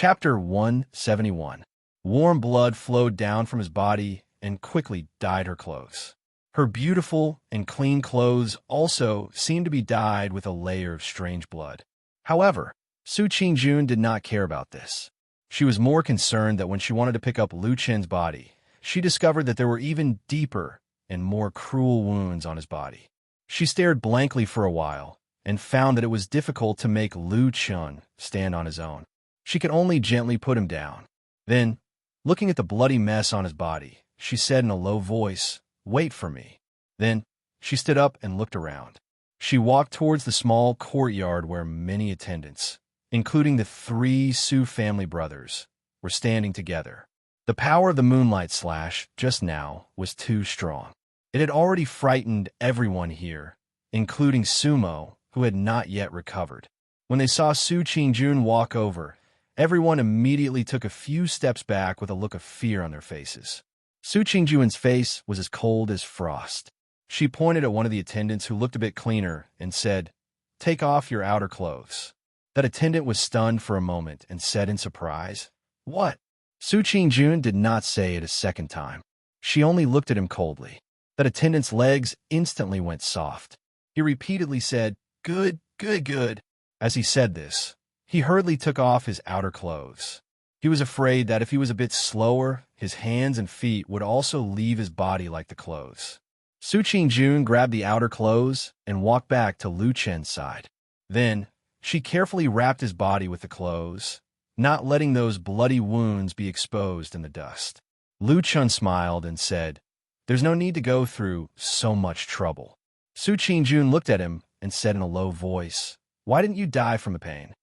Chapter 171. Warm blood flowed down from his body and quickly dyed her clothes. Her beautiful and clean clothes also seemed to be dyed with a layer of strange blood. However, Su Qingjun did not care about this. She was more concerned that when she wanted to pick up Lu Chen's body, she discovered that there were even deeper and more cruel wounds on his body. She stared blankly for a while and found that it was difficult to make Lu Chen stand on his own. She could only gently put him down. Then, looking at the bloody mess on his body, she said in a low voice, "Wait for me." Then, she stood up and looked around. She walked towards the small courtyard where many attendants, including the 3 Su family brothers, were standing together. The power of the moonlight slash just now was too strong. It had already frightened everyone here, including Sumo, who had not yet recovered. When they saw Su Qingjun walk over, everyone immediately took a few steps back with a look of fear on their faces. Su Qingjun's face was as cold as frost. She pointed at one of the attendants who looked a bit cleaner and said, "Take off your outer clothes." That attendant was stunned for a moment and said in surprise, "What?" Su Qingjun did not say it a second time. She only looked at him coldly. That attendant's legs instantly went soft. He repeatedly said, "Good, good, good." As he said this, he hurriedly took off his outer clothes. He was afraid that if he was a bit slower, his hands and feet would also leave his body like the clothes. Su Qingjun grabbed the outer clothes and walked back to Lu Chen's side. Then, she carefully wrapped his body with the clothes, not letting those bloody wounds be exposed in the dust. Lu Chen smiled and said, "There's no need to go through so much trouble." Su Qingjun looked at him and said in a low voice, "Why didn't you die from the pain?"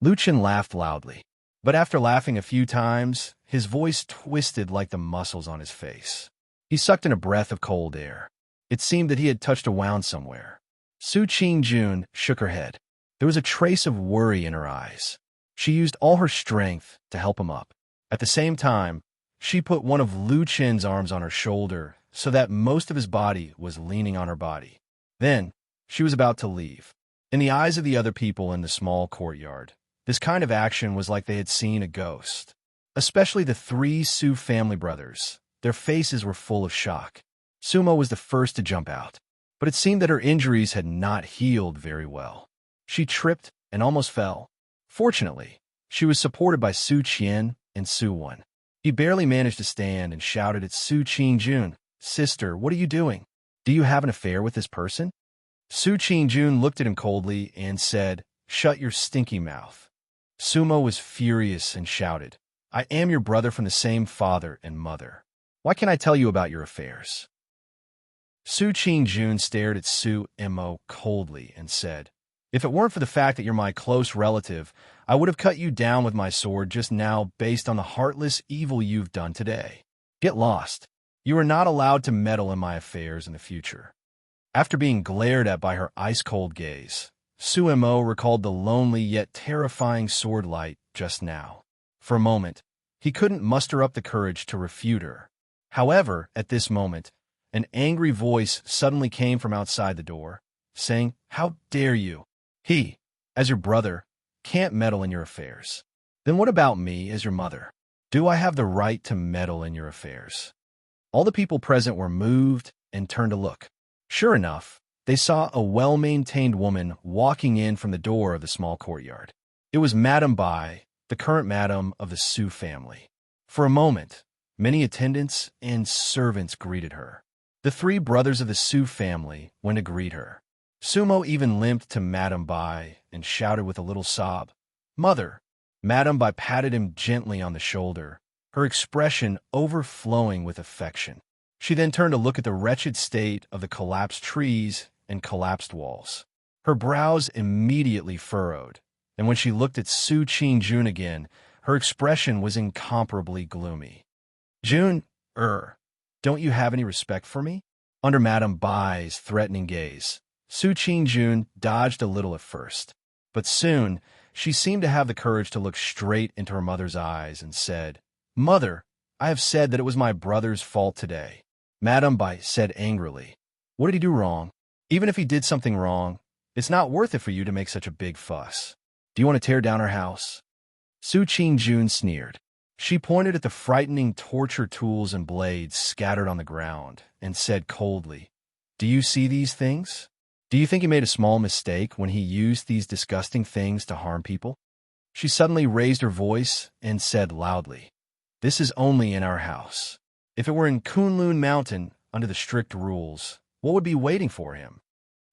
Lu Chen laughed loudly, but after laughing a few times, his voice twisted like the muscles on his face. He sucked in a breath of cold air. It seemed that he had touched a wound somewhere. Su Qingjun shook her head. There was a trace of worry in her eyes. She used all her strength to help him up. At the same time, she put one of Lu Chen's arms on her shoulder so that most of his body was leaning on her body. Then, she was about to leave. In the eyes of the other people in the small courtyard, this kind of action was like they had seen a ghost. Especially the 3 Su family brothers. Their faces were full of shock. Sumo was the first to jump out, but it seemed that her injuries had not healed very well. She tripped and almost fell. Fortunately, she was supported by Su Qian and Su Wen. He barely managed to stand and shouted at Su Qingjun, "Sister, what are you doing? Do you have an affair with this person?" Su Qingjun looked at him coldly and said, "Shut your stinky mouth." Sumo was furious and shouted, "I am your brother from the same father and mother. Why can't I tell you about your affairs?" Su Qingjun stared at Su Mo coldly and said, "If it weren't for the fact that you're my close relative, I would have cut you down with my sword just now based on the heartless evil you've done today. Get lost. You are not allowed to meddle in my affairs in the future." After being glared at by her ice-cold gaze, Su Mo recalled the lonely yet terrifying sword light just now. For a moment, he couldn't muster up the courage to refute her. However, at this moment, an angry voice suddenly came from outside the door, saying, "How dare you? He, as your brother, can't meddle in your affairs. Then what about me as your mother? Do I have the right to meddle in your affairs?" All the people present were moved and turned to look. Sure enough, they saw a well-maintained woman walking in from the door of the small courtyard. It was Madame Bai, the current madam of the Su family. For a moment, many attendants and servants greeted her. The 3 brothers of the Su family went to greet her. Sumo even limped to Madame Bai and shouted with a little sob, "Mother!" Madame Bai patted him gently on the shoulder, her expression overflowing with affection. She then turned to look at the wretched state of the collapsed trees and collapsed walls. Her brows immediately furrowed, and when she looked at Su Qingjun again, her expression was incomparably gloomy. "Jun, don't you have any respect for me?" Under Madame Bai's threatening gaze, Su Qingjun dodged a little at first, but soon she seemed to have the courage to look straight into her mother's eyes and said, "Mother, I have said that it was my brother's fault today." Madame Bai said angrily, "What did he do wrong? Even if he did something wrong, it's not worth it for you to make such a big fuss. Do you want to tear down our house?" Su Qingjun sneered. She pointed at the frightening torture tools and blades scattered on the ground and said coldly, "Do you see these things? Do you think he made a small mistake when he used these disgusting things to harm people?" She suddenly raised her voice and said loudly, "This is only in our house. If it were in Kunlun Mountain, under the strict rules, what would be waiting for him?"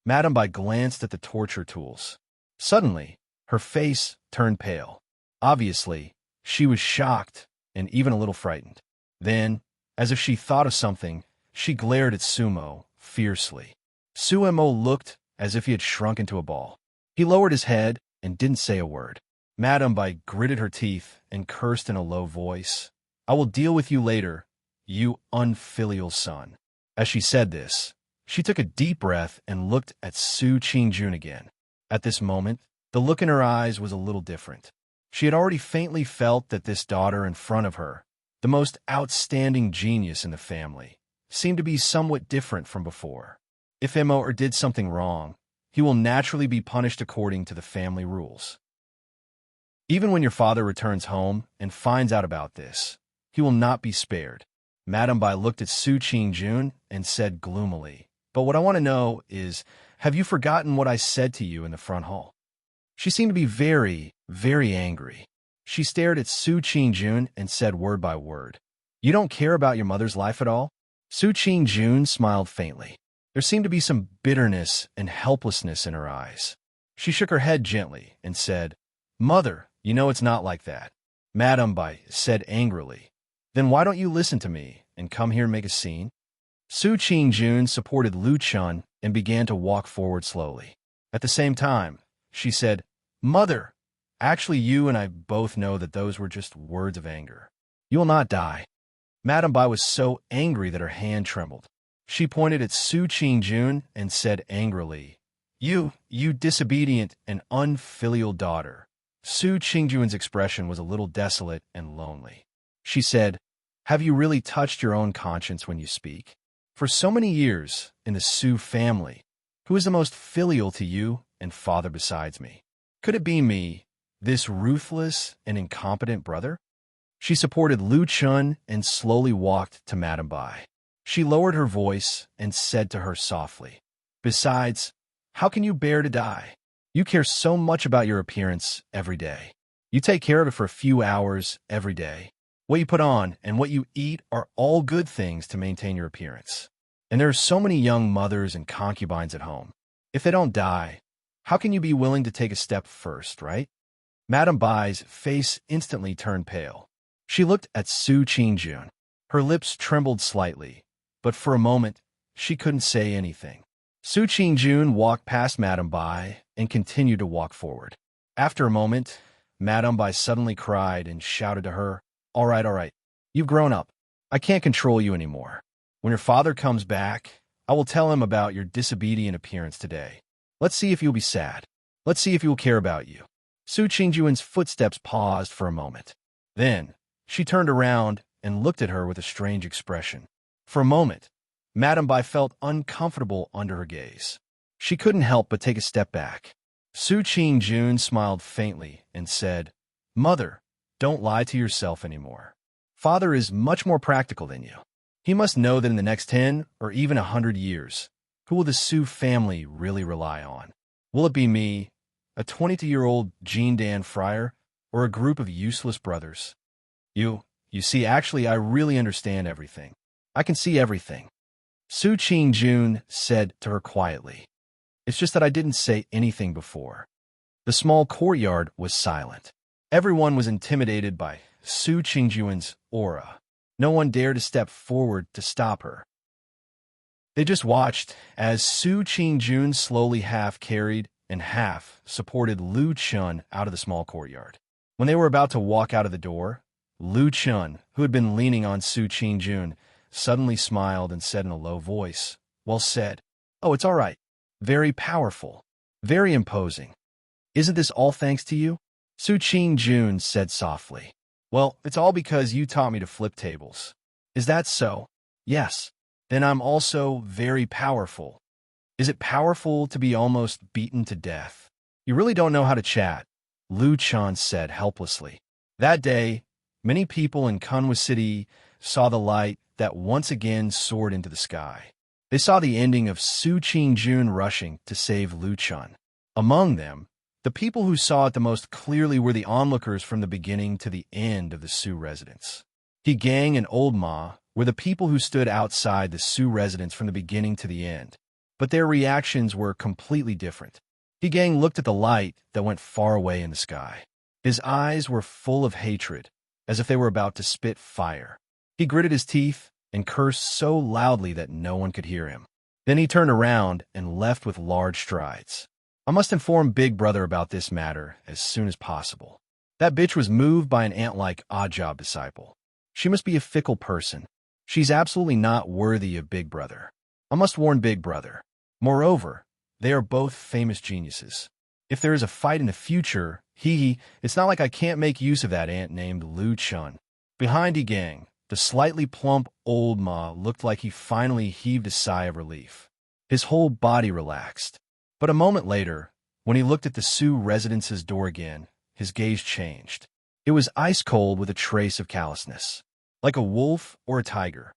Madame Bai glanced at the torture tools. Suddenly, her face turned pale. Obviously, she was shocked and even a little frightened. Then, as if she thought of something, she glared at Sumo fiercely. Sumo looked as if he had shrunk into a ball. He lowered his head and didn't say a word. Madame Bai gritted her teeth and cursed in a low voice, "I will deal with you later, you unfilial son." As she said this, she took a deep breath and looked at Su Qingjun again. At this moment, the look in her eyes was a little different. She had already faintly felt that this daughter in front of her, the most outstanding genius in the family, seemed to be somewhat different from before. If Immo did something wrong, he will naturally be punished according to the family rules. Even when your father returns home and finds out about this, he will not be spared. Madame Bai looked at Su Qingjun and said gloomily, "But what I want to know is, have you forgotten what I said to you in the front hall?" She seemed to be very, very angry. She stared at Su Qingjun and said word by word, "You don't care about your mother's life at all?" Su Qingjun smiled faintly. There seemed to be some bitterness and helplessness in her eyes. She shook her head gently and said, "Mother, you know it's not like that." Madame Bai said angrily, "Then why don't you listen to me and come here and make a scene?" Su Qingjun supported Lu Chun and began to walk forward slowly. At the same time, she said, "Mother, actually you and I both know that those were just words of anger. You will not die." Madame Bai was so angry that her hand trembled. She pointed at Su Qingjun and said angrily, You disobedient and unfilial daughter." Su Qingjun's expression was a little desolate and lonely. She said, "Have you really touched your own conscience when you speak? For so many years in the Su family, who is the most filial to you and father besides me? Could it be me, this ruthless and incompetent brother?" She supported Lu Chun and slowly walked to Madame Bai. She lowered her voice and said to her softly, "Besides, how can you bear to die? You care so much about your appearance every day. You take care of it for a few hours every day. What you put on and what you eat are all good things to maintain your appearance. And there are so many young mothers and concubines at home. If they don't die, how can you be willing to take a step first, right?" Madame Bai's face instantly turned pale. She looked at Su Qingjun. Her lips trembled slightly, but for a moment, she couldn't say anything. Su Qingjun walked past Madame Bai and continued to walk forward. After a moment, Madame Bai suddenly cried and shouted to her, all right, you've grown up. I can't control you anymore. When your father comes back, I will tell him about your disobedient appearance today. Let's see if you'll be sad. Let's see if he will care about you." Su Qingjun's footsteps paused for a moment. Then, she turned around and looked at her with a strange expression. For a moment, Madame Bai felt uncomfortable under her gaze. She couldn't help but take a step back. Su Qingjun smiled faintly and said, "Mother, don't lie to yourself anymore. Father is much more practical than you. He must know that in the next 10 or even 100 years, who will the Su family really rely on? Will it be me, a 22-year-old Jean Dan friar, or a group of useless brothers? You see, actually, I really understand everything. I can see everything." Su Qingjun said to her quietly, "It's just that I didn't say anything before." The small courtyard was silent. Everyone was intimidated by Su Qingjun's aura. No one dared to step forward to stop her. They just watched as Su Qingjun slowly half-carried and half-supported Lu Chun out of the small courtyard. When they were about to walk out of the door, Lu Chun, who had been leaning on Su Qingjun, suddenly smiled and said in a low voice, "Well said. Oh, it's all right. Very powerful. Very imposing. Isn't this all thanks to you?" Su Qingjun said softly, "Well, it's all because you taught me to flip tables." "Is that so?" "Yes. Then I'm also very powerful." "Is it powerful to be almost beaten to death?" "You really don't know how to chat," Lu Chun said helplessly. That day, many people in Kunwa City saw the light that once again soared into the sky. They saw the ending of Su Qingjun rushing to save Lu Chun. Among them, the people who saw it the most clearly were the onlookers from the beginning to the end of the Su residence. He Gang and Old Ma were the people who stood outside the Su residence from the beginning to the end, but their reactions were completely different. He Gang looked at the light that went far away in the sky. His eyes were full of hatred, as if they were about to spit fire. He gritted his teeth and cursed so loudly that no one could hear him. Then he turned around and left with large strides. I must inform Big Brother about this matter as soon as possible. That bitch was moved by an ant-like odd-job disciple. She must be a fickle person. She's absolutely not worthy of Big Brother. I must warn Big Brother. Moreover, they are both famous geniuses. If there is a fight in the future, it's not like I can't make use of that ant named Lu Chun. Behind Yi Gang, the slightly plump Old Ma looked like he finally heaved a sigh of relief. His whole body relaxed. But a moment later, when he looked at the Su residence's door again, his gaze changed. It was ice cold with a trace of callousness, like a wolf or a tiger.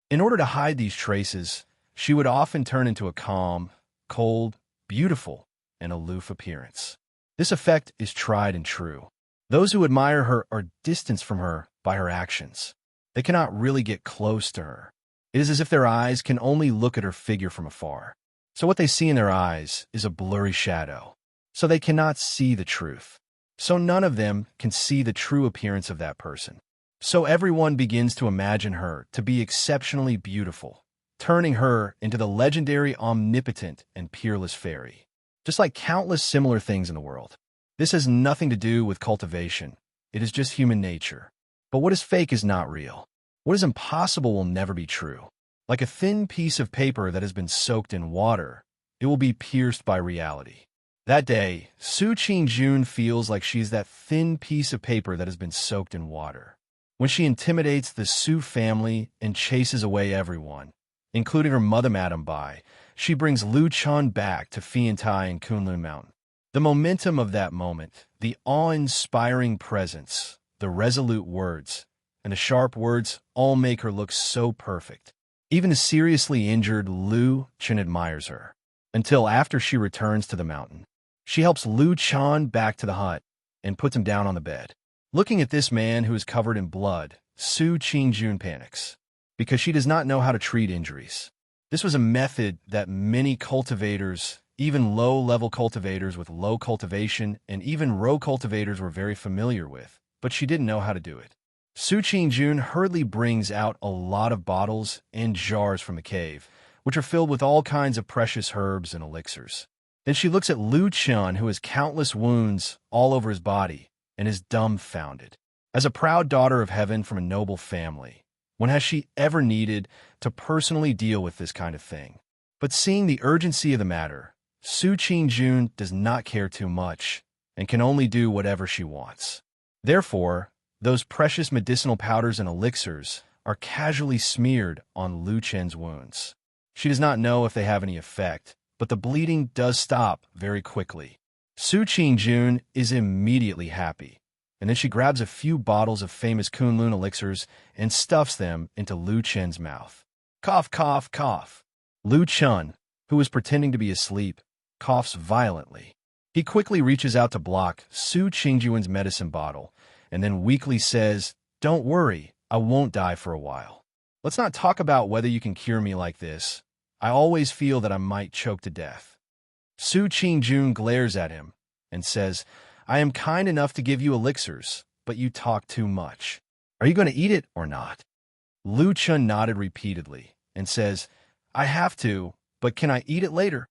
In order to hide these traces, she would often turn into a calm, cold, beautiful, and aloof appearance. This effect is tried and true. Those who admire her are distanced from her by her actions. They cannot really get close to her. It is as if their eyes can only look at her figure from afar. So what they see in their eyes is a blurry shadow. So they cannot see the truth. So none of them can see the true appearance of that person. So everyone begins to imagine her to be exceptionally beautiful, turning her into the legendary omnipotent and peerless fairy. Just like countless similar things in the world. This has nothing to do with cultivation. It is just human nature. But what is fake is not real. What is impossible will never be true. Like a thin piece of paper that has been soaked in water, it will be pierced by reality. That day, Su Qingjun feels like she's that thin piece of paper that has been soaked in water. When she intimidates the Su family and chases away everyone, including her mother Madame Bai, she brings Lu Chun back to Fiantai and Kunlun Mountain. The momentum of that moment, the awe-inspiring presence, the resolute words, and the sharp words all make her look so perfect. Even the seriously injured Lu Chun admires her. Until after she returns to the mountain. She helps Lu Chun back to the hut and puts him down on the bed. Looking at this man who is covered in blood, Su Qingjun panics, because she does not know how to treat injuries. This was a method that many cultivators, even low-level cultivators with low cultivation and even row cultivators were very familiar with, but she didn't know how to do it. Su Qingjun hurriedly brings out a lot of bottles and jars from the cave, which are filled with all kinds of precious herbs and elixirs. Then she looks at Lu Chun, who has countless wounds all over his body, and is dumbfounded. As a proud daughter of heaven from a noble family, when has she ever needed to personally deal with this kind of thing? But seeing the urgency of the matter, Su Qingjun does not care too much and can only do whatever she wants. Therefore, those precious medicinal powders and elixirs are casually smeared on Lu Chen's wounds. She does not know if they have any effect, but the bleeding does stop very quickly. Su Qingjun is immediately happy, and then she grabs a few bottles of famous Kunlun elixirs and stuffs them into Lu Chen's mouth. Cough, cough, cough. Lu Chun, who is pretending to be asleep, coughs violently. He quickly reaches out to block Su Qingjun's medicine bottle, and then weakly says, "Don't worry, I won't die for a while. Let's not talk about whether you can cure me like this. I always feel that I might choke to death." Su Qingjun glares at him and says, "I am kind enough to give you elixirs, but you talk too much. Are you going to eat it or not?" Lu Chun nodded repeatedly and says, "I have to, but can I eat it later?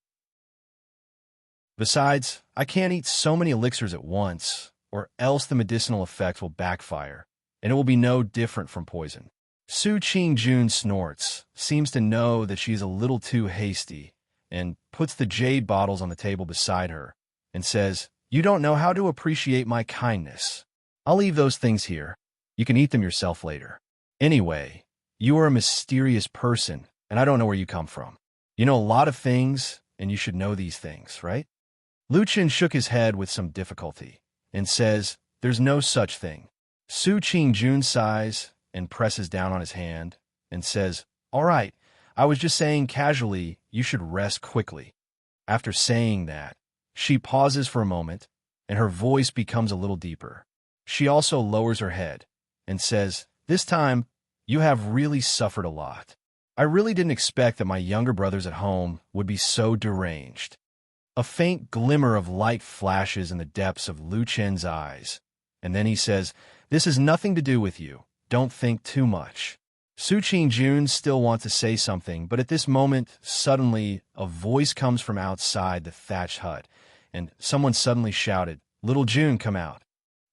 Besides, I can't eat so many elixirs at once, or else the medicinal effects will backfire, and it will be no different from poison." Su Qingjun snorts, seems to know that she is a little too hasty, and puts the jade bottles on the table beside her, and says, "You don't know how to appreciate my kindness. I'll leave those things here. You can eat them yourself later. Anyway, you are a mysterious person, and I don't know where you come from. You know a lot of things, and you should know these things, right?" Lu Chen shook his head with some difficulty and says, "There's no such thing." Su Qingjun sighs and presses down on his hand and says, "All right, I was just saying casually you should rest quickly." After saying that, she pauses for a moment, and her voice becomes a little deeper. She also lowers her head and says, "This time, you have really suffered a lot. I really didn't expect that my younger brothers at home would be so deranged." A faint glimmer of light flashes in the depths of Lu Chen's eyes, and then he says, "This has nothing to do with you. Don't think too much." Su Qingjun still wants to say something, but at this moment, suddenly, a voice comes from outside the thatched hut, and someone suddenly shouted, "Little June, come out."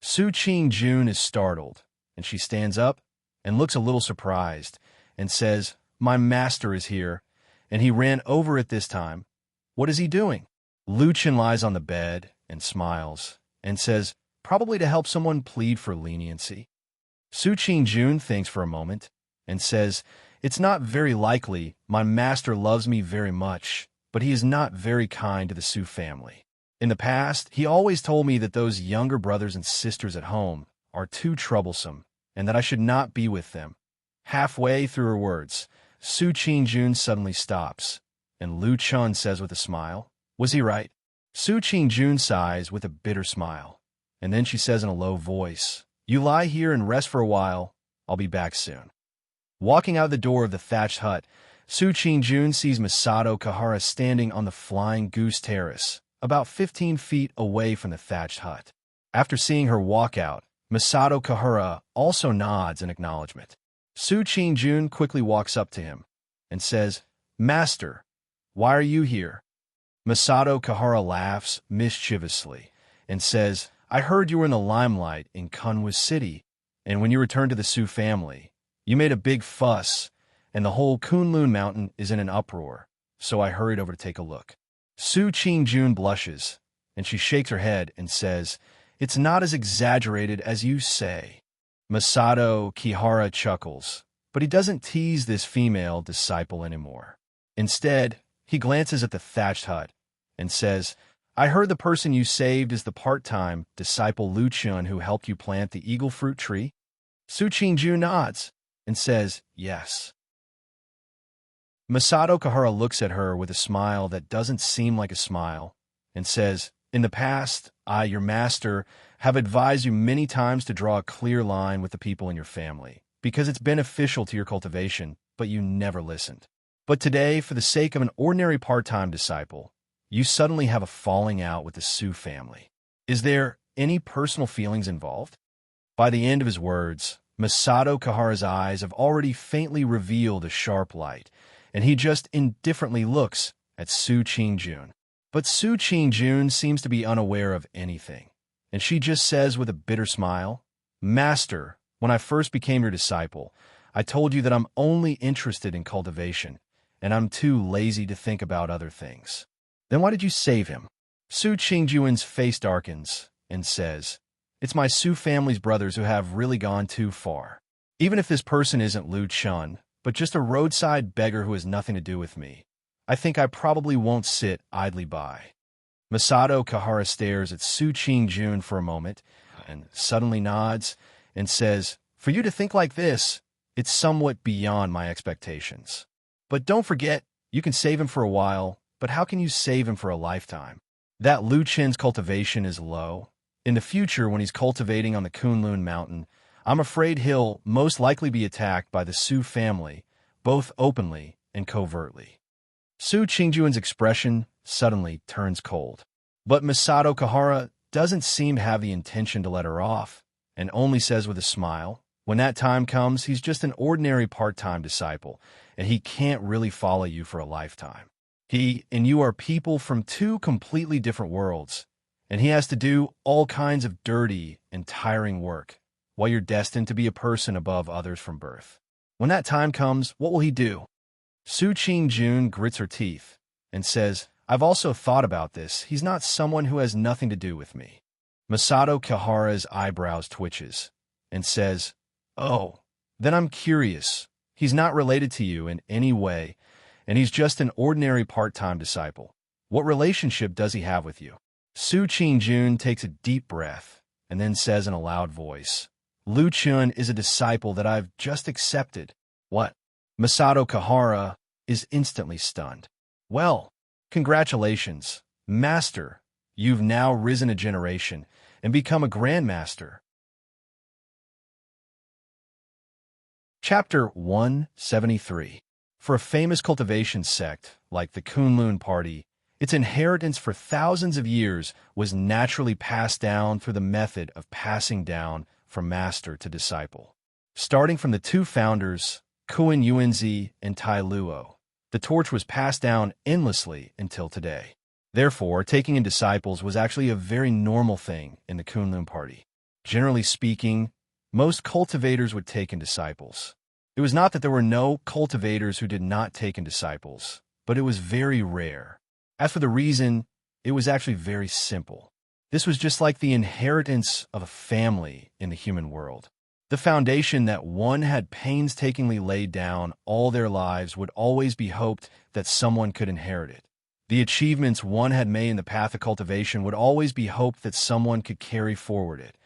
Su Qingjun is startled, and she stands up and looks a little surprised and says, "My master is here, and he ran over it this time. What is he doing?" Lu Chen lies on the bed and smiles and says, "Probably to help someone plead for leniency." Su Qingjun thinks for a moment and says, "It's not very likely. My master loves me very much, but he is not very kind to the Su family. In the past, he always told me that those younger brothers and sisters at home are too troublesome and that I should not be with them." Halfway through her words, Su Qingjun suddenly stops, and Lu Chen says with a smile, "Was he right?" Su Qingjun sighs with a bitter smile, and then she says in a low voice, "You lie here and rest for a while. I'll be back soon." Walking out the door of the thatched hut, Su Qingjun sees Masato Kahara standing on the Flying Goose Terrace, about 15 feet away from the thatched hut. After seeing her walk out, Masato Kahara also nods in acknowledgement. Su Qingjun quickly walks up to him and says, "Master, why are you here?" Masato Kahara laughs mischievously and says, "I heard you were in the limelight in Kunwa City, and when you returned to the Su family, you made a big fuss, and the whole Kunlun Mountain is in an uproar, so I hurried over to take a look." Su Qingjun blushes, and she shakes her head and says, "It's not as exaggerated as you say." Masato Kihara chuckles, but he doesn't tease this female disciple anymore. Instead, he glances at the thatched hut and says, "I heard the person you saved is the part-time disciple Lu Chen who helped you plant the eagle fruit tree?" Su Qingjun nods and says, "Yes." Masato Kahara looks at her with a smile that doesn't seem like a smile and says, "In the past, I, your master, have advised you many times to draw a clear line with the people in your family, because it's beneficial to your cultivation, but you never listened. But today, for the sake of an ordinary part-time disciple, you suddenly have a falling out with the Su family. Is there any personal feelings involved?" By the end of his words, Masato Kahara's eyes have already faintly revealed a sharp light, and he just indifferently looks at Su Qingjun. But Su Qingjun seems to be unaware of anything, and she just says with a bitter smile, "Master, when I first became your disciple, I told you that I'm only interested in cultivation, and I'm too lazy to think about other things. Then why did you save him?" Su Qingjun's face darkens and says, "It's my Su family's brothers who have really gone too far. Even if this person isn't Lu Chen, but just a roadside beggar who has nothing to do with me, I think I probably won't sit idly by." Masato Kahara stares at Su Qingjun for a moment and suddenly nods and says, "For you to think like this, it's somewhat beyond my expectations. But don't forget, you can save him for a while, but how can you save him for a lifetime? That Lu Chen's cultivation is low. In the future, when he's cultivating on the Kunlun Mountain, I'm afraid he'll most likely be attacked by the Su family, both openly and covertly." Su Qingjun's expression suddenly turns cold. But Masato Kahara doesn't seem to have the intention to let her off, and only says with a smile, "When that time comes, he's just an ordinary part-time disciple, and he can't really follow you for a lifetime. He and you are people from two completely different worlds, and he has to do all kinds of dirty and tiring work, while you're destined to be a person above others from birth. When that time comes, what will he do?" Su Qingjun grits her teeth and says, "I've also thought about this. He's not someone who has nothing to do with me." Masato Kahara's eyebrows twitches and says, "Oh, then I'm curious. He's not related to you in any way, and he's just an ordinary part-time disciple. What relationship does he have with you?" Su Qingjun takes a deep breath and then says in a loud voice, Lu Chun is a disciple that I've just accepted. What? Masato Kahara is instantly stunned. Well, congratulations, Master. You've now risen a generation and become a Grandmaster. Chapter 173. For a famous cultivation sect like the Kunlun Party, its inheritance for thousands of years was naturally passed down through the method of passing down from master to disciple. Starting from the two founders, Kuan Yuanzi and Tai Luo, the torch was passed down endlessly until today. Therefore, taking in disciples was actually a very normal thing in the Kunlun Party. Generally speaking, most cultivators would take in disciples. It was not that there were no cultivators who did not take in disciples, but it was very rare. As for the reason, it was actually very simple. This was just like the inheritance of a family in the human world. The foundation that one had painstakingly laid down all their lives would always be hoped that someone could inherit it. The achievements one had made in the path of cultivation would always be hoped that someone could carry forward it.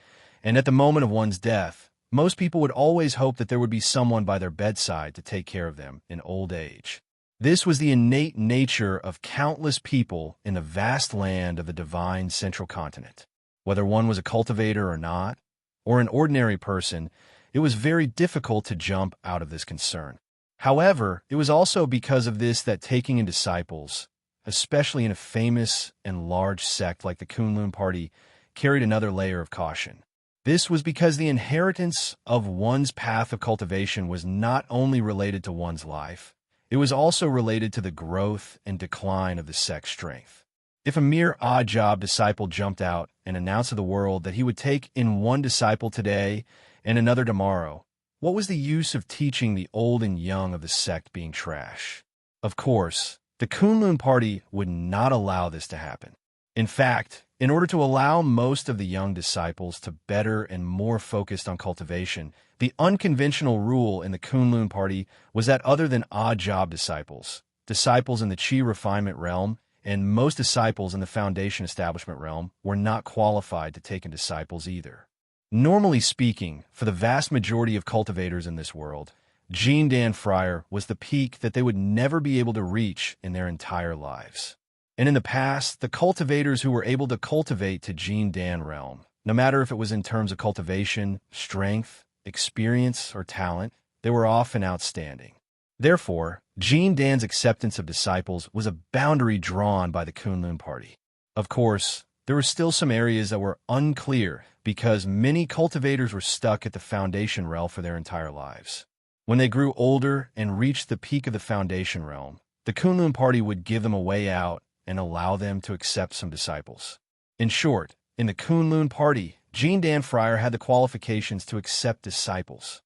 And at the moment of one's death, most people would always hope that there would be someone by their bedside to take care of them in old age. This was the innate nature of countless people in the vast land of the divine central continent. Whether one was a cultivator or not, or an ordinary person, it was very difficult to jump out of this concern. However, it was also because of this that taking in disciples, especially in a famous and large sect like the Kunlun Party, carried another layer of caution. This was because the inheritance of one's path of cultivation was not only related to one's life, it was also related to the growth and decline of the sect's strength. If a mere odd-job disciple jumped out and announced to the world that he would take in one disciple today and another tomorrow, what was the use of teaching the old and young of the sect being trash? Of course, the Kunlun Party would not allow this to happen. In fact, in order to allow most of the young disciples to better and more focused on cultivation, the unconventional rule in the Kunlun Party was that other than odd-job disciples, disciples in the Qi refinement realm, and most disciples in the foundation establishment realm were not qualified to take in disciples either. Normally speaking, for the vast majority of cultivators in this world, Jindan Friar was the peak that they would never be able to reach in their entire lives. And in the past, the cultivators who were able to cultivate to Jindan realm, no matter if it was in terms of cultivation, strength, experience, or talent, they were often outstanding. Therefore, Jindan's acceptance of disciples was a boundary drawn by the Kunlun Party. Of course, there were still some areas that were unclear because many cultivators were stuck at the foundation realm for their entire lives. When they grew older and reached the peak of the foundation realm, the Kunlun Party would give them a way out and allow them to accept some disciples. In short, in the Kunlun Party, Jindan Friar had the qualifications to accept disciples.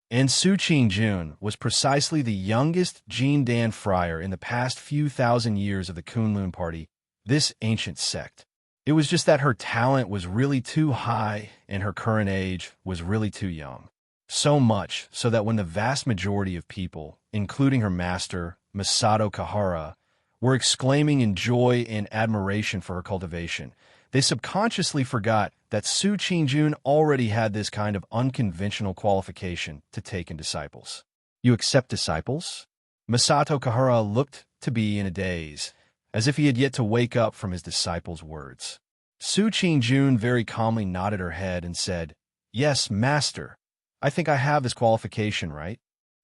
And Su Qingjun was precisely the youngest Jindan Friar in the past few thousand years of the Kunlun Party, this ancient sect. It was just that her talent was really too high and her current age was really too young. So much so that when the vast majority of people, including her master, Masato Kahara, were exclaiming in joy and admiration for her cultivation, they subconsciously forgot that Su Qingjun already had this kind of unconventional qualification to take in disciples. You accept disciples? Masato Kahara looked to be in a daze, as if he had yet to wake up from his disciple's words. Su Qingjun very calmly nodded her head and said, "Yes, master. I think I have this qualification, right?"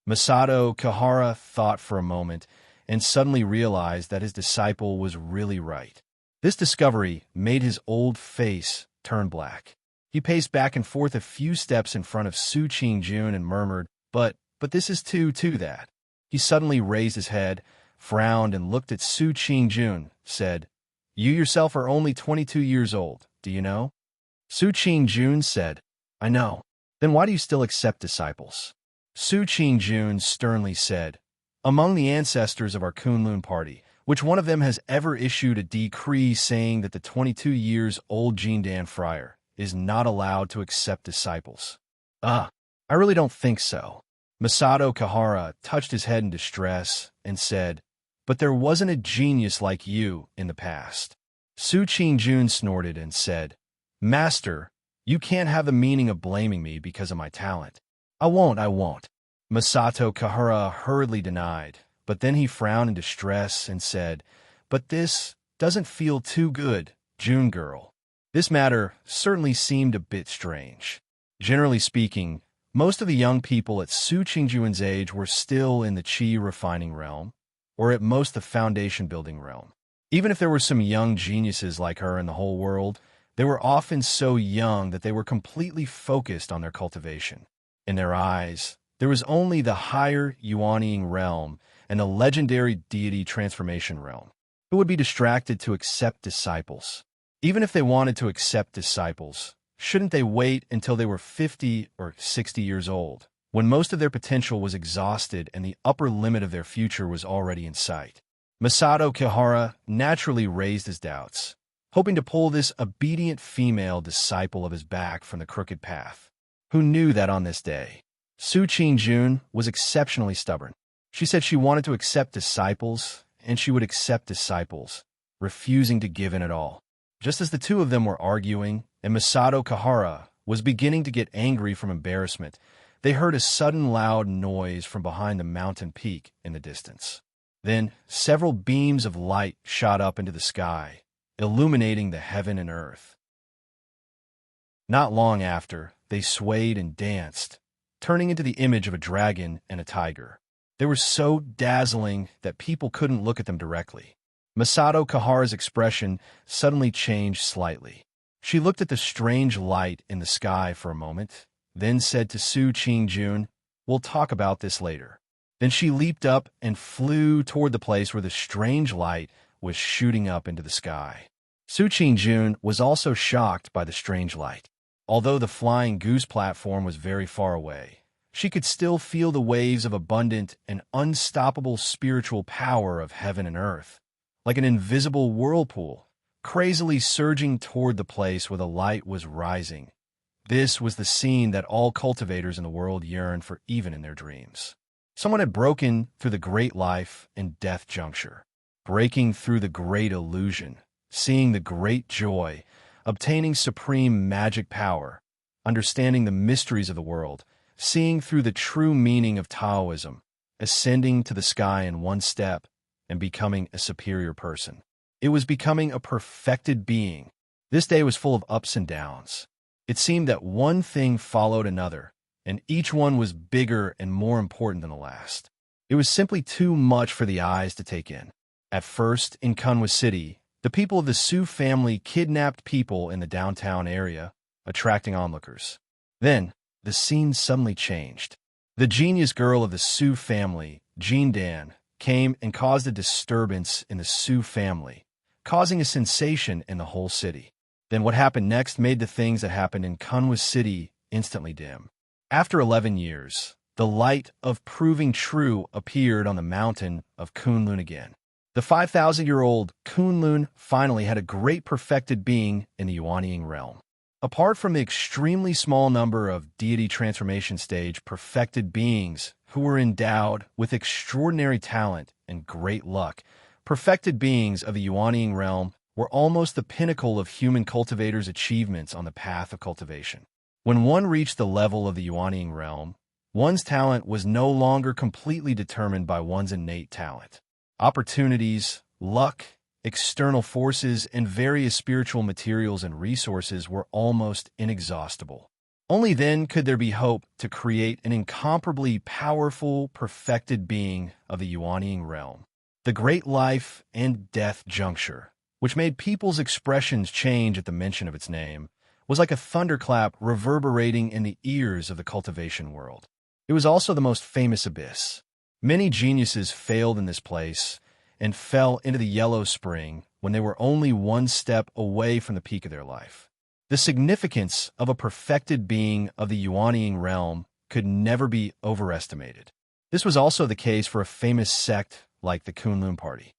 Masato Kahara thought for a moment and suddenly realized that his disciple was really right. This discovery made his old face turn black. He paced back and forth a few steps in front of Su Qingjun and murmured, but this is too that. He suddenly raised his head, frowned, and looked at Su Qingjun, said, "You yourself are only 22 years old, do you know?" Su Qingjun said, "I know." "Then why do you still accept disciples?" Su Qingjun sternly said, "Among the ancestors of our Kunlun Party, which one of them has ever issued a decree saying that the 22 years old Jindan Friar is not allowed to accept disciples?" I really don't think so." Masato Kahara touched his head in distress and said, "But there wasn't a genius like you in the past." Su Qingjun snorted and said, "Master, you can't have the meaning of blaming me because of my talent." I won't. Masato Kahara hurriedly denied, but then he frowned in distress and said, "But this doesn't feel too good, June girl." This matter certainly seemed a bit strange. Generally speaking, most of the young people at Su Qingjun's age were still in the qi refining realm, or at most the foundation building realm. Even if there were some young geniuses like her in the whole world, they were often so young that they were completely focused on their cultivation. In their eyes, there was only the higher Yuanying realm and the legendary deity transformation realm. Who would be distracted to accept disciples? Even if they wanted to accept disciples, shouldn't they wait until they were 50 or 60 years old, when most of their potential was exhausted and the upper limit of their future was already in sight? Masato Kihara naturally raised his doubts, hoping to pull this obedient female disciple of his back from the crooked path. Who knew that on this day, Su Qingjun was exceptionally stubborn. She said she wanted to accept disciples, and she would accept disciples, refusing to give in at all. Just as the two of them were arguing, and Masato Kahara was beginning to get angry from embarrassment, they heard a sudden loud noise from behind the mountain peak in the distance. Then several beams of light shot up into the sky, illuminating the heaven and earth. Not long after, they swayed and danced, turning into the image of a dragon and a tiger. They were so dazzling that people couldn't look at them directly. Masato Kahara's expression suddenly changed slightly. She looked at the strange light in the sky for a moment, then said to Su Qingjun, "We'll talk about this later." Then she leaped up and flew toward the place where the strange light was shooting up into the sky. Su Qingjun was also shocked by the strange light. Although the flying goose platform was very far away, she could still feel the waves of abundant and unstoppable spiritual power of heaven and earth, like an invisible whirlpool, crazily surging toward the place where the light was rising. This was the scene that all cultivators in the world yearned for even in their dreams. Someone had broken through the great life and death juncture, breaking through the great illusion, seeing the great joy, obtaining supreme magic power, understanding the mysteries of the world, seeing through the true meaning of Taoism, ascending to the sky in one step, and becoming a superior person. It was becoming a perfected being. This day was full of ups and downs. It seemed that one thing followed another, and each one was bigger and more important than the last. It was simply too much for the eyes to take in. At first, in Kunwa City, the people of the Su family kidnapped people in the downtown area, attracting onlookers. Then, the scene suddenly changed. The genius girl of the Su family, Jean Dan, came and caused a disturbance in the Su family, causing a sensation in the whole city. Then what happened next made the things that happened in Kunwa City instantly dim. After 11 years, the light of proving true appeared on the mountain of Kunlun again. The 5,000-year-old Kunlun finally had a great perfected being in the Yuanying realm. Apart from the extremely small number of deity transformation stage perfected beings who were endowed with extraordinary talent and great luck, perfected beings of the Yuanying realm were almost the pinnacle of human cultivators' achievements on the path of cultivation. When one reached the level of the Yuanying realm, one's talent was no longer completely determined by one's innate talent. Opportunities, luck, external forces, and various spiritual materials and resources were almost inexhaustible. Only then could there be hope to create an incomparably powerful, perfected being of the Yuanying realm. The great life and death juncture, which made people's expressions change at the mention of its name, was like a thunderclap reverberating in the ears of the cultivation world. It was also the most famous abyss. Many geniuses failed in this place and fell into the yellow spring when they were only one step away from the peak of their life. The significance of a perfected being of the Yuanying realm could never be overestimated. This was also the case for a famous sect like the Kunlun Party.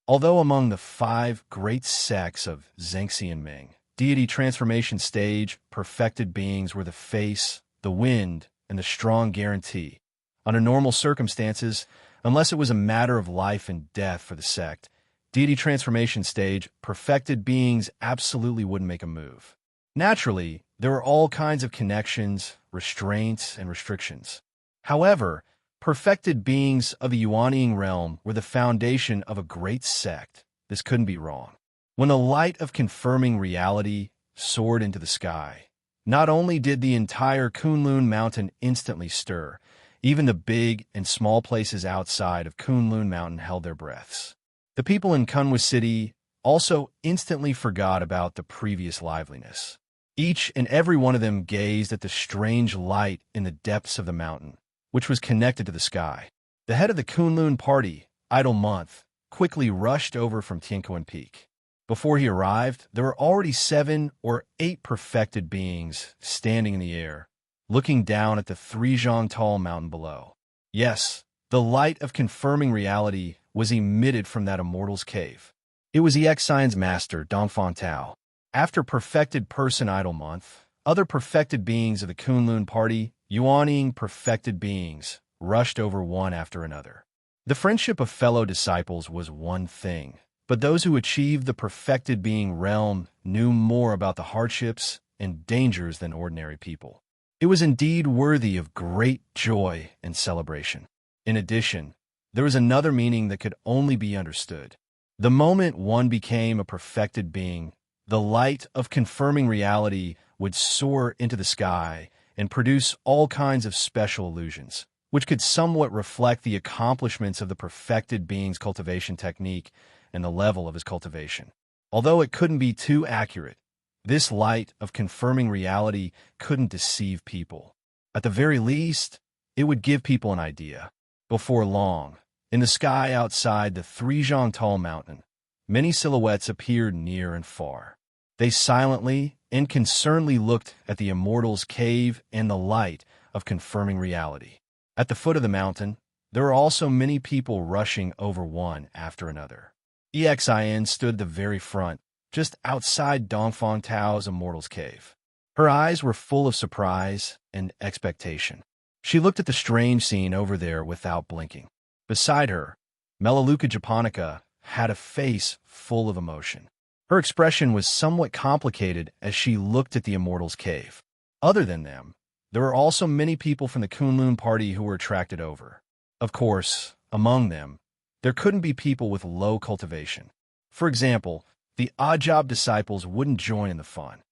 Although among the 5 great sects of Zhengxi and Ming, deity transformation stage perfected beings were the face, the wind, and the strong guarantee. Under normal circumstances, unless it was a matter of life and death for the sect, deity transformation stage, perfected beings absolutely wouldn't make a move. Naturally, there were all kinds of connections, restraints, and restrictions. However, perfected beings of the Yuanying realm were the foundation of a great sect. This couldn't be wrong. When the light of confirming reality soared into the sky, not only did the entire Kunlun Mountain instantly stir, even the big and small places outside of Kunlun Mountain held their breaths. The people in Kunwa City also instantly forgot about the previous liveliness. Each and every one of them gazed at the strange light in the depths of the mountain, which was connected to the sky. The head of the Kunlun party, Idle Month, quickly rushed over from Tianquan Peak. Before he arrived, there were already 7 or 8 perfected beings standing in the air, looking down at the 3 zhang tall mountain below. Yes, the light of confirming reality was emitted from that Immortals cave. It was Exion's master, Dongfang Tao. After perfected person Idle Month, other perfected beings of the Kunlun party, Yuanying perfected beings, rushed over one after another. The friendship of fellow disciples was one thing, but those who achieved the perfected being realm knew more about the hardships and dangers than ordinary people. It was indeed worthy of great joy and celebration. In addition, there was another meaning that could only be understood. The moment one became a perfected being, the light of confirming reality would soar into the sky and produce all kinds of special illusions, which could somewhat reflect the accomplishments of the perfected being's cultivation technique and the level of his cultivation. Although it couldn't be too accurate, this light of confirming reality couldn't deceive people. At the very least, it would give people an idea. Before long, in the sky outside the 3 zhang tall mountain, many silhouettes appeared near and far. They silently and concernedly looked at the Immortals' cave and the light of confirming reality. At the foot of the mountain, there were also many people rushing over one after another. Exion stood at the very front, just outside Dongfang Tao's Immortals cave. Her eyes were full of surprise and expectation. She looked at the strange scene over there without blinking. Beside her, Melaleuca Japonica had a face full of emotion. Her expression was somewhat complicated as she looked at the Immortals cave. Other than them, there were also many people from the Kunlun party who were attracted over. Of course, among them, there couldn't be people with low cultivation. For example, the odd job disciples wouldn't join in the fun.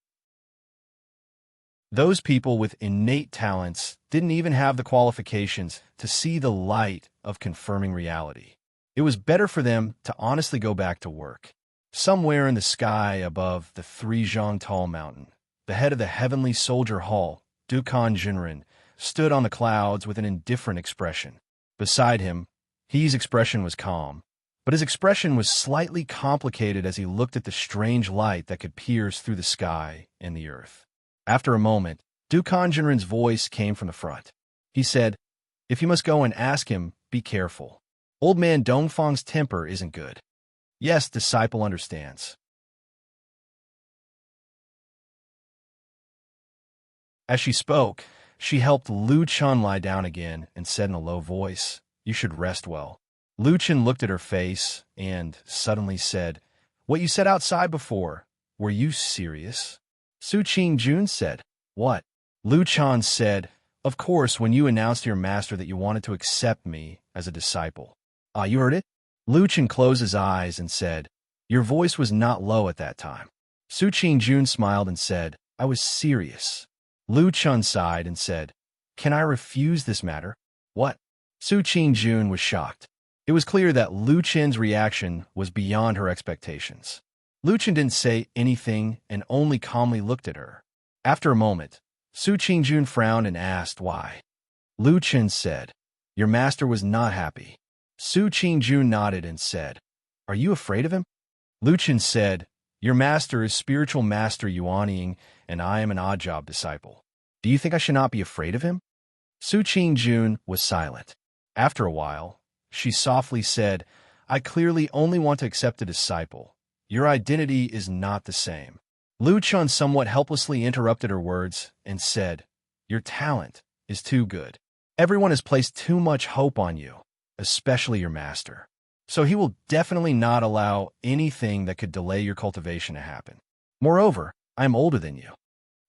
Those people with innate talents didn't even have the qualifications to see the light of confirming reality. It was better for them to honestly go back to work. Somewhere in the sky above the 3 zhang tall mountain, the head of the heavenly soldier hall, Dukan Jinren, stood on the clouds with an indifferent expression. Beside him, He's expression was calm, but his expression was slightly complicated as he looked at the strange light that could pierce through the sky and the earth. After a moment, Dukan Jinren's voice came from the front. He said, "If you must go and ask him, be careful. Old man Dongfang's temper isn't good." "Yes, disciple understands." As she spoke, she helped Lu Chun lie down again and said in a low voice, "You should rest well." Lu Chun looked at her face and suddenly said, "What you said outside before, were you serious?" Su Qing Jun said, "What?" Lu Chun said, "Of course, when you announced to your master that you wanted to accept me as a disciple." "Ah, you heard it?" Lu Chun closed his eyes and said, "Your voice was not low at that time." Su Qing Jun smiled and said, "I was serious." Lu Chun sighed and said, "Can I refuse this matter?" "What?" Su Qing Jun was shocked. It was clear that Lu Chen's reaction was beyond her expectations. Lu Chen didn't say anything and only calmly looked at her. After a moment, Su Qing Jun frowned and asked why. Lu Chen said, "Your master was not happy." Su Qing Jun nodded and said, "Are you afraid of him?" Lu Chen said, "Your master is spiritual master Yuanying, and I am an odd job disciple. Do you think I should not be afraid of him?" Su Qing Jun was silent. After a while, she softly said, "I clearly only want to accept a disciple. Your identity is not the same." Lu Chun somewhat helplessly interrupted her words and said, "Your talent is too good. Everyone has placed too much hope on you, especially your master." So he will definitely not allow anything that could delay your cultivation to happen. Moreover, I am older than you.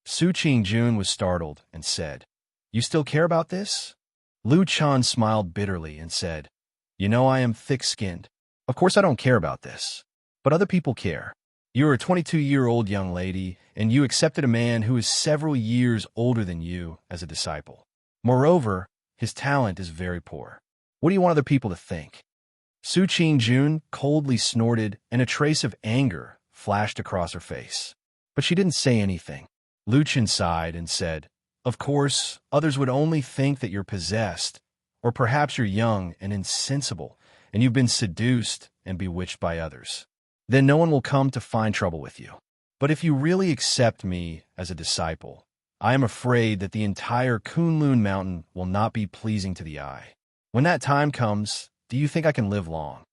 Su Qingjun was startled and said, "You still care about this?" Lu Chan smiled bitterly and said, "You know I am thick-skinned. Of course I don't care about this. But other people care. You are a 22-year-old young lady, and you accepted a man who is several years older than you as a disciple. Moreover, his talent is very poor. What do you want other people to think?" Su Qingjun coldly snorted, and a trace of anger flashed across her face. But she didn't say anything. Lu Chen sighed and said, "Of course, others would only think that you're possessed, or perhaps you're young and insensible, and you've been seduced and bewitched by others. Then no one will come to find trouble with you. But if you really accept me as a disciple, I am afraid that the entire Kunlun Mountain will not be pleasing to the eye. When that time comes, do you think I can live long?"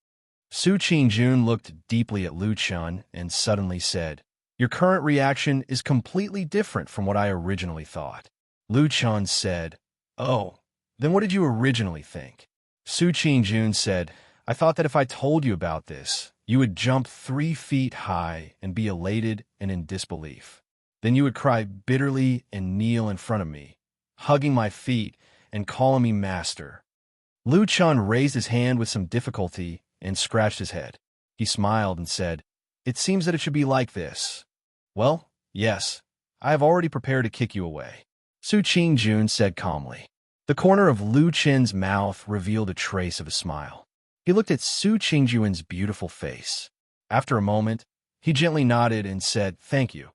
Su Qingjun looked deeply at Lu Chun and suddenly said, "Your current reaction is completely different from what I originally thought." Lu Chun said, "Oh, then what did you originally think?" Su Qingjun said, "I thought that if I told you about this, you would jump 3 feet high and be elated and in disbelief. Then you would cry bitterly and kneel in front of me, hugging my feet and calling me master." Lu Chun raised his hand with some difficulty and scratched his head. He smiled and said, "It seems that it should be like this. Well, yes, I have already prepared to kick you away." Su Qingjun said calmly. The corner of Lu Chen's mouth revealed a trace of a smile. He looked at Su Qingjun's beautiful face. After a moment, he gently nodded and said, "Thank you."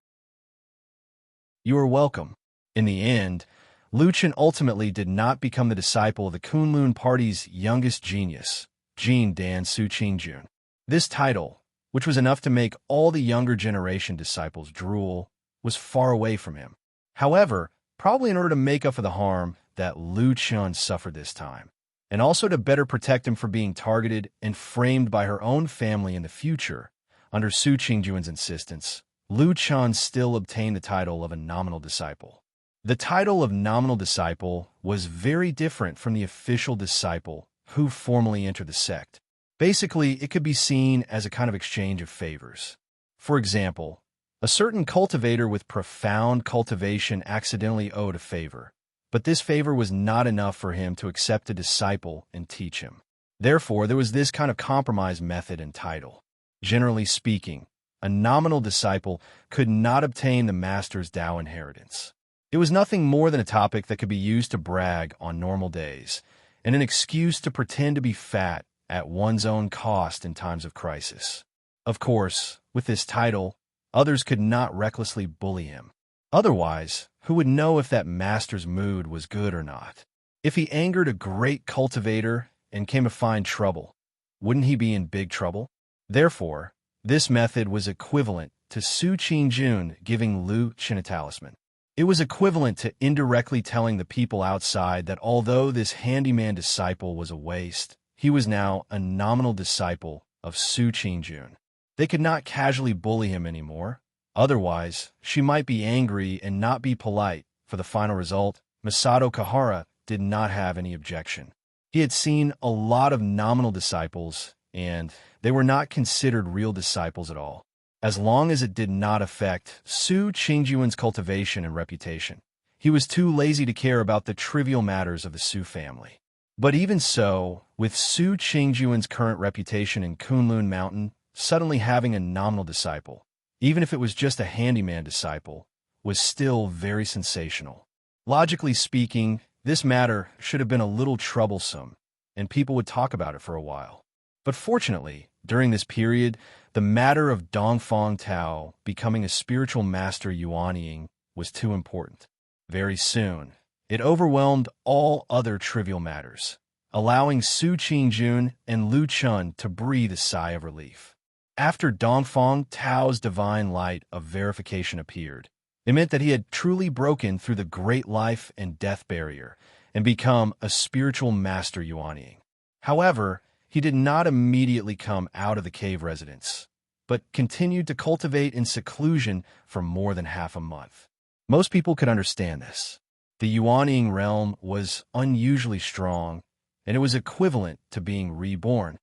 "You are welcome." In the end, Lu Chen ultimately did not become the disciple of the Kunlun Party's youngest genius, Jin Dan Su Qingjun. This title, which was enough to make all the younger generation disciples drool, was far away from him. However, probably in order to make up for the harm that Lu Chun suffered this time, and also to better protect him from being targeted and framed by her own family in the future, under Su Qingjun's insistence, Lu Chun still obtained the title of a nominal disciple. The title of nominal disciple was very different from the official disciple who formally entered the sect. Basically, it could be seen as a kind of exchange of favors. For example, a certain cultivator with profound cultivation accidentally owed a favor, but this favor was not enough for him to accept a disciple and teach him. Therefore, there was this kind of compromise method and title. Generally speaking, a nominal disciple could not obtain the master's Tao inheritance. It was nothing more than a topic that could be used to brag on normal days, and an excuse to pretend to be fat at one's own cost in times of crisis. Of course, with this title, others could not recklessly bully him. Otherwise, who would know if that master's mood was good or not? If he angered a great cultivator and came to find trouble, wouldn't he be in big trouble? Therefore, this method was equivalent to Su Qingjun giving Lu Chen a talisman. It was equivalent to indirectly telling the people outside that although this handyman disciple was a waste, he was now a nominal disciple of Su Qingjun. They could not casually bully him anymore. Otherwise, she might be angry and not be polite. For the final result, Masato Kahara did not have any objection. He had seen a lot of nominal disciples, and they were not considered real disciples at all, as long as it did not affect Su Qingjun's cultivation and reputation. He was too lazy to care about the trivial matters of the Su family. But even so, with Su Qingjun's current reputation in Kunlun Mountain, suddenly having a nominal disciple, even if it was just a handyman disciple, was still very sensational. Logically speaking, this matter should have been a little troublesome, and people would talk about it for a while. But fortunately, during this period, the matter of Dongfang Tao becoming a spiritual master yuanying was too important. Very soon, it overwhelmed all other trivial matters, allowing Su Qingjun and Lu Chun to breathe a sigh of relief. After Dongfang Tao's divine light of verification appeared, it meant that he had truly broken through the great life and death barrier and become a spiritual master yuanying. However, he did not immediately come out of the cave residence, but continued to cultivate in seclusion for more than half a month. Most people could understand this. The yuanying realm was unusually strong, and it was equivalent to being reborn.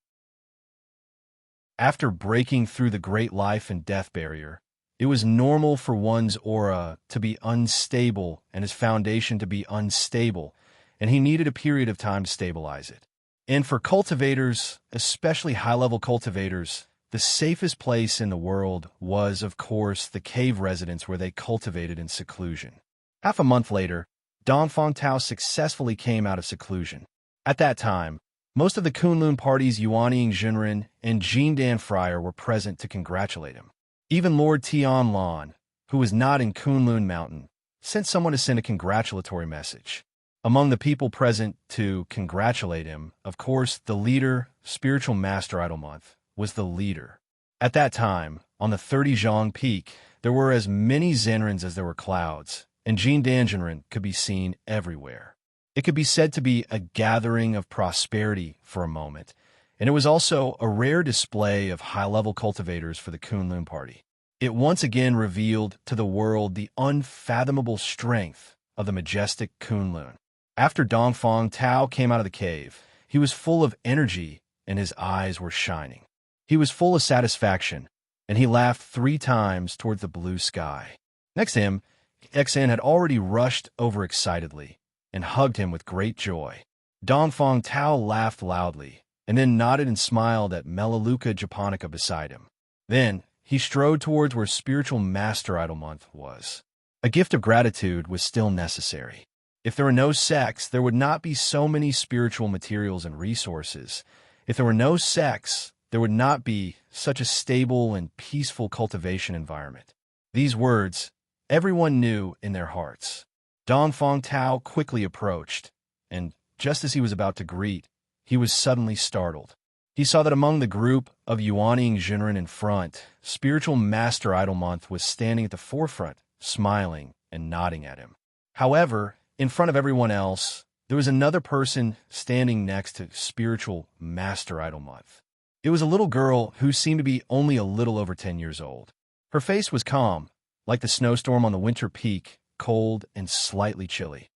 After breaking through the great life and death barrier, it was normal for one's aura to be unstable and his foundation to be unstable, and he needed a period of time to stabilize it. And for cultivators, especially high-level cultivators, the safest place in the world was, of course, the cave residence where they cultivated in seclusion. Half a month later, Dongfang Tao successfully came out of seclusion. At that time, most of the Kunlun party's Yuanying Jinren and Jindan Friar were present to congratulate him. Even Lord Tianlan, who was not in Kunlun Mountain, sent someone to send a congratulatory message. Among the people present to congratulate him, of course, the leader, spiritual master Idol Month, was the leader. At that time, on the 30 Zhang Peak, there were as many Zenrens as there were clouds, and Jindan Jinren could be seen everywhere. It could be said to be a gathering of prosperity for a moment, and it was also a rare display of high-level cultivators for the Kunlun party. It once again revealed to the world the unfathomable strength of the majestic Kunlun. After Dongfang Tao came out of the cave, he was full of energy and his eyes were shining. He was full of satisfaction, and he laughed 3 times toward the blue sky. Next to him, XN had already rushed over excitedly and hugged him with great joy. Dongfang Tao laughed loudly, and then nodded and smiled at Melaleuca japonica beside him. Then, he strode towards where spiritual master Idol Month was. A gift of gratitude was still necessary. If there were no sex, there would not be so many spiritual materials and resources. If there were no sex, there would not be such a stable and peaceful cultivation environment. These words, everyone knew in their hearts. Dongfang Tao quickly approached, and just as he was about to greet, he was suddenly startled. He saw that among the group of Yuanying Jinren in front, spiritual master Idol Month was standing at the forefront, smiling and nodding at him. However, in front of everyone else, there was another person standing next to spiritual master Idol Month. It was a little girl who seemed to be only a little over 10 years old. Her face was calm, like the snowstorm on the winter peak, cold and slightly chilly.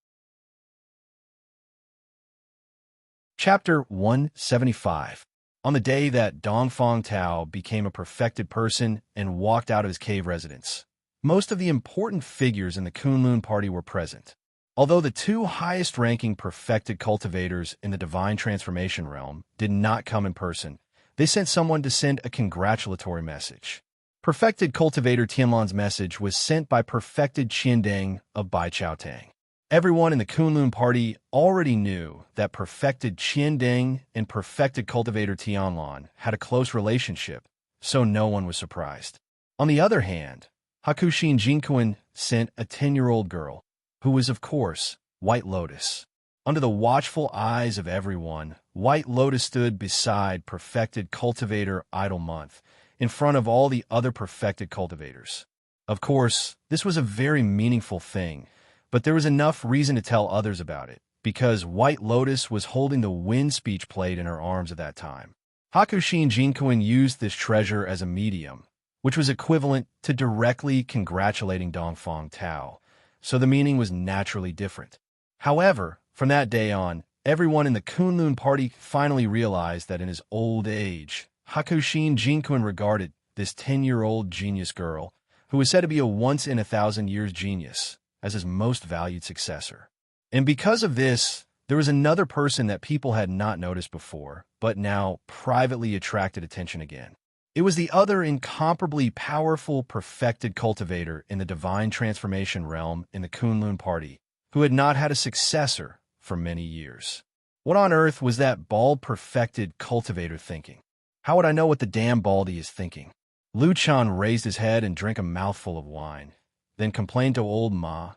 Chapter 175. On the day that Dongfang Tao became a perfected person and walked out of his cave residence, most of the important figures in the Kunlun party were present. Although the 2 highest-ranking perfected cultivators in the divine transformation realm did not come in person, they sent someone to send a congratulatory message. Perfected cultivator Tianlan's message was sent by perfected Qiandeng of Baichaotang. Everyone in the Kunlun party already knew that perfected Qiandeng and perfected cultivator Tianlan had a close relationship, so no one was surprised. On the other hand, Hakushin Jinkuan sent a 10-year-old girl, who was, of course, White Lotus. Under the watchful eyes of everyone, White Lotus stood beside perfected cultivator Idol Month, in front of all the other perfected cultivators. Of course, this was a very meaningful thing, but there was enough reason to tell others about it, because White Lotus was holding the wind speech plate in her arms at that time. Hakushin Jinkuan used this treasure as a medium, which was equivalent to directly congratulating Dongfang Tao, so the meaning was naturally different. However, from that day on, everyone in the Kunlun party finally realized that in his old age, Hakushin Jinkuan regarded this 10-year-old genius girl, who was said to be a once-in-a-thousand-years genius, as his most valued successor. And because of this, there was another person that people had not noticed before, but now privately attracted attention again. It was the other incomparably powerful perfected cultivator in the divine transformation realm in the Kunlun party, who had not had a successor for many years. What on earth was that bald perfected cultivator thinking? How would I know what the damn baldy is thinking? Lu Chan raised his head and drank a mouthful of wine, then complained to old Ma.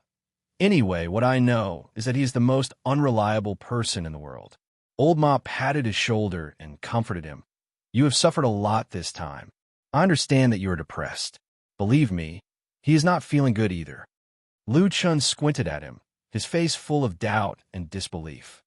Anyway, what I know is that he is the most unreliable person in the world. Old Ma patted his shoulder and comforted him. You have suffered a lot this time. I understand that you are depressed. Believe me, he is not feeling good either. Lu Chun squinted at him, his face full of doubt and disbelief.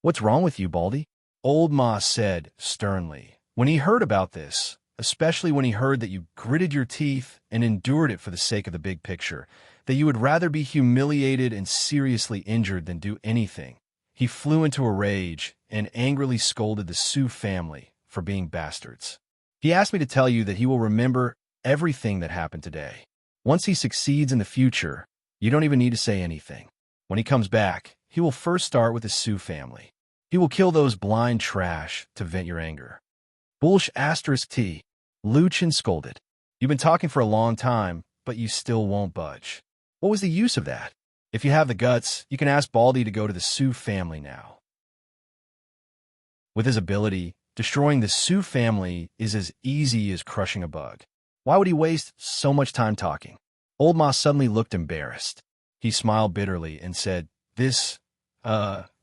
What's wrong with you, Baldy? Old Ma said sternly. When he heard about this, especially when he heard that you gritted your teeth and endured it for the sake of the big picture, that you would rather be humiliated and seriously injured than do anything, he flew into a rage and angrily scolded the Su family for being bastards. He asked me to tell you that he will remember everything that happened today. Once he succeeds in the future, you don't even need to say anything. When he comes back, he will first start with the Sue family. He will kill those blind trash to vent your anger. Bullsh asterisk T. Luchin scolded. You've been talking for a long time, but you still won't budge. What was the use of that? If you have the guts, you can ask Baldy to go to the Sue family now. With his ability, destroying the Sue family is as easy as crushing a bug. Why would he waste so much time talking? Old Ma suddenly looked embarrassed. He smiled bitterly and said,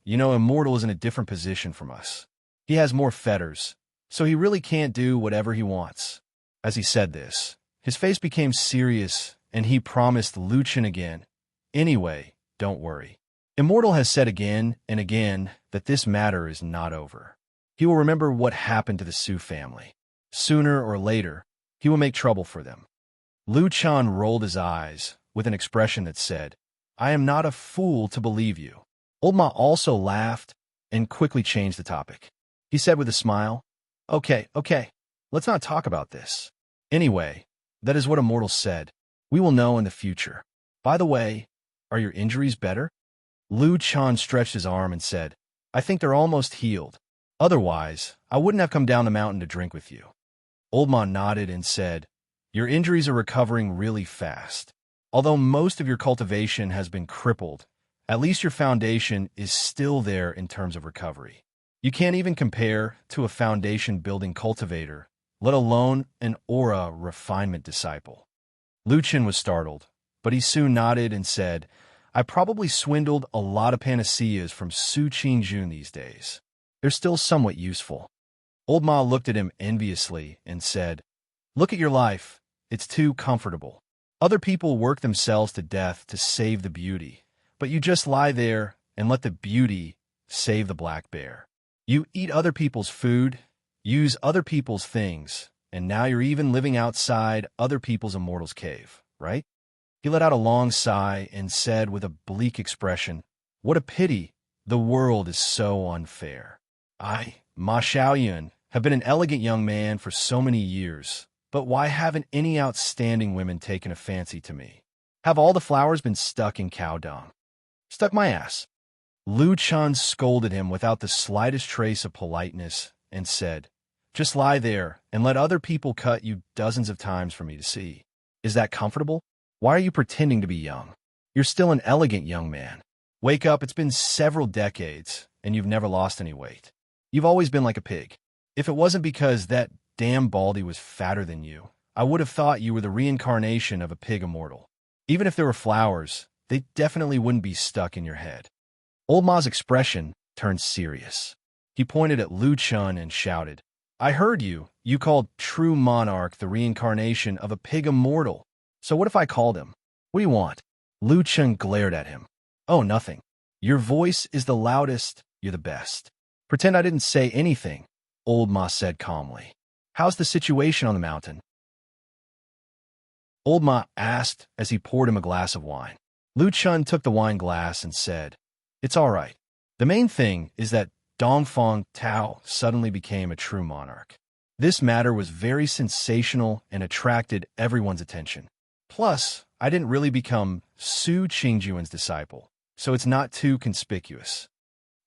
Immortal is in a different position from us. He has more fetters, so he really can't do whatever he wants. As he said this, his face became serious, and he promised Luchin again, anyway, don't worry. Immortal has said again and again that this matter is not over. He will remember what happened to the Sue family. Sooner or later, he will make trouble for them. Luchan rolled his eyes with an expression that said, I am not a fool to believe you. Old Ma also laughed and quickly changed the topic. He said with a smile, Okay, let's not talk about this. Anyway, that is what Immortal said. We will know in the future. By the way, are your injuries better? Luchan stretched his arm and said, I think they're almost healed. Otherwise, I wouldn't have come down the mountain to drink with you. Old Ma nodded and said, Your injuries are recovering really fast. Although most of your cultivation has been crippled, at least your foundation is still there in terms of recovery. You can't even compare to a foundation-building cultivator, let alone an aura refinement disciple. Luchin was startled, but he soon nodded and said, I probably swindled a lot of panaceas from Su Qingjun these days. They're still somewhat useful. Old Ma looked at him enviously and said, Look at your life. It's too comfortable. Other people work themselves to death to save the beauty, but you just lie there and let the beauty save the black bear. You eat other people's food, use other people's things, and now you're even living outside other people's immortals' cave, right? He let out a long sigh and said with a bleak expression, What a pity. The world is so unfair. I, Ma Xiaoyun, have been an elegant young man for so many years, but why haven't any outstanding women taken a fancy to me? Have all the flowers been stuck in cow dung? Stuck my ass. Luchan scolded him without the slightest trace of politeness and said, Just lie there and let other people cut you dozens of times for me to see. Is that comfortable? Why are you pretending to be young? You're still an elegant young man. Wake up, it's been several decades, and you've never lost any weight. You've always been like a pig. If it wasn't because that damn Baldy was fatter than you, I would have thought you were the reincarnation of a pig immortal. Even if there were flowers, they definitely wouldn't be stuck in your head. Old Ma's expression turned serious. He pointed at Luchan and shouted, I heard you. You called True Monarch the reincarnation of a pig immortal. So what if I called him? What do you want? Luchan glared at him. Oh, nothing. Your voice is the loudest, you're the best. Pretend I didn't say anything, Old Ma said calmly. How's the situation on the mountain? Old Ma asked as he poured him a glass of wine. Luchan took the wine glass and said, It's all right. The main thing is that Dongfang Tao suddenly became a true monarch. This matter was very sensational and attracted everyone's attention. Plus, I didn't really become Su Qingjuan's disciple, so it's not too conspicuous.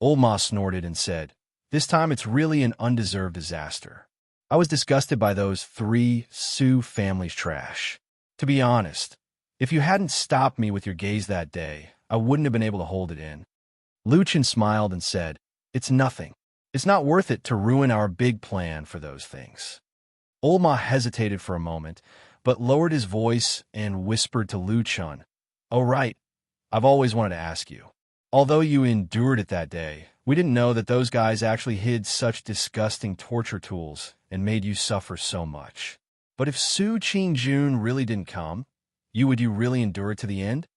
Old Ma snorted and said, This time it's really an undeserved disaster. I was disgusted by those 3 Su family's trash. To be honest, if you hadn't stopped me with your gaze that day, I wouldn't have been able to hold it in. Luchan smiled and said, It's nothing. It's not worth it to ruin our big plan for those things. Old Ma hesitated for a moment, but lowered his voice and whispered to Luchan, Oh, right. I've always wanted to ask you. Although you endured it that day, we didn't know that those guys actually hid such disgusting torture tools and made you suffer so much. But if Su Qingjun really didn't come, would you really endure it to the end?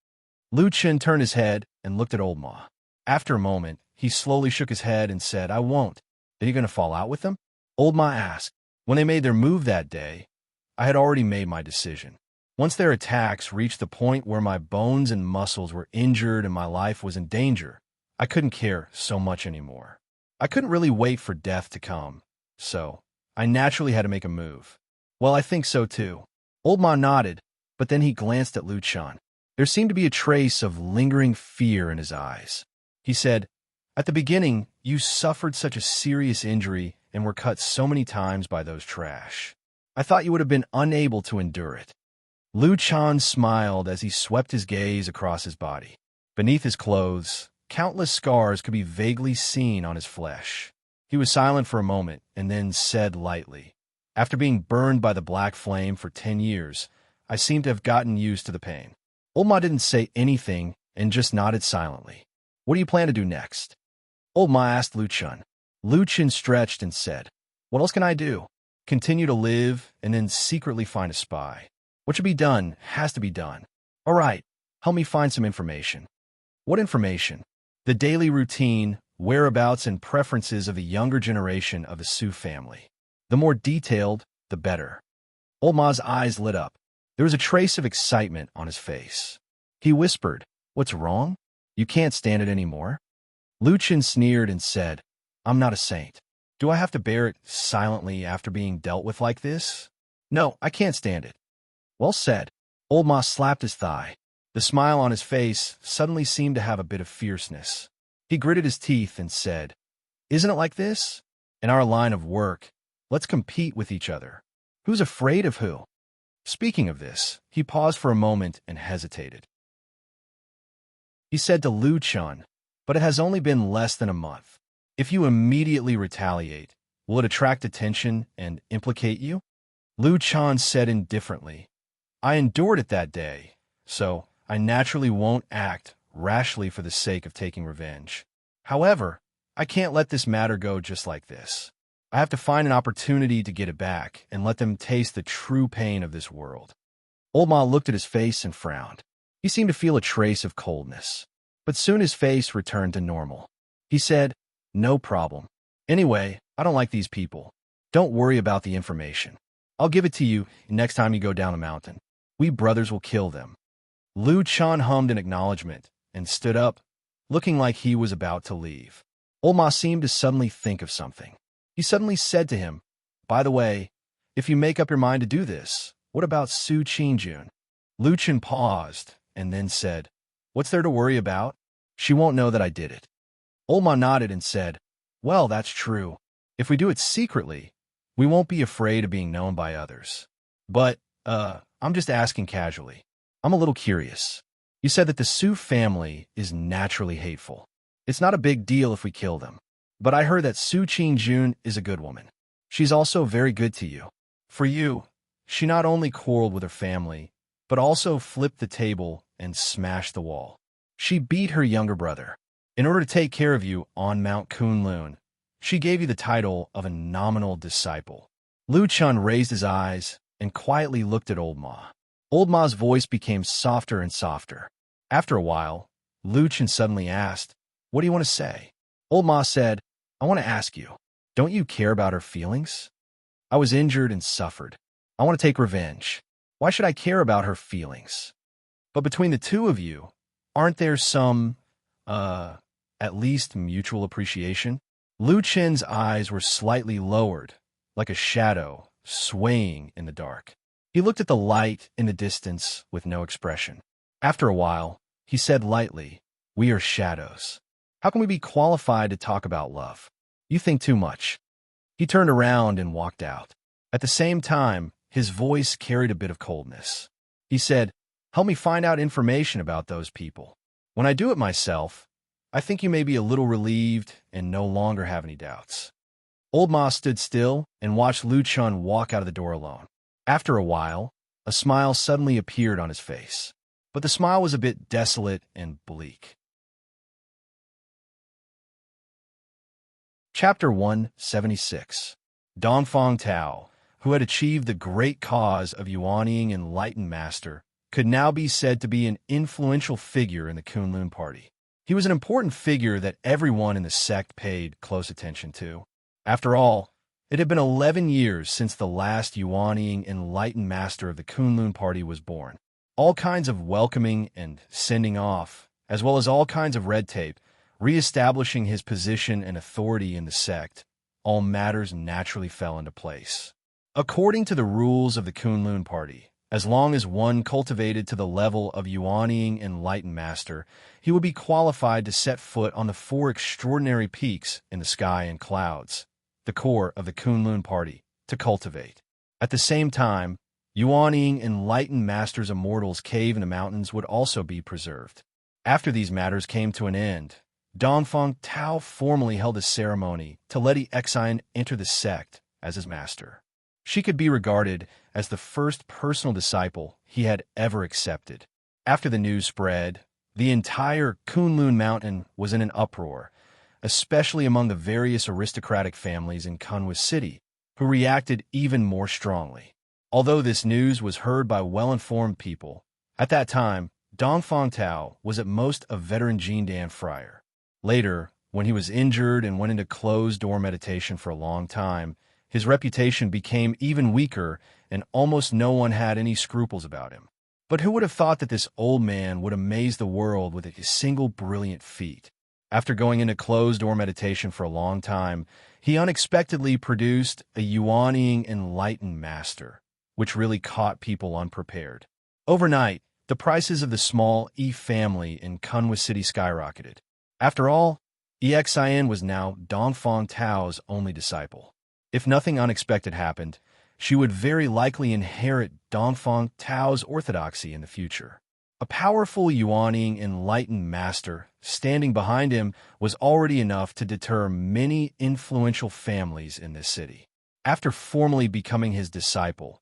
Luchan turned his head and looked at Old Ma. After a moment, he slowly shook his head and said, I won't. Are you going to fall out with them? Old Ma asked. When they made their move that day, I had already made my decision. Once their attacks reached the point where my bones and muscles were injured and my life was in danger, I couldn't care so much anymore. I couldn't really wait for death to come, so I naturally had to make a move. Well, I think so too. Old Ma nodded, but then he glanced at Luchan. There seemed to be a trace of lingering fear in his eyes. He said, "At the beginning, you suffered such a serious injury and were cut so many times by those trash. I thought you would have been unable to endure it." Luchan smiled as he swept his gaze across his body. Beneath his clothes, countless scars could be vaguely seen on his flesh. He was silent for a moment and then said lightly, "After being burned by the black flame for 10 years, I seem to have gotten used to the pain." Old Ma didn't say anything and just nodded silently. "What do you plan to do next?" Old Ma asked Luchan. Luchan stretched and said, "What else can I do? Continue to live and then secretly find a spy. What should be done has to be done. All right, help me find some information." "What information?" "The daily routine, whereabouts, and preferences of the younger generation of the Sioux family. The more detailed, the better." Old Ma's eyes lit up. There was a trace of excitement on his face. He whispered, "What's wrong? You can't stand it anymore?" Luchan sneered and said, "I'm not a saint. Do I have to bear it silently after being dealt with like this? No, I can't stand it." "Well said." Old Ma slapped his thigh. The smile on his face suddenly seemed to have a bit of fierceness. He gritted his teeth and said, "Isn't it like this? In our line of work, let's compete with each other. Who's afraid of who?" Speaking of this, he paused for a moment and hesitated. He said to Luchan, "But it has only been less than a month. If you immediately retaliate, will it attract attention and implicate you?" Luchan said indifferently, "I endured it that day, so I naturally won't act rashly for the sake of taking revenge. However, I can't let this matter go just like this. I have to find an opportunity to get it back and let them taste the true pain of this world." Old Ma looked at his face and frowned. He seemed to feel a trace of coldness. But soon his face returned to normal. He said, "No problem. Anyway, I don't like these people. Don't worry about the information. I'll give it to you next time you go down the mountain. We brothers will kill them." Luchan hummed in acknowledgement and stood up, looking like he was about to leave. Old Ma seemed to suddenly think of something. He suddenly said to him, "By the way, if you make up your mind to do this, what about Su Qingjun?" Luchan paused and then said, "What's there to worry about? She won't know that I did it." Old Ma nodded and said, "Well, that's true. If we do it secretly, we won't be afraid of being known by others. But, I'm just asking casually. I'm a little curious. You said that the Sioux family is naturally hateful. It's not a big deal if we kill them. But I heard that Su Qingjun is a good woman. She's also very good to you. For you, she not only quarreled with her family, but also flipped the table and smashed the wall. She beat her younger brother. In order to take care of you on Mount Kunlun, she gave you the title of a nominal disciple." Luchan raised his eyes and quietly looked at Old Ma. Old Ma's voice became softer and softer. After a while, Luchan suddenly asked, "What do you want to say?" Old Ma said, "I want to ask you, don't you care about her feelings? I was injured and suffered. I want to take revenge. Why should I care about her feelings? But between the two of you, aren't there some, at least mutual appreciation?" Luchan's eyes were slightly lowered, like a shadow swaying in the dark. He looked at the light in the distance with no expression. After a while, he said lightly, "We are shadows. How can we be qualified to talk about love? You think too much." He turned around and walked out. At the same time, his voice carried a bit of coldness. He said, "Help me find out information about those people. When I do it myself, I think you may be a little relieved and no longer have any doubts." Old Ma stood still and watched Luchan walk out of the door alone. After a while, a smile suddenly appeared on his face. But the smile was a bit desolate and bleak. Chapter 176. Dongfang Tao, who had achieved the great cause of Yuanying Enlightened Master, could now be said to be an influential figure in the Kunlun party. He was an important figure that everyone in the sect paid close attention to. After all, it had been 11 years since the last Yuanying Enlightened Master of the Kunlun party was born. All kinds of welcoming and sending off, as well as all kinds of red tape, re-establishing his position and authority in the sect, all matters naturally fell into place. According to the rules of the Kunlun party, as long as one cultivated to the level of Yuanying Enlightened Master, he would be qualified to set foot on the 4 extraordinary peaks in the sky and clouds, the core of the Kunlun party, to cultivate. At the same time, Yuanying Enlightened Master's Immortals cave in the mountains would also be preserved. After these matters came to an end, Dongfang Tao formally held a ceremony to let Xian enter the sect as his master. She could be regarded as the first personal disciple he had ever accepted. After the news spread, the entire Kunlun Mountain was in an uproar, especially among the various aristocratic families in Kunwa City, who reacted even more strongly. Although this news was heard by well-informed people, at that time, Dongfang Tao was at most a veteran Jindan friar. Later, when he was injured and went into closed-door meditation for a long time, his reputation became even weaker and almost no one had any scruples about him. But who would have thought that this old man would amaze the world with a single brilliant feat? After going into closed-door meditation for a long time, he unexpectedly produced a Yuanying Enlightened Master, which really caught people unprepared. Overnight, the prices of the small E family in Kunwa City skyrocketed. After all, Xian was now Dongfang Tao's only disciple. If nothing unexpected happened, she would very likely inherit Dongfang Tao's orthodoxy in the future. A powerful Yuanying Enlightened Master standing behind him was already enough to deter many influential families in this city. After formally becoming his disciple,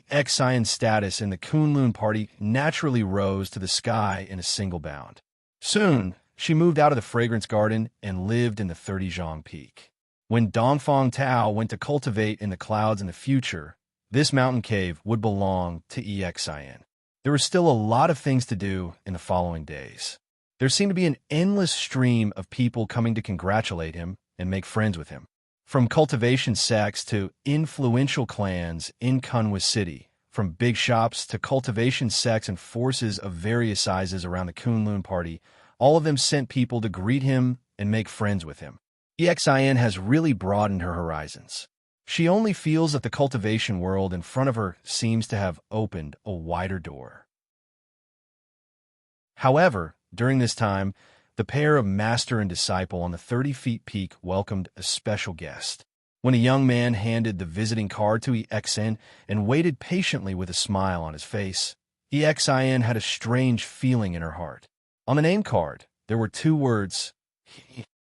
Xian's status in the Kunlun party naturally rose to the sky in a single bound. Soon, she moved out of the fragrance garden and lived in the 30 Zhang Peak. When Dongfang Tao went to cultivate in the clouds in the future, this mountain cave would belong to Xian. There were still a lot of things to do in the following days. There seemed to be an endless stream of people coming to congratulate him and make friends with him. From cultivation sects to influential clans in Kunwa City, from big shops to cultivation sects and forces of various sizes around the Kunlun party, all of them sent people to greet him and make friends with him. Xian has really broadened her horizons. She only feels that the cultivation world in front of her seems to have opened a wider door. However, during this time, the pair of master and disciple on the 30-feet peak welcomed a special guest. When a young man handed the visiting card to Xian and waited patiently with a smile on his face, Xian had a strange feeling in her heart. On the name card, there were 2 words.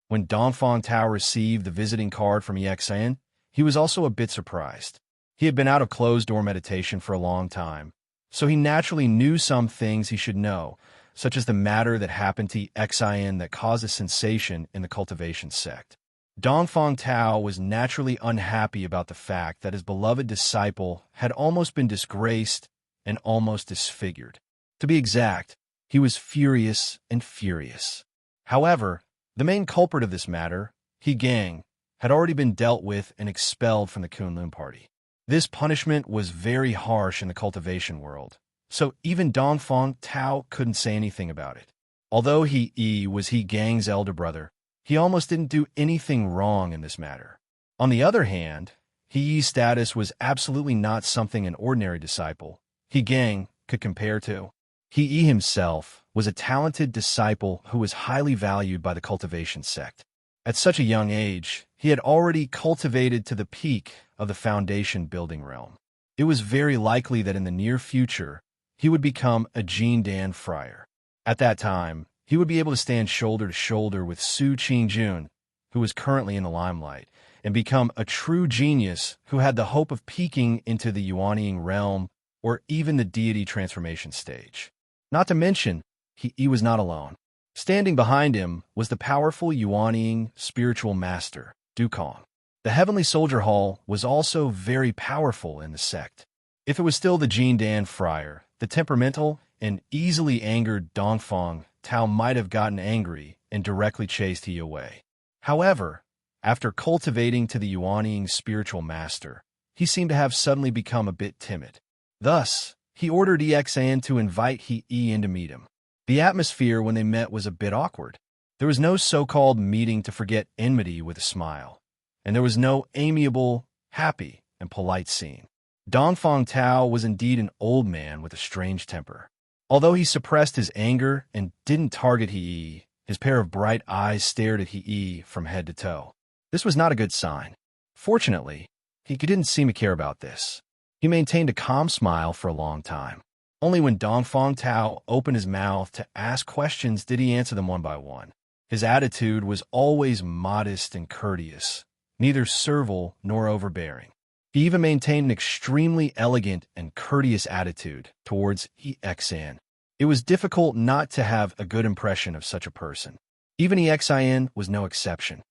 When Dongfang Tao received the visiting card from Xian, he was also a bit surprised. He had been out of closed-door meditation for a long time, so he naturally knew some things he should know, such as the matter that happened to Xian that caused a sensation in the cultivation sect. Dongfang Tao was naturally unhappy about the fact that his beloved disciple had almost been disgraced and almost disfigured. To be exact, he was furious and furious. However, the main culprit of this matter, He Gang, had already been dealt with and expelled from the Kunlun party. This punishment was very harsh in the cultivation world, so even Dongfang Tao couldn't say anything about it. Although He Yi was He Gang's elder brother, he almost didn't do anything wrong in this matter. On the other hand, He Yi's status was absolutely not something an ordinary disciple, He Gang, could compare to. He Yi himself was a talented disciple who was highly valued by the cultivation sect. At such a young age, he had already cultivated to the peak of the foundation building realm. It was very likely that in the near future, he would become a Jindan friar. At that time, he would be able to stand shoulder to shoulder with Su Qingjun, who was currently in the limelight, and become a true genius who had the hope of peaking into the Yuanying realm or even the deity transformation stage. Not to mention, he was not alone. Standing behind him was the powerful Yuanying spiritual master, Dukong. The Heavenly Soldier Hall was also very powerful in the sect. If it was still the Jindan friar, the temperamental and easily angered Dongfang Tao might have gotten angry and directly chased he away. However, after cultivating to the Yuanying spiritual master, he seemed to have suddenly become a bit timid. Thus, he ordered Xian to invite He Yi in to meet him. The atmosphere when they met was a bit awkward. There was no so-called meeting to forget enmity with a smile. and there was no amiable, happy, and polite scene. Dongfang Tao was indeed an old man with a strange temper. Although he suppressed his anger and didn't target He, his pair of bright eyes stared at He from head to toe. This was not a good sign. Fortunately, he didn't seem to care about this. He maintained a calm smile for a long time. Only when Dongfang Tao opened his mouth to ask questions did he answer them one by one. His attitude was always modest and courteous, neither servile nor overbearing. He even maintained an extremely elegant and courteous attitude towards Exan. It was difficult not to have a good impression of such a person. Even Exan was no exception.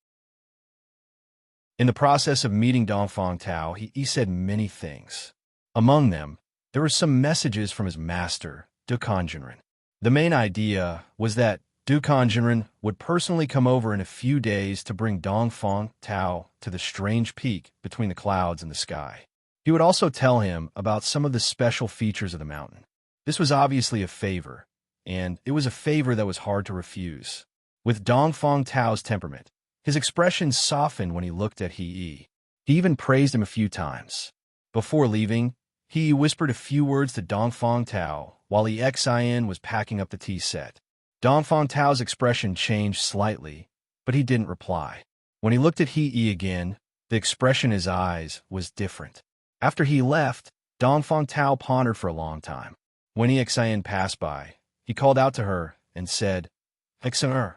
In the process of meeting Dongfang Tao, he said many things. Among them, there were some messages from his master, Dukanjinren. The main idea was that Dukanjinren would personally come over in a few days to bring Dongfang Tao to the strange peak between the clouds and the sky. He would also tell him about some of the special features of the mountain. This was obviously a favor, and it was a favor that was hard to refuse. With Dongfang Tao's temperament, his expression softened when he looked at He. He even praised him a few times. Before leaving, He whispered a few words to Dongfang Tao while Exin was packing up the tea set. Dongfang Tao's expression changed slightly, but he didn't reply. When he looked at He again, the expression in his eyes was different. After he left, Dongfang Tao pondered for a long time. When Exin passed by, he called out to her and said, "Exin,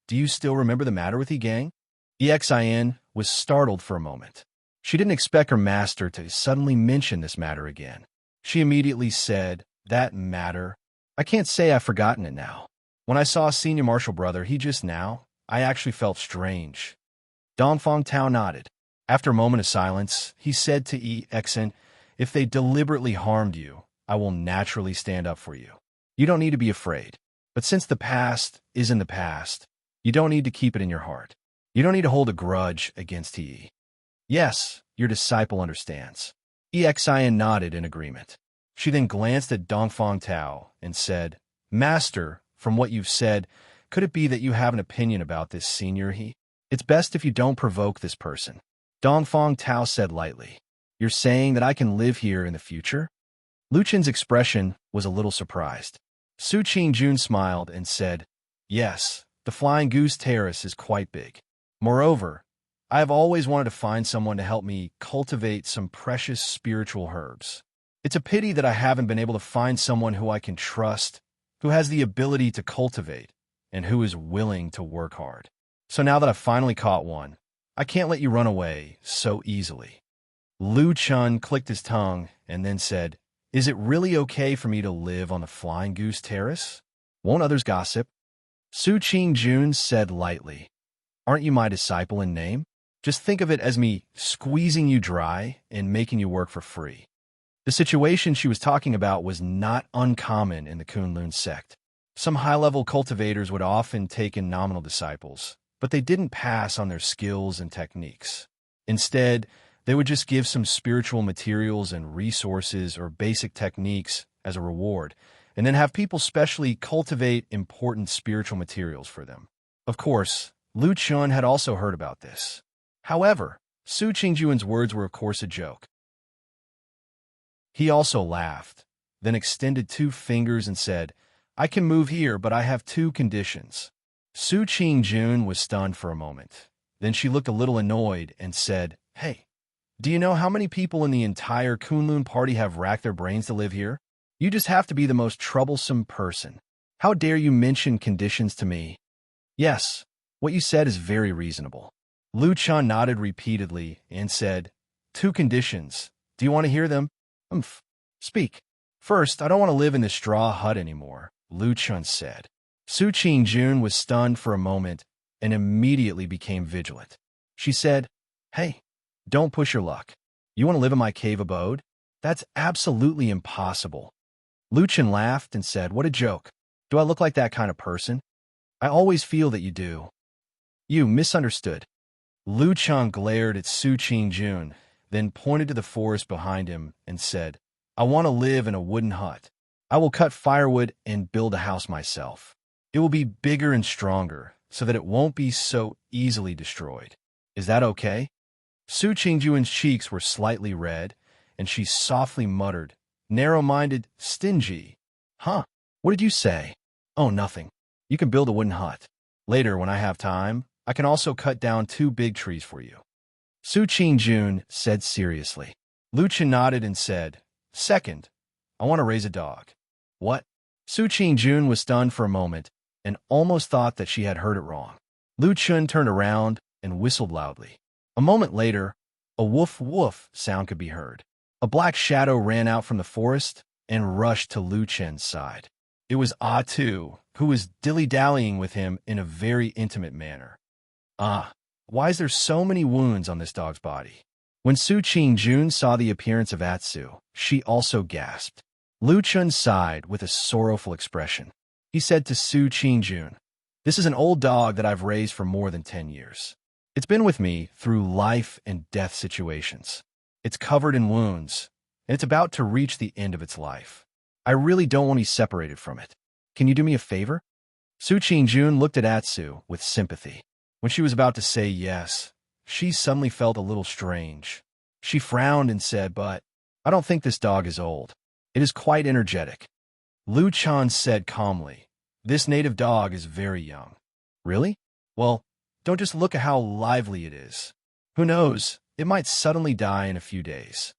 do you still remember the matter with gang?" Exin was startled for a moment. She didn't expect her master to suddenly mention this matter again. She immediately said, "That matter? I can't say I've forgotten it now. When I saw Senior Marshal Brother just now, I actually felt strange." Dongfang Tao nodded. After a moment of silence, he said to Exin, "If they deliberately harmed you, I will naturally stand up for you. You don't need to be afraid. But since the past is in the past, you don't need to keep it in your heart. You don't need to hold a grudge against He." "Yes, your disciple understands." Exin nodded in agreement. She then glanced at Dongfang Tao and said, "Master, from what you've said, could it be that you have an opinion about this Senior He? It's best if you don't provoke this person." Dongfang Tao said lightly, "You're saying that I can live here in the future?" Luchen's expression was a little surprised. Su Qingjun smiled and said, "Yes, the Flying Goose Terrace is quite big. Moreover, I have always wanted to find someone to help me cultivate some precious spiritual herbs. It's a pity that I haven't been able to find someone who I can trust, who has the ability to cultivate, and who is willing to work hard. So now that I've finally caught one, I can't let you run away so easily." Lu Chun clicked his tongue and then said, "Is it really okay for me to live on the Flying Goose Terrace? Won't others gossip?" Su Qingjun said lightly, "Aren't you my disciple in name? Just think of it as me squeezing you dry and making you work for free." The situation she was talking about was not uncommon in the Kunlun sect. Some high-level cultivators would often take in nominal disciples, but they didn't pass on their skills and techniques. Instead, they would just give some spiritual materials and resources or basic techniques as a reward, and then have people specially cultivate important spiritual materials for them. Of course, Lu Chun had also heard about this. However, Su Qingjuan's words were of course a joke. He also laughed, then extended 2 fingers and said, "I can move here, but I have 2 conditions." Su Qingjun was stunned for a moment. Then she looked a little annoyed and said, "Hey, do you know how many people in the entire Kunlun party have racked their brains to live here? You just have to be the most troublesome person. How dare you mention conditions to me?" "Yes, what you said is very reasonable." Lu Chun nodded repeatedly and said, "2 conditions. Do you want to hear them?" Speak." "First, I don't want to live in this straw hut anymore," Lu Chun said. Su Qingjun was stunned for a moment and immediately became vigilant. She said, "Hey, don't push your luck. You want to live in my cave abode? That's absolutely impossible." Lu Chun laughed and said, "What a joke. Do I look like that kind of person? I always feel that you do." "You misunderstood." Lu Chun glared at Su Qingjun, then pointed to the forest behind him and said, "I want to live in a wooden hut. I will cut firewood and build a house myself. It will be bigger and stronger so that it won't be so easily destroyed. Is that okay?" Su Qingjuan's cheeks were slightly red, and she softly muttered, "Narrow-minded, stingy." "Huh? What did you say?" "Oh, nothing. You can build a wooden hut. Later, when I have time, I can also cut down 2 big trees for you," Su Qingjun said seriously. Lu Chen nodded and said, "Second, I want to raise a dog." "What?" Su Qingjun was stunned for a moment and almost thought that she had heard it wrong. Lu Chen turned around and whistled loudly. A moment later, a woof-woof sound could be heard. A black shadow ran out from the forest and rushed to Lu Chen's side. It was Ah Tu, who was dilly-dallying with him in a very intimate manner. "Ah, why is there so many wounds on this dog's body?" When Su Qingjun saw the appearance of Atsu, she also gasped. Lu Chen sighed with a sorrowful expression. He said to Su Qingjun, "This is an old dog that I've raised for more than 10 years. It's been with me through life and death situations. It's covered in wounds, and it's about to reach the end of its life. I really don't want to be separated from it. Can you do me a favor?" Su Qingjun looked at Atsu with sympathy. When she was about to say yes, she suddenly felt a little strange. She frowned and said, "But I don't think this dog is old. It is quite energetic." Lu Chan said calmly, "This native dog is very young." "Really? Well, don't just look at how lively it is. Who knows, it might suddenly die in a few days."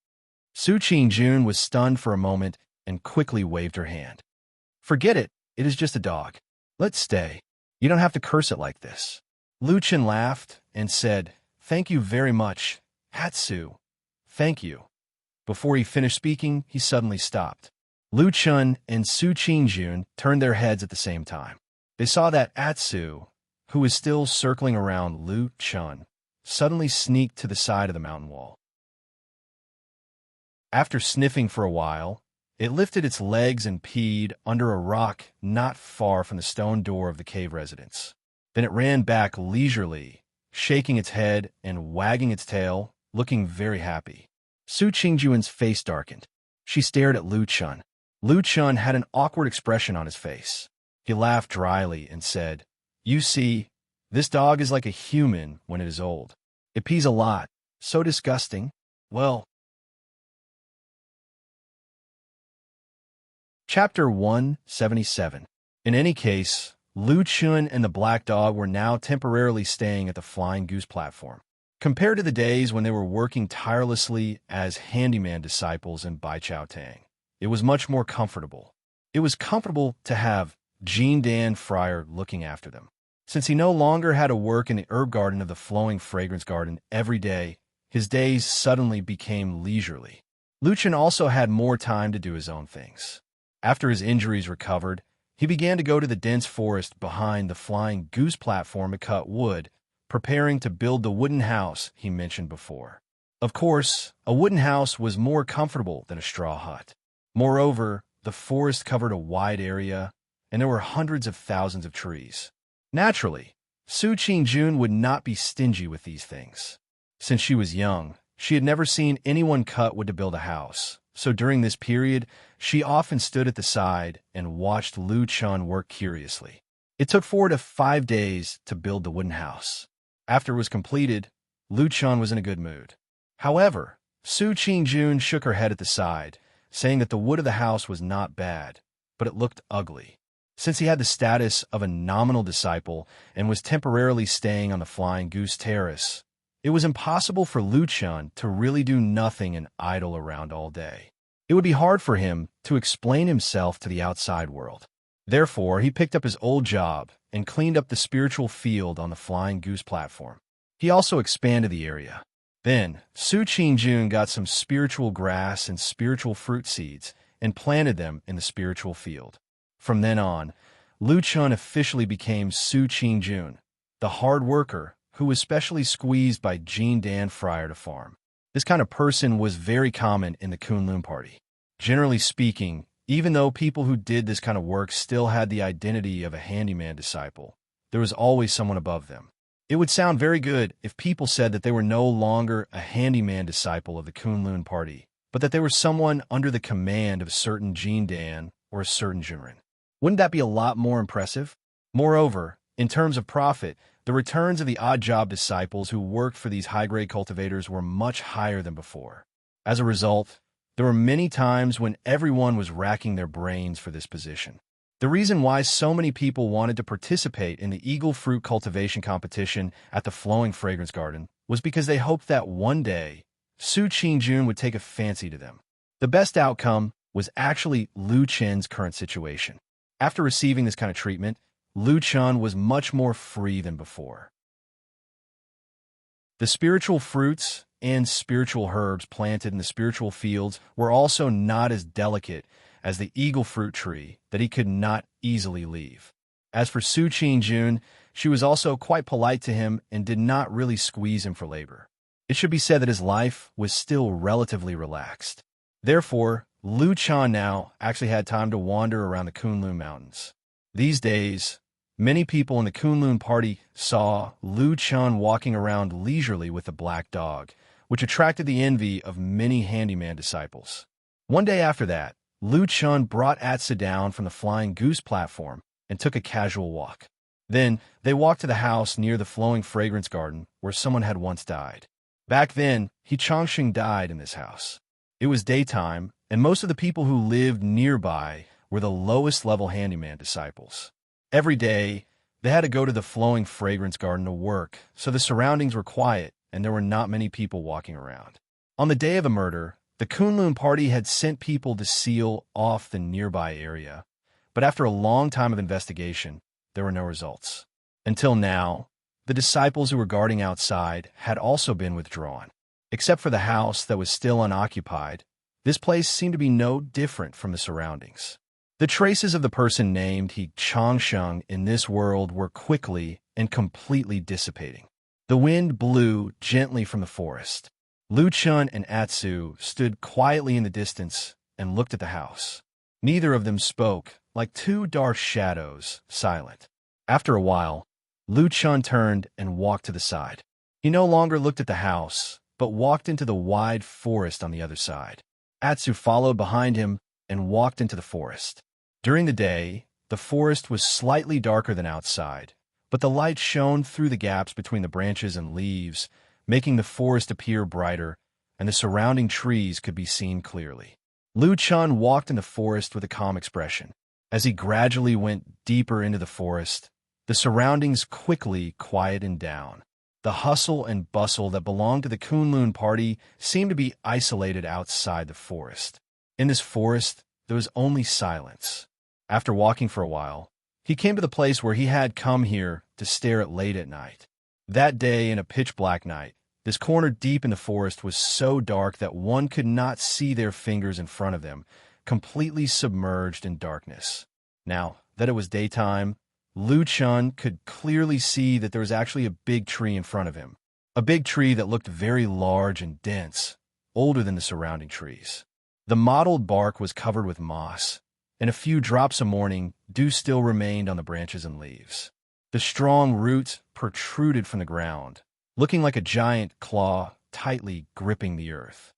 Su Qingjun was stunned for a moment and quickly waved her hand. "Forget it. It is just a dog. Let's stay. You don't have to curse it like this." Lu Chen laughed and said, "Thank you very much, Hatsu. Thank you." Before he finished speaking, he suddenly stopped. Lu Chen and Su Qingjun turned their heads at the same time. They saw that Atsu, who was still circling around Lu Chen, suddenly sneaked to the side of the mountain wall. After sniffing for a while, it lifted its legs and peed under a rock not far from the stone door of the cave residence. Then it ran back leisurely, shaking its head and wagging its tail, looking very happy. Su Qingjuan's face darkened. She stared at Lu Chen. Lu Chen had an awkward expression on his face. He laughed dryly and said, "You see, this dog is like a human when it is old. It pees a lot. So disgusting. Well." Chapter 177. In any case, Lu Chen and the black dog were now temporarily staying at the Flying Goose platform. Compared to the days when they were working tirelessly as handyman disciples in Baichao Tang, it was much more comfortable. It was comfortable to have Jean Dan Fryer looking after them. Since he no longer had to work in the herb garden of the Flowing Fragrance Garden every day, his days suddenly became leisurely. Lu Chen also had more time to do his own things. After his injuries recovered, he began to go to the dense forest behind the Flying Goose platform to cut wood, preparing to build the wooden house he mentioned before. Of course, a wooden house was more comfortable than a straw hut. Moreover, the forest covered a wide area, and there were hundreds of thousands of trees. Naturally, Su Qingjun would not be stingy with these things. Since she was young, she had never seen anyone cut wood to build a house, so during this period, she often stood at the side and watched Lu Chen work curiously. It took 4 to 5 days to build the wooden house. After it was completed, Lu Chen was in a good mood. However, Su Qingjun shook her head at the side, saying that the wood of the house was not bad, but it looked ugly. Since he had the status of a nominal disciple and was temporarily staying on the Flying Goose Terrace, it was impossible for Lu Chen to really do nothing and idle around all day. It would be hard for him to explain himself to the outside world. Therefore, he picked up his old job and cleaned up the spiritual field on the Flying Goose platform. He also expanded the area. Then, Su Qingjun got some spiritual grass and spiritual fruit seeds and planted them in the spiritual field. From then on, Lu Chen officially became Su Qingjun, the hard worker who was specially squeezed by Jean Dan Fryer to farm. This kind of person was very common in the Kunlun party. Generally speaking, even though people who did this kind of work still had the identity of a handyman disciple, there was always someone above them. It would sound very good if people said that they were no longer a handyman disciple of the Kunlun party, but that they were someone under the command of a certain Jean Dan or a certain Juren. Wouldn't that be a lot more impressive? Moreover, In terms of profit, the returns of the odd job disciples who worked for these high-grade cultivators were much higher than before. As a result, there were many times when everyone was racking their brains for this position. The reason why so many people wanted to participate in the eagle fruit cultivation competition at the Flowing Fragrance Garden was because they hoped that one day, Su Qingjun would take a fancy to them. The best outcome was actually Lu Chen's current situation. After receiving this kind of treatment, Lu Chen was much more free than before. The spiritual fruits and spiritual herbs planted in the spiritual fields were also not as delicate as the eagle fruit tree that he could not easily leave. As for Su Qingjun, she was also quite polite to him and did not really squeeze him for labor. It should be said that his life was still relatively relaxed. Therefore, Lu Chen now actually had time to wander around the Kunlun Mountains. These days, many people in the Kunlun party saw Lu Chen walking around leisurely with a black dog, which attracted the envy of many handyman disciples. One day after that, Lu Chen brought Atsu down from the Flying Goose platform and took a casual walk. Then, they walked to the house near the Flowing Fragrance Garden where someone had once died. Back then, He Changxing died in this house. It was daytime, and most of the people who lived nearby were the lowest-level handyman disciples. Every day, they had to go to the Flowing Fragrance Garden to work, so the surroundings were quiet and there were not many people walking around. On the day of the murder, the Kunlun party had sent people to seal off the nearby area, but after a long time of investigation, there were no results. Until now, the disciples who were guarding outside had also been withdrawn. Except for the house that was still unoccupied, this place seemed to be no different from the surroundings. The traces of the person named He Changsheng in this world were quickly and completely dissipating. The wind blew gently from the forest. Lu Chen and Atsu stood quietly in the distance and looked at the house. Neither of them spoke, like two dark shadows, silent. After a while, Lu Chen turned and walked to the side. He no longer looked at the house, but walked into the wide forest on the other side. Atsu followed behind him and walked into the forest. During the day, the forest was slightly darker than outside, but the light shone through the gaps between the branches and leaves, making the forest appear brighter, and the surrounding trees could be seen clearly. Lu Chen walked in the forest with a calm expression. As he gradually went deeper into the forest, the surroundings quickly quieted down. The hustle and bustle that belonged to the Kunlun party seemed to be isolated outside the forest. In this forest, there was only silence. After walking for a while, he came to the place where he had come here to stare at late at night. That day, in a pitch-black night, this corner deep in the forest was so dark that one could not see their fingers in front of them, completely submerged in darkness. Now that it was daytime, Lu Chen could clearly see that there was actually a big tree in front of him, a big tree that looked very large and dense, older than the surrounding trees. The mottled bark was covered with moss, and a few drops of morning dew still remained on the branches and leaves. The strong roots protruded from the ground, looking like a giant claw tightly gripping the earth.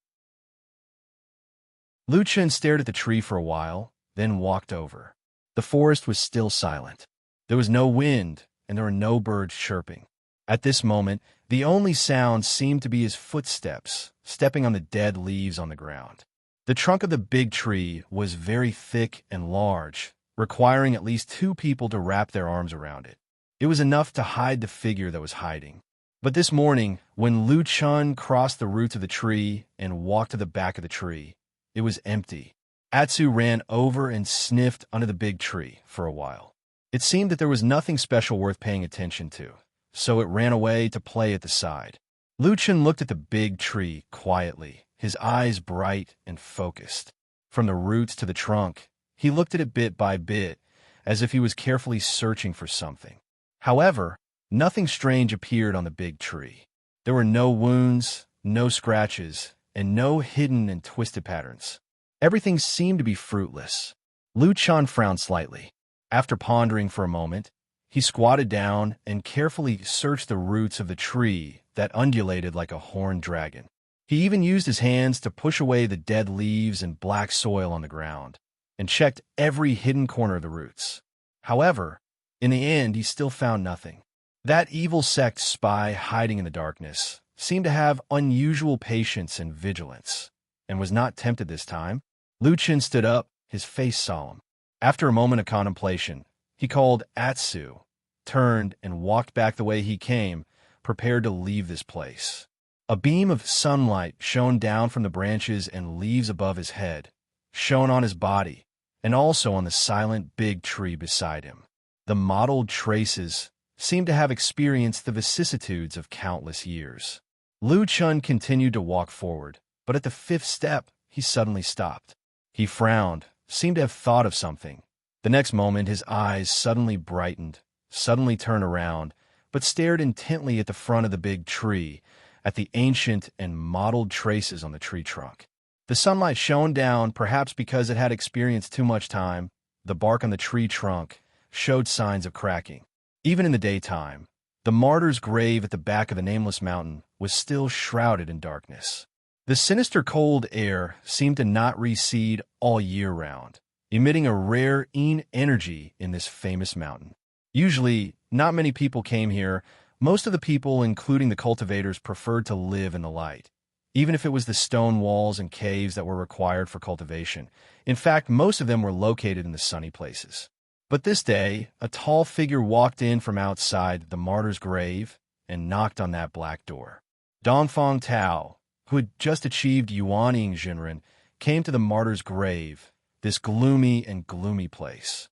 Lu Chen stared at the tree for a while, then walked over. The forest was still silent. There was no wind, and there were no birds chirping. At this moment, the only sound seemed to be his footsteps, stepping on the dead leaves on the ground. The trunk of the big tree was very thick and large, requiring at least two people to wrap their arms around it. It was enough to hide the figure that was hiding. But this morning, when Lu Chen crossed the roots of the tree and walked to the back of the tree, it was empty. Atsu ran over and sniffed under the big tree for a while. It seemed that there was nothing special worth paying attention to, so it ran away to play at the side. Lu Chen looked at the big tree quietly, his eyes bright and focused. From the roots to the trunk, he looked at it bit by bit, as if he was carefully searching for something. However, nothing strange appeared on the big tree. There were no wounds, no scratches, and no hidden and twisted patterns. Everything seemed to be fruitless. Lu Chen frowned slightly. After pondering for a moment, he squatted down and carefully searched the roots of the tree that undulated like a horned dragon. He even used his hands to push away the dead leaves and black soil on the ground, and checked every hidden corner of the roots. However, In the end, he still found nothing. That evil sect spy hiding in the darkness seemed to have unusual patience and vigilance, and was not tempted this time. Lu Chen stood up, his face solemn. After a moment of contemplation, he called Atsu, turned, and walked back the way he came, prepared to leave this place. A beam of sunlight shone down from the branches and leaves above his head, shone on his body, and also on the silent big tree beside him. The mottled traces seemed to have experienced the vicissitudes of countless years. Lu Chun continued to walk forward, but at the fifth step, he suddenly stopped. He frowned, seemed to have thought of something. The next moment, his eyes suddenly brightened, suddenly turned around, but stared intently at the front of the big tree, at the ancient and mottled traces on the tree trunk. The sunlight shone down, perhaps because it had experienced too much time. The bark on the tree trunk showed signs of cracking. Even in the daytime, the martyr's grave at the back of the nameless mountain was still shrouded in darkness. The sinister cold air seemed to not recede all year round, emitting a rare energy in this famous mountain. Usually, not many people came here. Most of the people, including the cultivators, preferred to live in the light, even if it was the stone walls and caves that were required for cultivation. In fact, most of them were located in the sunny places. But this day, a tall figure walked in from outside the martyr's grave and knocked on that black door. Dongfang Tao, who had just achieved Yuaning Jinren, came to the martyr's grave, this gloomy and gloomy place.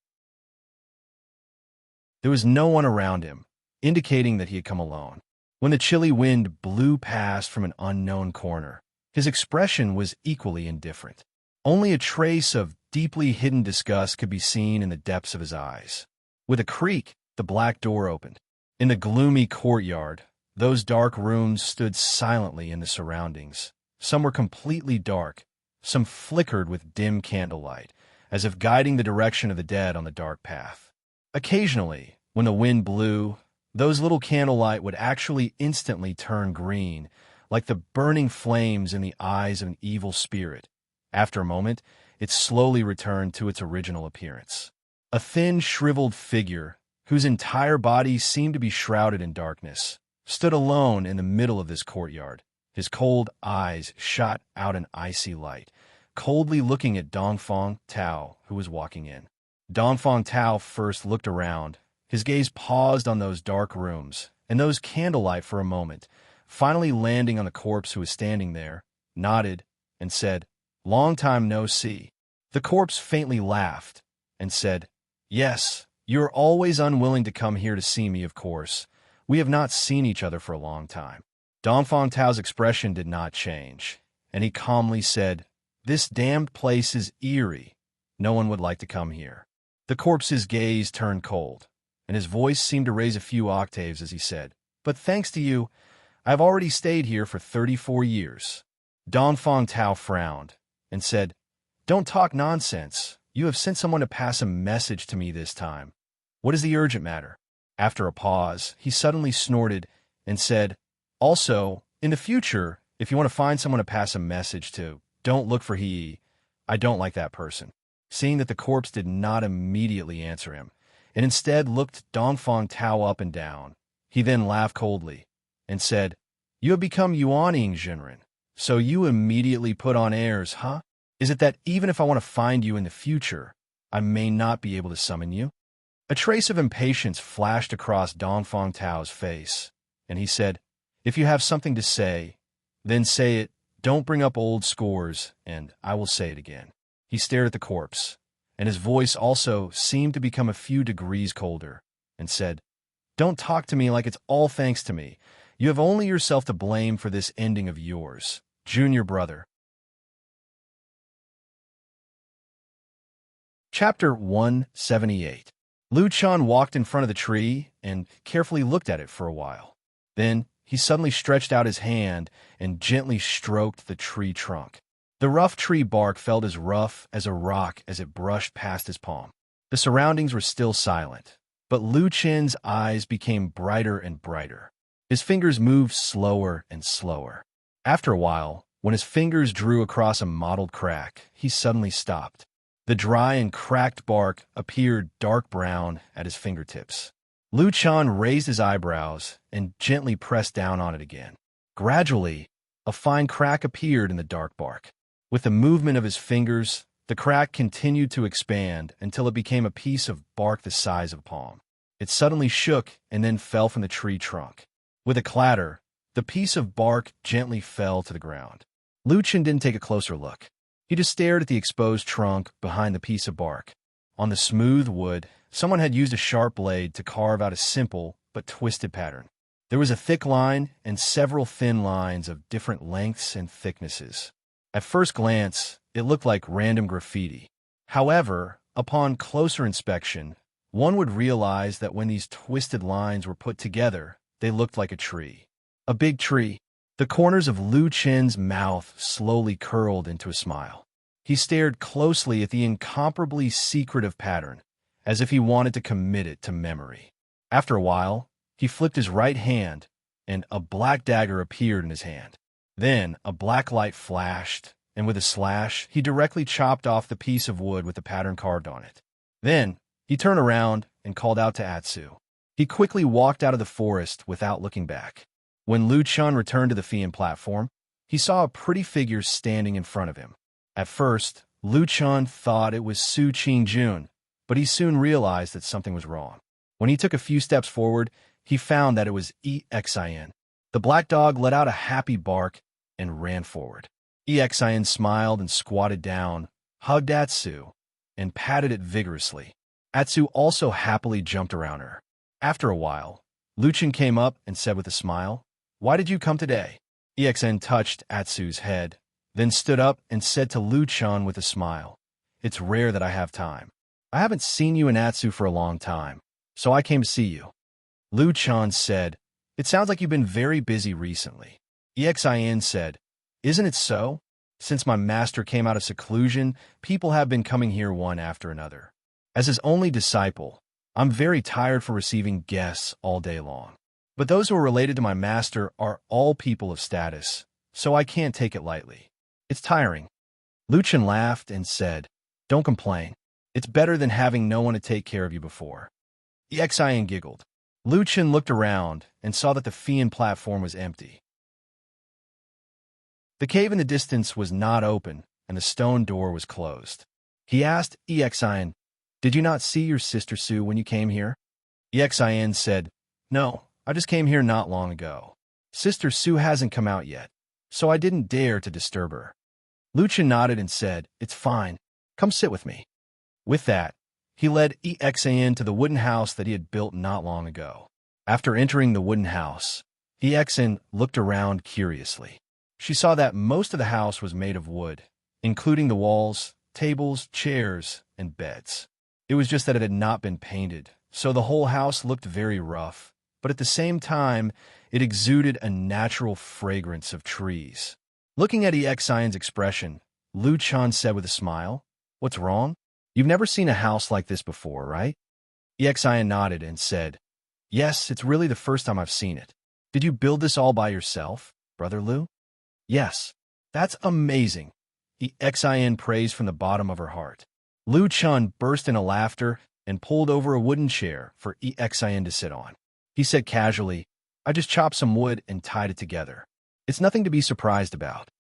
There was no one around him, indicating that he had come alone. When the chilly wind blew past from an unknown corner, his expression was equally indifferent. Only a trace of deeply hidden disgust could be seen in the depths of his eyes. With a creak, the black door opened. In the gloomy courtyard, those dark rooms stood silently in the surroundings. Some were completely dark, some flickered with dim candlelight, as if guiding the direction of the dead on the dark path. Occasionally, when the wind blew, those little candlelight would actually instantly turn green, like the burning flames in the eyes of an evil spirit. After a moment, it slowly returned to its original appearance. A thin, shriveled figure, whose entire body seemed to be shrouded in darkness, stood alone in the middle of this courtyard. His cold eyes shot out an icy light, coldly looking at Dongfang Tao, who was walking in. Dongfang Tao first looked around. His gaze paused on those dark rooms and those candlelight for a moment, finally landing on the corpse who was standing there, nodded, and said, "Long time no see." The corpse faintly laughed and said, "Yes, you are always unwilling to come here to see me, of course. We have not seen each other for a long time." Dongfang Tao's expression did not change, and he calmly said, "This damned place is eerie. No one would like to come here." The corpse's gaze turned cold, and his voice seemed to raise a few octaves as he said, "But thanks to you, I have already stayed here for 34 years. Dongfang Tao frowned and said, "Don't talk nonsense. You have sent someone to pass a message to me this time. What is the urgent matter?" After a pause, he suddenly snorted and said, "Also, in the future, if you want to find someone to pass a message to, don't look for he. I don't like that person." Seeing that the corpse did not immediately answer him, and instead looked Dongfang Tao up and down, he then laughed coldly and said, "You have become Yuaning Jinren, so you immediately put on airs, huh? Is it that even if I want to find you in the future, I may not be able to summon you?" A trace of impatience flashed across Dongfang Tao's face, and he said, "If you have something to say, then say it. Don't bring up old scores, and I will say it again." He stared at the corpse, and his voice also seemed to become a few degrees colder, and said, "Don't talk to me like it's all thanks to me. You have only yourself to blame for this ending of yours, junior brother." Chapter 178. Lu Chan walked in front of the tree and carefully looked at it for a while. Then he suddenly stretched out his hand and gently stroked the tree trunk. The rough tree bark felt as rough as a rock as it brushed past his palm. The surroundings were still silent, but Lu Chen's eyes became brighter and brighter. His fingers moved slower and slower. After a while, when his fingers drew across a mottled crack, he suddenly stopped. The dry and cracked bark appeared dark brown at his fingertips. Lu Chan raised his eyebrows and gently pressed down on it again. Gradually, a fine crack appeared in the dark bark. With the movement of his fingers, the crack continued to expand until it became a piece of bark the size of a palm. It suddenly shook and then fell from the tree trunk. With a clatter, the piece of bark gently fell to the ground. Lu Chan didn't take a closer look. He just stared at the exposed trunk behind the piece of bark. On the smooth wood, someone had used a sharp blade to carve out a simple but twisted pattern. There was a thick line and several thin lines of different lengths and thicknesses. At first glance, it looked like random graffiti. However, upon closer inspection, one would realize that when these twisted lines were put together, they looked like a tree. A big tree. The corners of Lu Chen's mouth slowly curled into a smile. He stared closely at the incomparably secretive pattern, as if he wanted to commit it to memory. After a while, he flipped his right hand, and a black dagger appeared in his hand. Then a black light flashed, and with a slash, he directly chopped off the piece of wood with the pattern carved on it. Then he turned around and called out to Atsu. He quickly walked out of the forest without looking back. When Lu Chan returned to the Fian platform, he saw a pretty figure standing in front of him. At first, Lu Chan thought it was Su Qingjun, but he soon realized that something was wrong. When he took a few steps forward, he found that it was Exin. The black dog let out a happy bark and ran forward. Exin smiled and squatted down, hugged Atsu, and patted it vigorously. Atsu also happily jumped around her. After a while, Lu Chan came up and said with a smile, "Why did you come today?" Exin touched Atsu's head, then stood up and said to Lu Chan with a smile, "It's rare that I have time. I haven't seen you and Atsu for a long time, so I came to see you." Lu Chan said, "It sounds like you've been very busy recently." Exin said, "Isn't it so? Since my master came out of seclusion, people have been coming here one after another. As his only disciple, I'm very tired for receiving guests all day long. But those who are related to my master are all people of status, so I can't take it lightly. It's tiring." Lu Chan laughed and said, "Don't complain. It's better than having no one to take care of you before." Exin giggled. Lu Chan looked around and saw that the Fian platform was empty. The cave in the distance was not open, and the stone door was closed. He asked Exin, "Did you not see your sister Su when you came here?" Exin said, "No, I just came here not long ago. Sister Su hasn't come out yet, so I didn't dare to disturb her." Lu Chan nodded and said, "It's fine. Come sit with me." With that, he led Exin to the wooden house that he had built not long ago. After entering the wooden house, Exin looked around curiously. She saw that most of the house was made of wood, including the walls, tables, chairs, and beds. It was just that it had not been painted, so the whole house looked very rough, but at the same time, it exuded a natural fragrance of trees. Looking at Exin's expression, Lu Chan said with a smile, "What's wrong? You've never seen a house like this before, right?" Exin nodded and said, "Yes, it's really the first time I've seen it. Did you build this all by yourself, Brother Lu?" "Yes, that's amazing," Exin praised from the bottom of her heart. Lu Chan burst into laughter and pulled over a wooden chair for Exin to sit on. He said casually, "I just chopped some wood and tied it together. It's nothing to be surprised about."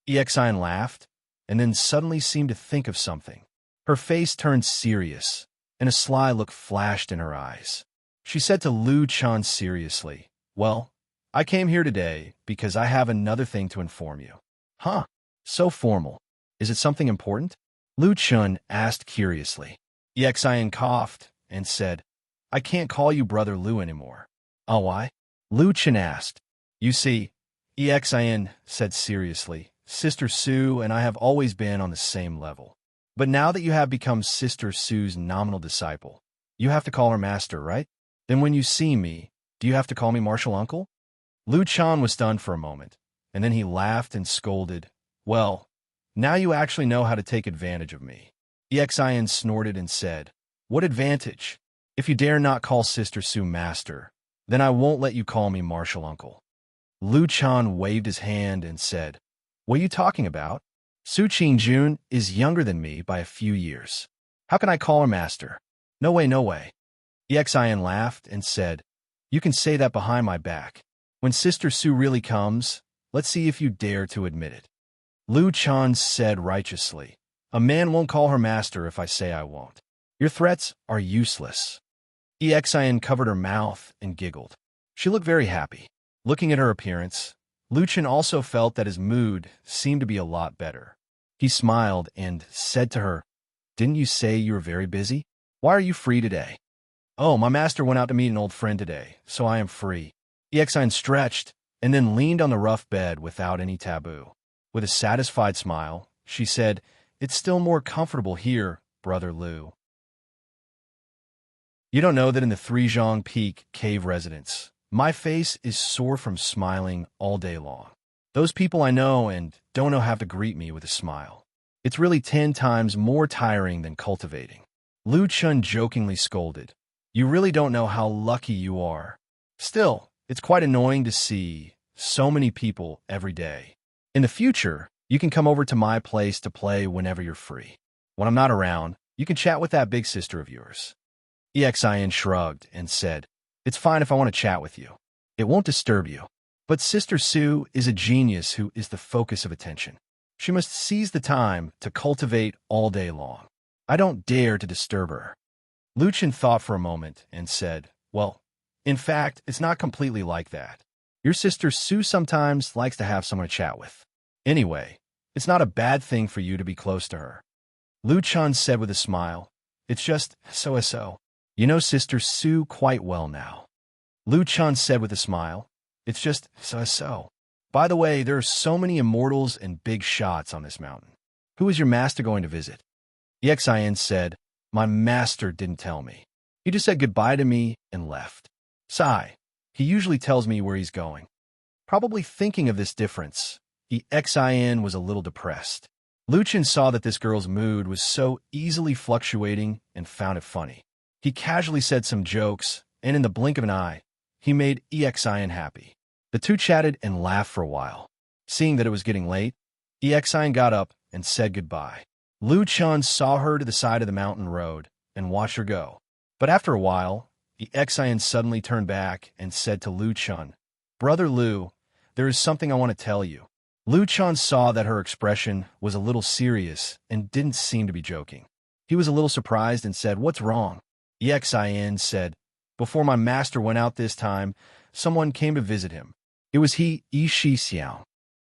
Exin laughed, and then suddenly seemed to think of something. Her face turned serious, and a sly look flashed in her eyes. She said to Lu Chan seriously, "Well, I came here today because I have another thing to inform you." "Huh? So formal. Is it something important?" Lu Chan asked curiously. Exin coughed and said, "I can't call you Brother Lu anymore." "Oh, why?" Lu Chan asked. "You see," Exin said seriously, "Sister Su and I have always been on the same level. But now that you have become Sister Su's nominal disciple, you have to call her master, right? Then when you see me, do you have to call me martial uncle?" Lu Chan was stunned for a moment, and then he laughed and scolded, "Well, now you actually know how to take advantage of me." Exin snorted and said, "What advantage? If you dare not call Sister Su master, then I won't let you call me martial uncle." Lu Chan waved his hand and said, "What are you talking about? Su Qingjun is younger than me by a few years. How can I call her master? No way, no way. Exin laughed and said, you can say that behind my back. When Sister Su really comes, let's see if you dare to admit it. Lu Chan said righteously, a man won't call her master if I say I won't. Your threats are useless. Exin covered her mouth and giggled. She looked very happy. Looking at her appearance, Lu Chen also felt that his mood seemed to be a lot better. He smiled and said to her, didn't you say you were very busy? Why are you free today? Oh, my master went out to meet an old friend today, so I am free. Exin stretched and then leaned on the rough bed without any taboo. With a satisfied smile, she said, it's still more comfortable here, Brother Lu. You don't know that in the Threezhong Peak cave residence, my face is sore from smiling all day long. Those people I know and don't know have to greet me with a smile. It's really 10 times more tiring than cultivating. Lu Chun jokingly scolded. You really don't know how lucky you are. Still, it's quite annoying to see so many people every day. In the future, you can come over to my place to play whenever you're free. When I'm not around, you can chat with that big sister of yours. Exin shrugged and said, it's fine if I want to chat with you. It won't disturb you. But Sister Su is a genius who is the focus of attention. She must seize the time to cultivate all day long. I don't dare to disturb her. Lu Chen thought for a moment and said, well, in fact, it's not completely like that. Your sister Su sometimes likes to have someone to chat with. Anyway, it's not a bad thing for you to be close to her. Lu Chen said with a smile, it's just so. You know Sister Su quite well now. Lu Chen said with a smile, it's just so. By the way, there are so many immortals and big shots on this mountain. Who is your master going to visit? Exin said, my master didn't tell me. He just said goodbye to me and left. Sigh. He usually tells me where he's going. Probably thinking of this difference, Exin was a little depressed. Lu Chen saw that this girl's mood was so easily fluctuating and found it funny. He casually said some jokes, and in the blink of an eye, he made Exin happy. The two chatted and laughed for a while. Seeing that it was getting late, Exin got up and said goodbye. Lu Chen saw her to the side of the mountain road and watched her go. But after a while, Exin suddenly turned back and said to Lu Chen, Brother Lu, there is something I want to tell you. Lu Chen saw that her expression was a little serious and didn't seem to be joking. He was a little surprised and said, what's wrong? Exin said, before my master went out this time, someone came to visit him. It was Yi Shixiao.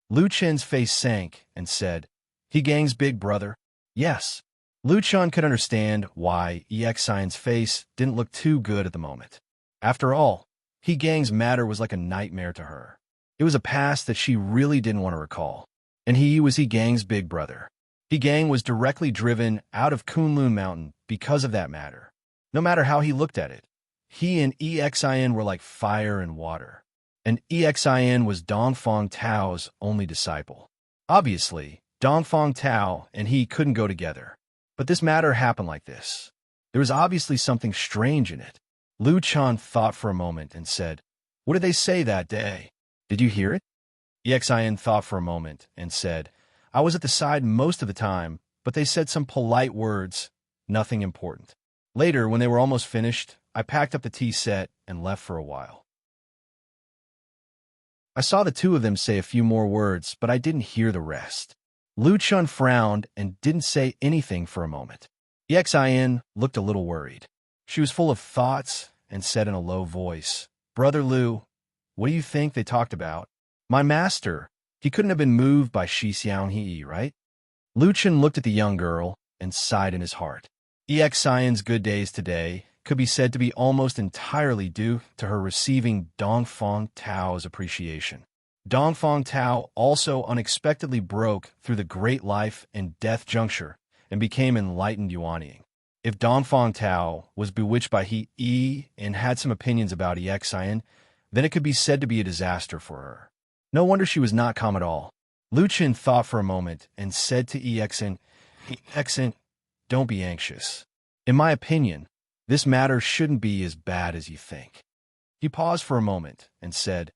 Lu Chen's face sank and said, He Gang's big brother? Yes. Lu Chen could understand why Exin's face didn't look too good at the moment. After all, He Gang's matter was like a nightmare to her. It was a past that she really didn't want to recall. And he was He Gang's big brother. He Gang was directly driven out of Kunlun Mountain because of that matter. No matter how he looked at it, he and Exin were like fire and water. And Exin was Dongfang Tao's only disciple. Obviously, Dongfang Tao and he couldn't go together. But this matter happened like this. There was obviously something strange in it. Lu Chen thought for a moment and said, What did they say that day? Did you hear it? Exin thought for a moment and said, I was at the side most of the time, but they said some polite words, nothing important. Later, when they were almost finished, I packed up the tea set and left for a while. I saw the two of them say a few more words, but I didn't hear the rest. Lu Chen frowned and didn't say anything for a moment. Exin looked a little worried. She was full of thoughts and said in a low voice, Brother Lu, what do you think they talked about? My master, he couldn't have been moved by Shi Xiao He, right? Lu Chen looked at the young girl and sighed in his heart. Exin's good days today could be said to be almost entirely due to her receiving Dongfang Tao's appreciation. Dongfang Tao also unexpectedly broke through the great life and death juncture and became enlightened Yuanying. If Dongfang Tao was bewitched by He Yi and had some opinions about Exin, then it could be said to be a disaster for her. No wonder she was not calm at all. Lu Chen thought for a moment and said to Exin, Exin, don't be anxious. In my opinion, this matter shouldn't be as bad as you think. He paused for a moment and said,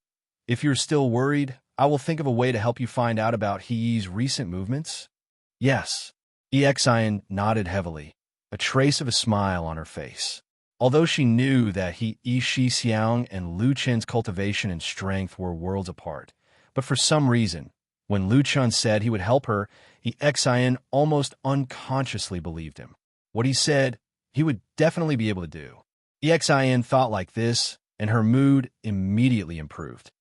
If you're still worried, I will think of a way to help you find out about He Yi's recent movements. Yes. Exian nodded heavily, a trace of a smile on her face. Although she knew that Shi Xiang and Lu Chen's cultivation and strength were worlds apart, but for some reason, when Lu Chen said he would help her, Exian almost unconsciously believed him. What he said, he would definitely be able to do. Exian thought like this, and her mood immediately improved.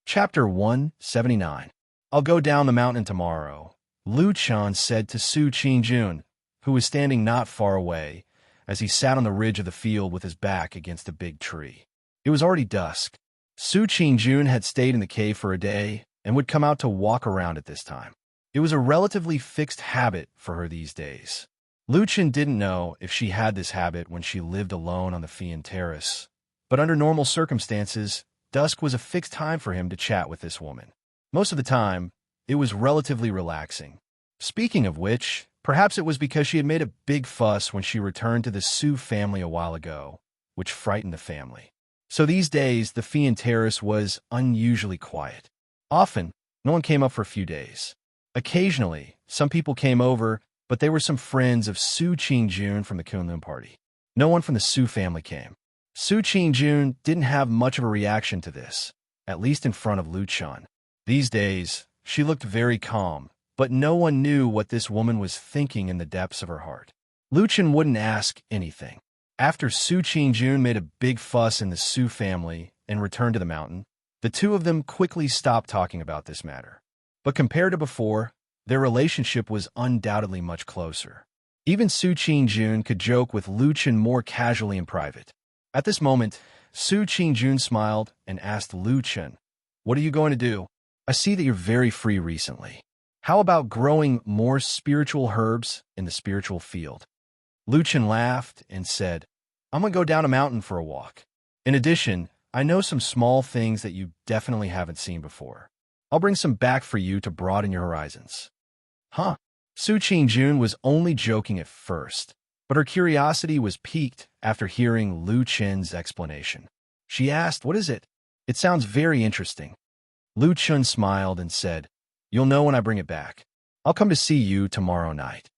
Chapter 179. I'll go down the mountain tomorrow, Lu Chen said to Su Qingjun, who was standing not far away, as he sat on the ridge of the field with his back against a big tree. It was already dusk. Su Qingjun had stayed in the cave for a day and would come out to walk around at this time. It was a relatively fixed habit for her these days. Lu Chen didn't know if she had this habit when she lived alone on the Fian Terrace, but under normal circumstances, dusk was a fixed time for him to chat with this woman. Most of the time, it was relatively relaxing. Speaking of which, perhaps it was because she had made a big fuss when she returned to the Su family a while ago, which frightened the family. So these days, the Fian Terrace was unusually quiet. Often, no one came up for a few days. Occasionally, some people came over, but they were some friends of Su Qingjun from the Kunlun party. No one from the Su family came. Su Qingjun didn't have much of a reaction to this, at least in front of Lu Chen. These days, she looked very calm, but no one knew what this woman was thinking in the depths of her heart. Lu Chen wouldn't ask anything. After Su Qingjun made a big fuss in the Su family and returned to the mountain, the two of them quickly stopped talking about this matter. But compared to before, their relationship was undoubtedly much closer. Even Su Qingjun could joke with Lu Chen more casually in private. At this moment, Su Qingjun smiled and asked Lu Chen, "What are you going to do? I see that you're very free recently. How about growing more spiritual herbs in the spiritual field?" Lu Chen laughed and said, "I'm going to go down a mountain for a walk. In addition, I know some small things that you definitely haven't seen before. I'll bring some back for you to broaden your horizons." Huh? Su Qingjun was only joking at first, but her curiosity was piqued after hearing Lu Chen's explanation. She asked, "What is it? It sounds very interesting." Lu Chen smiled and said, "You'll know when I bring it back. I'll come to see you tomorrow night."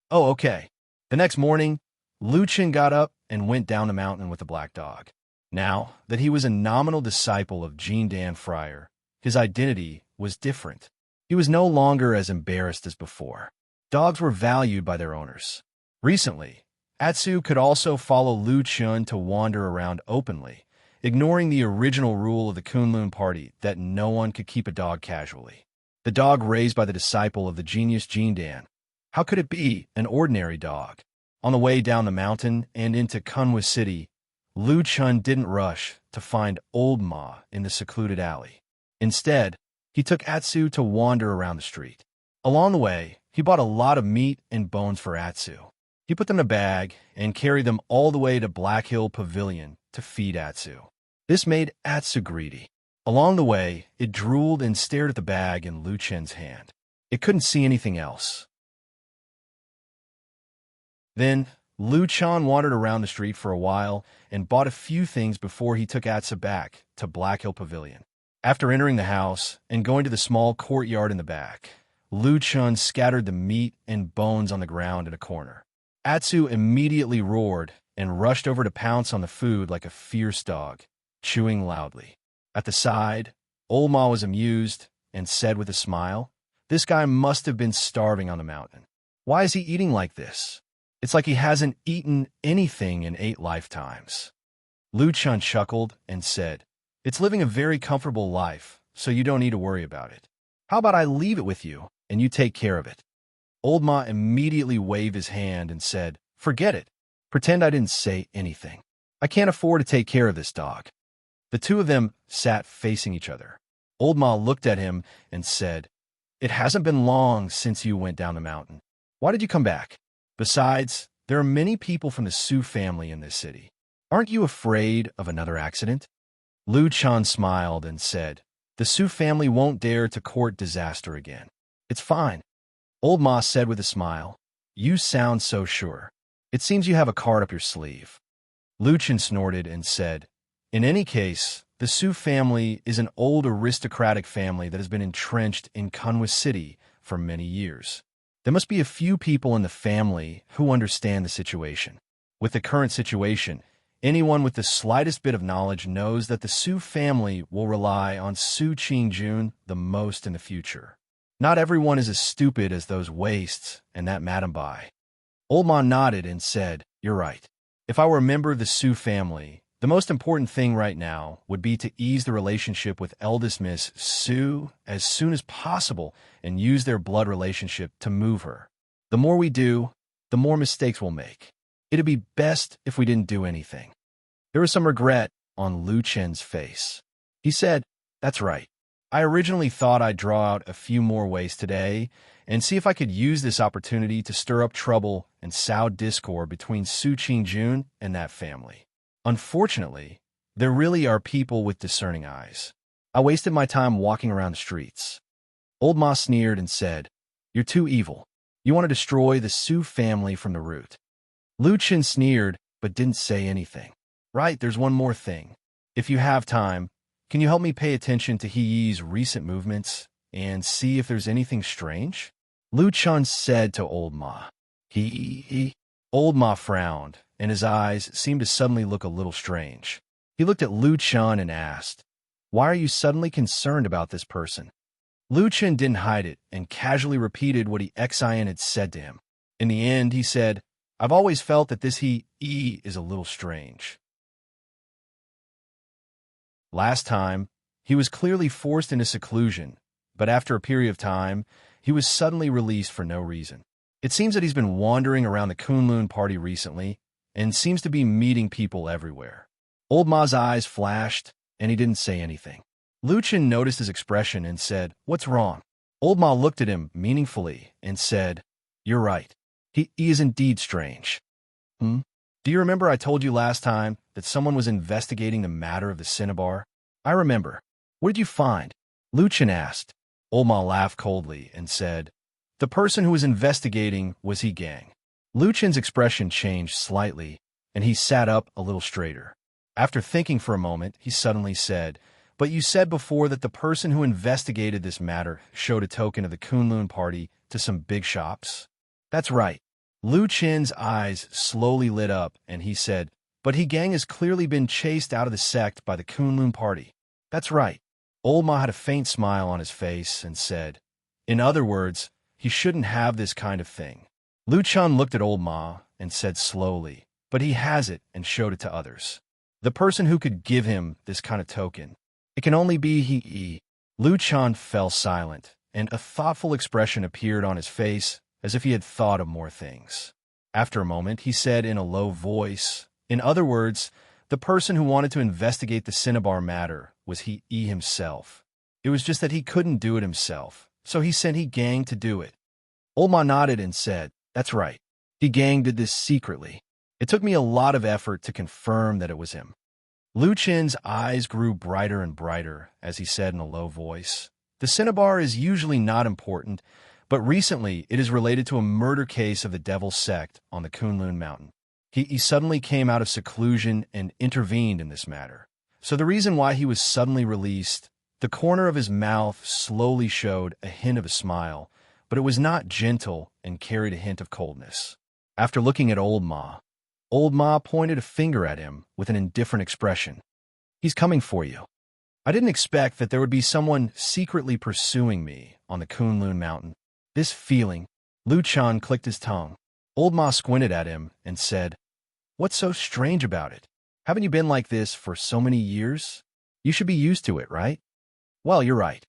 "Oh, okay." The next morning, Lu Chen got up and went down the mountain with the black dog. Now that he was a nominal disciple of Jindan Friar, his identity was different. He was no longer as embarrassed as before. Dogs were valued by their owners. Recently, Atsu could also follow Lu Chen to wander around openly, ignoring the original rule of the Kunlun party that no one could keep a dog casually. The dog raised by the disciple of the genius Jindan. How could it be an ordinary dog? On the way down the mountain and into Kunwa City, Lu Chen didn't rush to find Old Ma in the secluded alley. Instead, he took Atsu to wander around the street. Along the way, he bought a lot of meat and bones for Atsu. He put them in a bag and carried them all the way to Black Hill Pavilion to feed Atsu. This made Atsu greedy. Along the way, it drooled and stared at the bag in Lu Chen's hand. It couldn't see anything else. Then, Lu Chen wandered around the street for a while and bought a few things before he took Atsu back to Black Hill Pavilion. After entering the house and going to the small courtyard in the back, Lu Chen scattered the meat and bones on the ground in a corner. Atsu immediately roared and rushed over to pounce on the food like a fierce dog, chewing loudly. At the side, Old Ma was amused and said with a smile, "This guy must have been starving on the mountain. Why is he eating like this? It's like he hasn't eaten anything in 8 lifetimes." Lu Chen chuckled and said, "It's living a very comfortable life, so you don't need to worry about it. How about I leave it with you, and you take care of it?" Old Ma immediately waved his hand and said, "Forget it. Pretend I didn't say anything. I can't afford to take care of this dog." The two of them sat facing each other. Old Ma looked at him and said, "It hasn't been long since you went down the mountain. Why did you come back? Besides, there are many people from the Su family in this city. Aren't you afraid of another accident?" Lu Chen smiled and said, "The Su family won't dare to court disaster again. It's fine." Old Ma said with a smile, "You sound so sure. It seems you have a card up your sleeve." Lu Chen snorted and said, "In any case, The Su family is an old aristocratic family that has been entrenched in Kunwa City for many years. There must be a few people in the family who understand the situation. With the current situation, anyone with the slightest bit of knowledge knows that the Su family will rely on Su Qingjun the most in the future. Not everyone is as stupid as those wastes and that Madam Bai. Old Ma nodded and said, "You're right. If I were a member of the Su family, the most important thing right now would be to ease the relationship with eldest Miss Su as soon as possible and use their blood relationship to move her. The more we do, the more mistakes we'll make. It'd be best if we didn't do anything." There was some regret on Lu Chen's face. He said, "That's right. I originally thought I'd draw out a few more ways today and see if I could use this opportunity to stir up trouble and sow discord between Su Qingjun and that family. Unfortunately, there really are people with discerning eyes. I wasted my time walking around the streets." Old Ma sneered and said, "You're too evil. You want to destroy the Su family from the root." Lu Chen sneered but didn't say anything. "Right, there's one more thing. If you have time, can you help me pay attention to He Yi's recent movements and see if there's anything strange?" Lu Chen said to Old Ma. He. Old Ma frowned, and his eyes seemed to suddenly look a little strange. He looked at Lu Chen and asked, "Why are you suddenly concerned about this person?" Lu Chen didn't hide it and casually repeated what Xin had said to him. In the end, he said, "I've always felt that this He Yi is a little strange." Last time, he was clearly forced into seclusion, but after a period of time, he was suddenly released for no reason. It seems that he's been wandering around the Kunlun party recently and seems to be meeting people everywhere. Old Ma's eyes flashed, and he didn't say anything. Lu Chen noticed his expression and said, "What's wrong?" Old Ma looked at him meaningfully and said, "You're right. He is indeed strange." Do you remember I told you last time that someone was investigating the matter of the cinnabar?" "I remember. What did you find?" Lu Chen asked. Old Ma laughed coldly and said, "The person who was investigating was He Gang." Lu Chen's expression changed slightly, and he sat up a little straighter. After thinking for a moment, he suddenly said, "But you said before that the person who investigated this matter showed a token of the Kunlun party to some big shops?" "That's right." Lu Chen's eyes slowly lit up, and he said, "But He Gang has clearly been chased out of the sect by the Kunlun party." "That's right." Old Ma had a faint smile on his face and said, "In other words, he shouldn't have this kind of thing." Lu Chen looked at Old Ma and said slowly, "But he has it," and showed it to others. "The person who could give him this kind of token, it can only be He Yi." Lu Chen fell silent, and a thoughtful expression appeared on his face, as if he had thought of more things. After a moment, he said in a low voice, "In other words, the person who wanted to investigate the cinnabar matter was He Yi himself. It was just that he couldn't do it himself, so he sent He Gang to do it." Old Ma nodded and said, "That's right. He Gang did this secretly. It took me a lot of effort to confirm that it was him." Lu Chen's eyes grew brighter and brighter as he said in a low voice, "The cinnabar is usually not important, but recently it is related to a murder case of the Devil's Sect on the Kunlun Mountain. He suddenly came out of seclusion and intervened in this matter. So the reason why he was suddenly released, the corner of his mouth slowly showed a hint of a smile, but it was not gentle and carried a hint of coldness. After looking at Old Ma pointed a finger at him with an indifferent expression. "He's coming for you. I didn't expect that there would be someone secretly pursuing me on the Kunlun Mountain. This feeling." Lu Chen clicked his tongue. Old Ma squinted at him and said, "What's so strange about it? Haven't you been like this for so many years? You should be used to it, right?" "Well, you're right."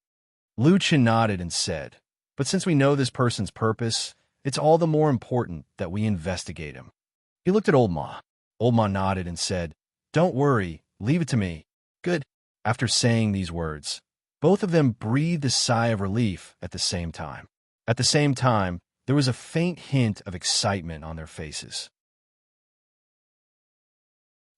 Lu Chen nodded and said, "But since we know this person's purpose, it's all the more important that we investigate him." He looked at Old Ma. Old Ma nodded and said, "Don't worry, leave it to me." "Good." After saying these words, both of them breathed a sigh of relief at the same time. At the same time, there was a faint hint of excitement on their faces.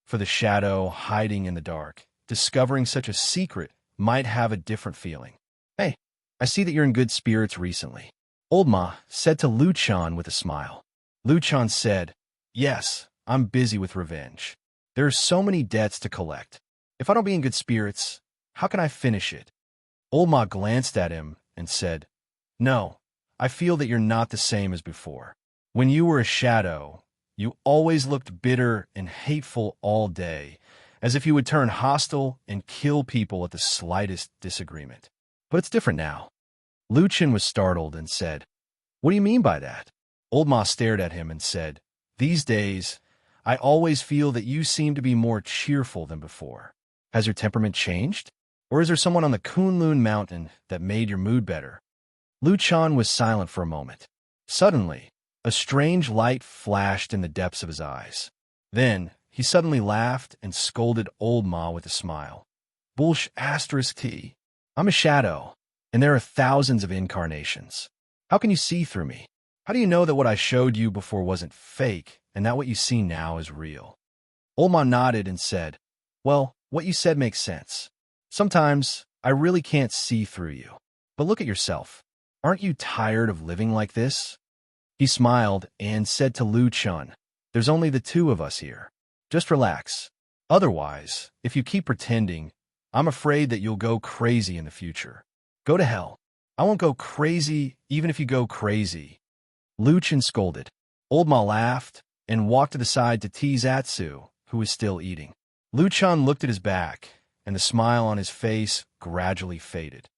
For the shadow hiding in the dark, discovering such a secret might have a different feeling. "Hey, I see that you're in good spirits recently," Old Ma said to Lu Chen with a smile. Lu Chen said, "Yes, I'm busy with revenge. There are so many debts to collect. If I don't be in good spirits, how can I finish it? Old Ma glanced at him and said, No, I feel that you're not the same as before. When you were a shadow, you always looked bitter and hateful all day, as if you would turn hostile and kill people at the slightest disagreement. But it's different now. Lu Chen was startled and said, What do you mean by that? Old Ma stared at him and said, These days, I always feel that you seem to be more cheerful than before. Has your temperament changed? Or is there someone on the Kunlun mountain that made your mood better? Lu Chan was silent for a moment. Suddenly, a strange light flashed in the depths of his eyes. Then, he suddenly laughed and scolded Old Ma with a smile. Bullsh *T. I'm a shadow, and there are thousands of incarnations. How can you see through me? How do you know that what I showed you before wasn't fake, and that what you see now is real? Old Ma nodded and said, Well, what you said makes sense. Sometimes, I really can't see through you. But look at yourself. Aren't you tired of living like this? He smiled and said to Lu Chun, There's only the two of us here. Just relax. Otherwise, if you keep pretending, I'm afraid that you'll go crazy in the future. Go to hell. I won't go crazy even if you go crazy. Lu Chen scolded. Old Ma laughed and walked to the side to tease Atsu, who was still eating. Lu Chan looked at his back, and the smile on his face gradually faded.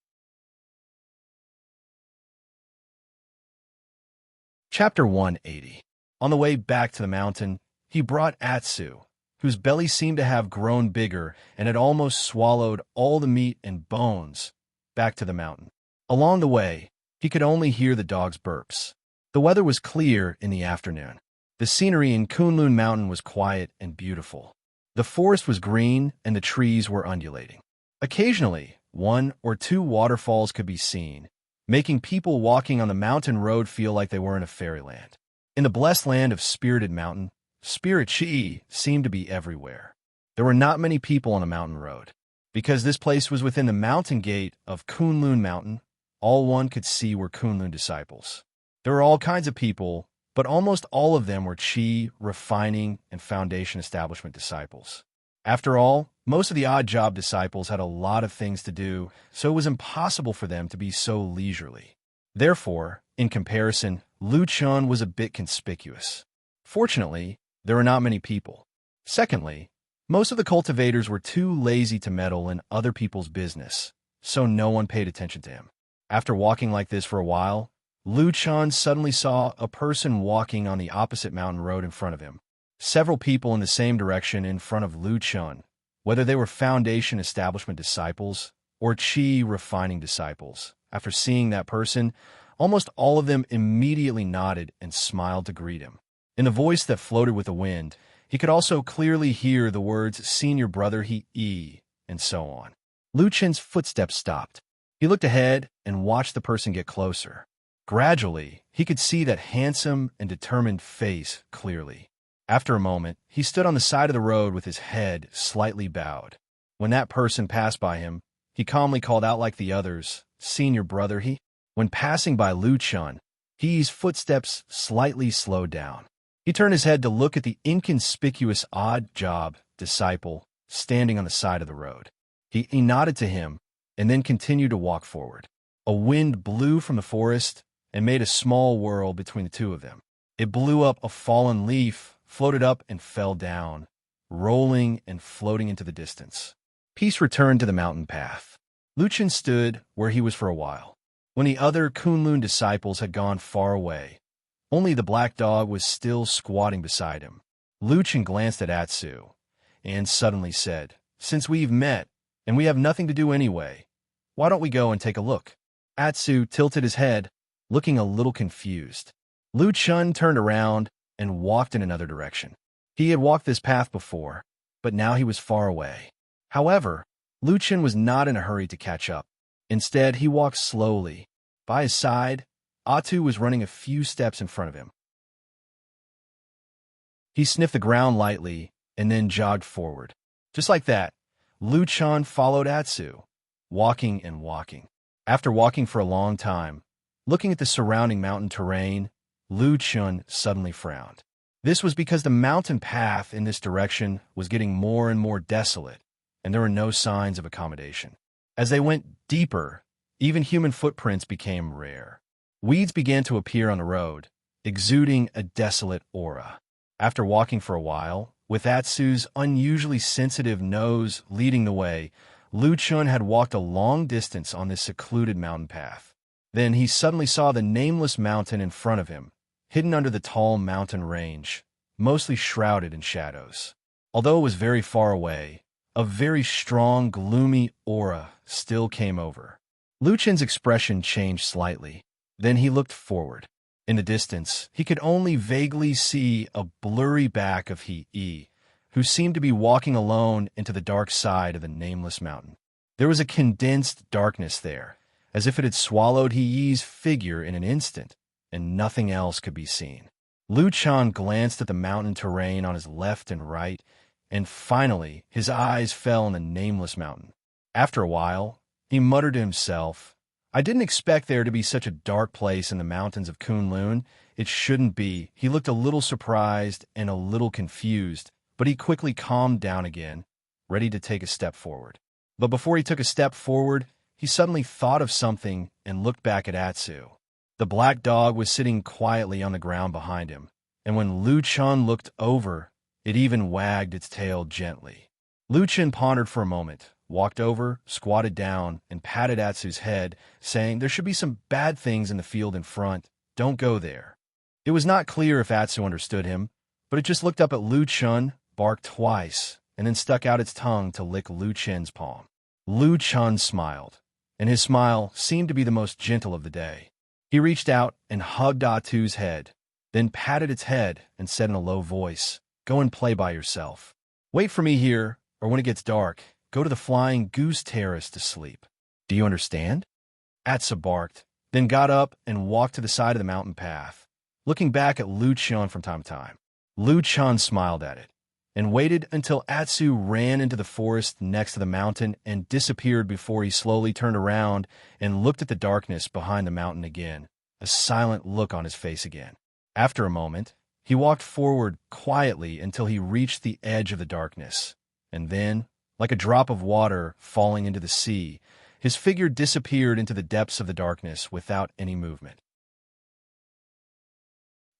Chapter 180. On the way back to the mountain, he brought Atsu, whose belly seemed to have grown bigger and had almost swallowed all the meat and bones, back to the mountain. Along the way, he could only hear the dog's burps. The weather was clear in the afternoon. The scenery in Kunlun Mountain was quiet and beautiful. The forest was green and the trees were undulating. Occasionally, one or two waterfalls could be seen, making people walking on the mountain road feel like they were in a fairyland. In the blessed land of Spirited Mountain, Spirit Chi seemed to be everywhere. There were not many people on the mountain road. Because this place was within the mountain gate of Kunlun Mountain, all one could see were Kunlun disciples. There were all kinds of people, but almost all of them were Chi, refining, and foundation establishment disciples. After all, most of the odd job disciples had a lot of things to do, so it was impossible for them to be so leisurely. Therefore, in comparison, Lu Chun was a bit conspicuous. Fortunately, there were not many people. Secondly, most of the cultivators were too lazy to meddle in other people's business, so no one paid attention to him. After walking like this for a while, Lu Chun suddenly saw a person walking on the opposite mountain road in front of him. Several people in the same direction in front of Lu Chun, whether they were foundation establishment disciples or Chi refining disciples. After seeing that person, almost all of them immediately nodded and smiled to greet him. In the voice that floated with the wind, he could also clearly hear the words "Senior Brother He," and so on. Lu Chen's footsteps stopped. He looked ahead and watched the person get closer. Gradually, he could see that handsome and determined face clearly. After a moment, he stood on the side of the road with his head slightly bowed. When that person passed by him, he calmly called out like the others, "Senior Brother He." When passing by Lu Chun, He's footsteps slightly slowed down. He turned his head to look at the inconspicuous odd job disciple standing on the side of the road. He nodded to him and then continued to walk forward. A wind blew from the forest and made a small whirl between the two of them. It blew up a fallen leaf, floated up and fell down, rolling and floating into the distance. Peace returned to the mountain path. Lu Chen stood where he was for a while. When the other Kunlun disciples had gone far away, only the black dog was still squatting beside him. Lu Chen glanced at Atsu and suddenly said, "Since we've met, and we have nothing to do anyway, why don't we go and take a look?" Atsu tilted his head, looking a little confused. Lu Chun turned around and walked in another direction. He had walked this path before, but now he was far away. However, Lu Chen was not in a hurry to catch up. Instead, he walked slowly. By his side, Atu was running a few steps in front of him. He sniffed the ground lightly and then jogged forward. Just like that, Lu Chun followed Atsu, walking and walking. After walking for a long time, looking at the surrounding mountain terrain, Lu Chun suddenly frowned. This was because the mountain path in this direction was getting more and more desolate, and there were no signs of accommodation. As they went deeper, even human footprints became rare. Weeds began to appear on the road, exuding a desolate aura. After walking for a while, with Atsu's unusually sensitive nose leading the way, Lu Chun had walked a long distance on this secluded mountain path. Then he suddenly saw the nameless mountain in front of him, hidden under the tall mountain range, mostly shrouded in shadows. Although it was very far away, a very strong, gloomy aura still came over. Lu Chun's expression changed slightly. Then he looked forward. In the distance, he could only vaguely see a blurry back of He, who seemed to be walking alone into the dark side of the nameless mountain. There was a condensed darkness there, as if it had swallowed He's figure in an instant, and nothing else could be seen. Lu Chun glanced at the mountain terrain on his left and right, and finally his eyes fell on the nameless mountain. After a while, he muttered to himself, "I didn't expect there to be such a dark place in the mountains of Kunlun. It shouldn't be." He looked a little surprised and a little confused, but he quickly calmed down again, ready to take a step forward. But before he took a step forward, he suddenly thought of something and looked back at Atsu. The black dog was sitting quietly on the ground behind him, and when Lu Chun looked over, it even wagged its tail gently. Lu Chun pondered for a moment, walked over, squatted down, and patted Atsu's head, saying, "There should be some bad things in the field in front. Don't go there." It was not clear if Atsu understood him, but it just looked up at Lu Chun, barked twice, and then stuck out its tongue to lick Lu Chun's palm. Lu Chun smiled, and his smile seemed to be the most gentle of the day. He reached out and hugged Atsu's head, then patted its head and said in a low voice, "Go and play by yourself. Wait for me here, or when it gets dark, go to the Flying Goose Terrace to sleep. Do you understand?" Atsu barked, then got up and walked to the side of the mountain path, looking back at Lu Chun from time to time. Lu Chun smiled at it, and waited until Atsu ran into the forest next to the mountain and disappeared before he slowly turned around and looked at the darkness behind the mountain again, a silent look on his face again. After a moment, he walked forward quietly until he reached the edge of the darkness, and then, like a drop of water falling into the sea, his figure disappeared into the depths of the darkness without any movement.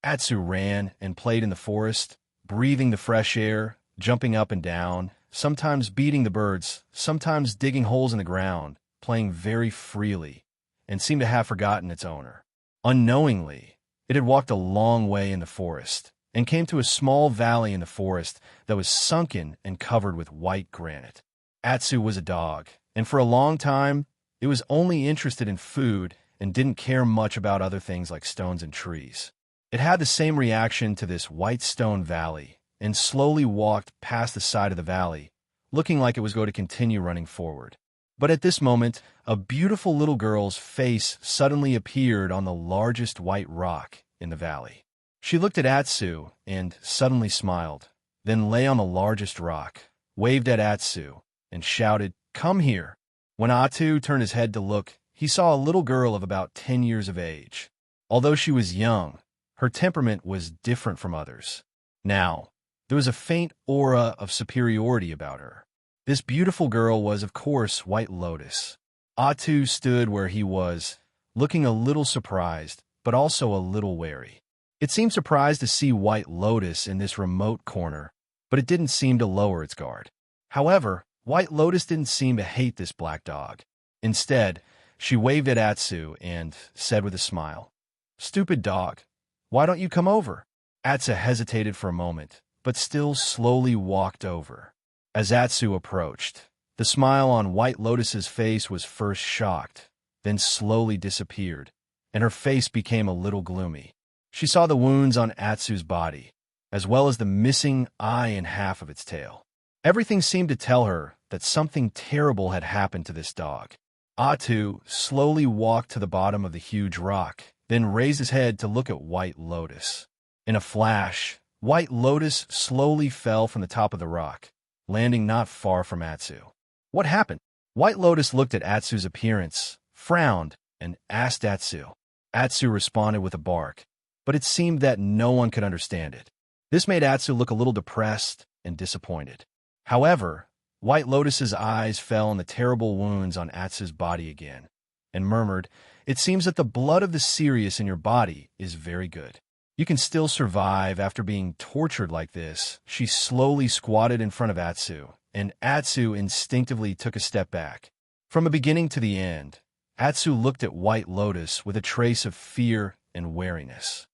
Atsu ran and played in the forest, breathing the fresh air, jumping up and down, sometimes beating the birds, sometimes digging holes in the ground, playing very freely, and seemed to have forgotten its owner. Unknowingly, it had walked a long way in the forest, and came to a small valley in the forest that was sunken and covered with white granite. Atsu was a dog, and for a long time, it was only interested in food and didn't care much about other things like stones and trees. It had the same reaction to this white stone valley, and slowly walked past the side of the valley, looking like it was going to continue running forward. But at this moment, a beautiful little girl's face suddenly appeared on the largest white rock in the valley. She looked at Atsu and suddenly smiled, then lay on the largest rock, waved at Atsu, and shouted, "Come here." When Atsu turned his head to look, he saw a little girl of about 10 years of age. Although she was young, her temperament was different from others. Now, there was a faint aura of superiority about her. This beautiful girl was, of course, White Lotus. Atsu stood where he was, looking a little surprised, but also a little wary. It seemed surprised to see White Lotus in this remote corner, but it didn't seem to lower its guard. However, White Lotus didn't seem to hate this black dog. Instead, she waved at Atsu and said with a smile, "Stupid dog, why don't you come over?" Atsu hesitated for a moment, but still slowly walked over. As Atsu approached, the smile on White Lotus's face was first shocked, then slowly disappeared, and her face became a little gloomy. She saw the wounds on Atsu's body, as well as the missing eye and half of its tail. Everything seemed to tell her that something terrible had happened to this dog. Atsu slowly walked to the bottom of the huge rock, then raised his head to look at White Lotus. In a flash, White Lotus slowly fell from the top of the rock, landing not far from Atsu. What happened? White Lotus looked at Atsu's appearance, frowned, and asked Atsu. Atsu responded with a bark, but it seemed that no one could understand it. This made Atsu look a little depressed and disappointed. However, White Lotus's eyes fell on the terrible wounds on Atsu's body again, and murmured, "It seems that the blood of the Sirius in your body is very good. You can still survive after being tortured like this." She slowly squatted in front of Atsu, and Atsu instinctively took a step back. From the beginning to the end, Atsu looked at White Lotus with a trace of fear and wariness.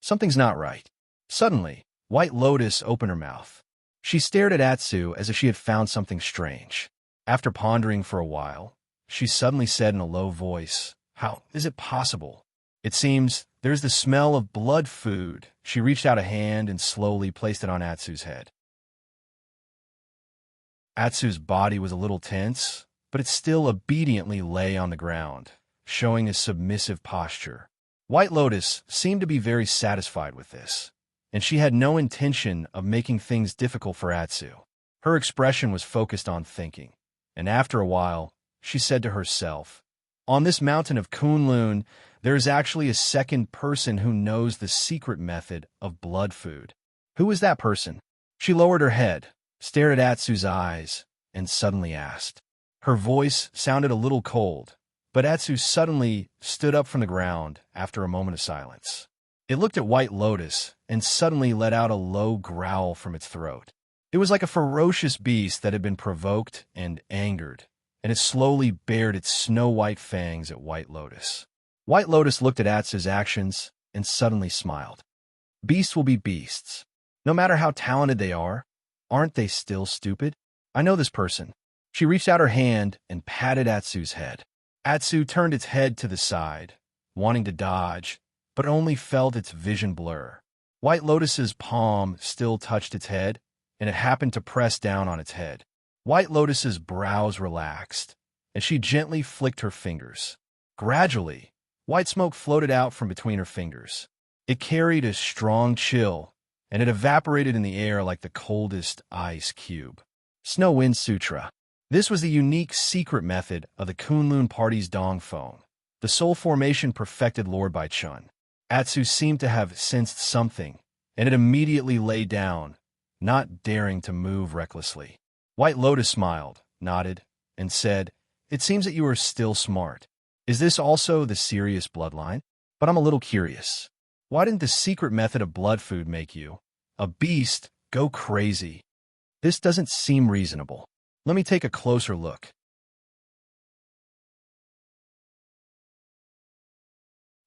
Something's not right. Suddenly, White Lotus opened her mouth. She stared at Atsu as if she had found something strange. After pondering for a while, she suddenly said in a low voice, "How is it possible? It seems there's the smell of blood food." She reached out a hand and slowly placed it on Atsu's head. Atsu's body was a little tense, but it still obediently lay on the ground, showing a submissive posture. White Lotus seemed to be very satisfied with this, and she had no intention of making things difficult for Atsu. Her expression was focused on thinking, and after a while, she said to herself, "On this mountain of Kunlun, there is actually a second person who knows the secret method of blood food. Who is that person?" She lowered her head, stared at Atsu's eyes, and suddenly asked. Her voice sounded a little cold, but Atsu suddenly stood up from the ground after a moment of silence. It looked at White Lotus and suddenly let out a low growl from its throat. It was like a ferocious beast that had been provoked and angered, and it slowly bared its snow-white fangs at White Lotus. White Lotus looked at Atsu's actions and suddenly smiled. Beasts will be beasts. No matter how talented they are, aren't they still stupid? I know this person. She reached out her hand and patted Atsu's head. Atsu turned its head to the side, wanting to dodge, but only felt its vision blur. White Lotus's palm still touched its head, and it happened to press down on its head. White Lotus's brows relaxed, and she gently flicked her fingers. Gradually, white smoke floated out from between her fingers. It carried a strong chill, and it evaporated in the air like the coldest ice cube. Snow Wind Sutra. This was the unique secret method of the Kunlun party's Dongphone, the soul formation perfected Lord by Chun. Atsu seemed to have sensed something, and it immediately lay down, not daring to move recklessly. White Lotus smiled, nodded, and said, "It seems that you are still smart. Is this also the Sirius bloodline? But I'm a little curious. Why didn't the secret method of blood food make you, a beast, go crazy? This doesn't seem reasonable. Let me take a closer look."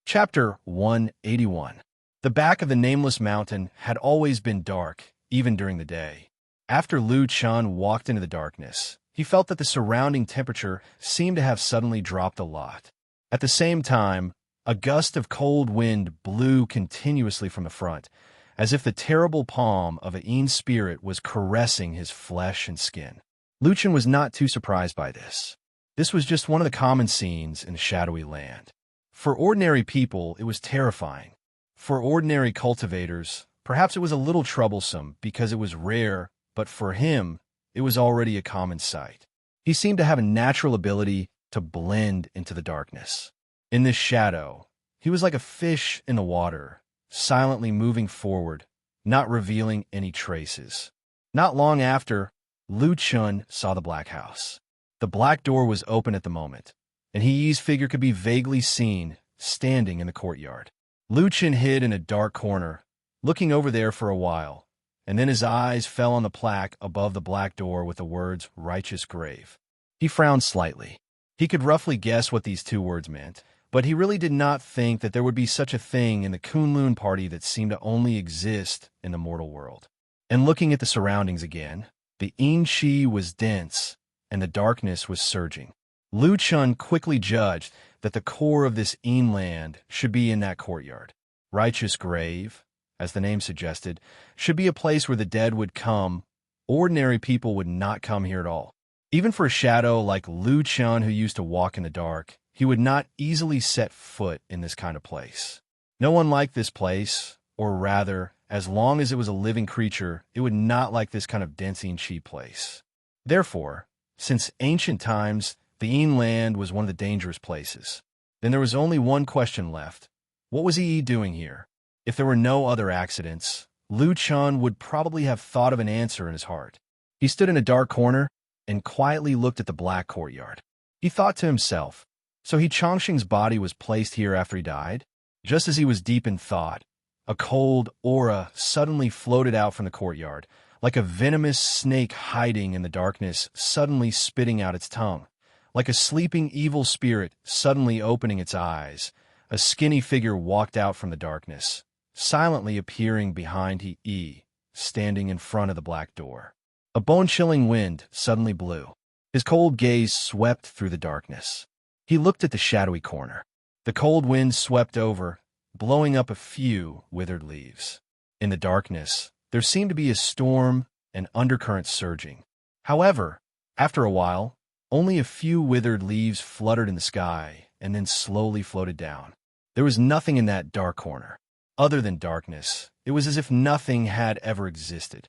Chapter 181. The back of the nameless mountain had always been dark, even during the day. After Lu Chun walked into the darkness, he felt that the surrounding temperature seemed to have suddenly dropped a lot. At the same time, a gust of cold wind blew continuously from the front, as if the terrible palm of a Een spirit was caressing his flesh and skin. Lu Chun was not too surprised by this. This was just one of the common scenes in the shadowy land. For ordinary people, it was terrifying. For ordinary cultivators, perhaps it was a little troublesome because it was rare, but for him, it was already a common sight. He seemed to have a natural ability to blend into the darkness. In this shadow, he was like a fish in the water, silently moving forward, not revealing any traces. Not long after, Lu Chun saw the black house. The black door was open at the moment, and He's figure could be vaguely seen, standing in the courtyard. Lu Chun hid in a dark corner, looking over there for a while, and then his eyes fell on the plaque above the black door with the words, "Righteous Grave." He frowned slightly. He could roughly guess what these two words meant, but he really did not think that there would be such a thing in the Kunlun party that seemed to only exist in the mortal world. And looking at the surroundings again, the Een Chi was dense, and the darkness was surging. Lu Chun quickly judged that the core of this Een land should be in that courtyard. Righteous Grave, as the name suggested, should be a place where the dead would come. Ordinary people would not come here at all. Even for a shadow like Lu Chun who used to walk in the dark, he would not easily set foot in this kind of place. No one liked this place, or rather, as long as it was a living creature, it would not like this kind of dense Een Chi place. Therefore, since ancient times, the Een land was one of the dangerous places. Then there was only one question left. What was Yi doing here? If there were no other accidents, Lu Chun would probably have thought of an answer in his heart. He stood in a dark corner and quietly looked at the black courtyard. He thought to himself, so Chongqing's body was placed here after he died? Just as he was deep in thought, a cold aura suddenly floated out from the courtyard, like a venomous snake hiding in the darkness, suddenly spitting out its tongue. Like a sleeping evil spirit suddenly opening its eyes, a skinny figure walked out from the darkness, silently appearing behind He, standing in front of the black door. A bone-chilling wind suddenly blew. His cold gaze swept through the darkness. He looked at the shadowy corner. The cold wind swept over, blowing up a few withered leaves. In the darkness, there seemed to be a storm and undercurrent surging. However, after a while, only a few withered leaves fluttered in the sky and then slowly floated down. There was nothing in that dark corner. Other than darkness, it was as if nothing had ever existed.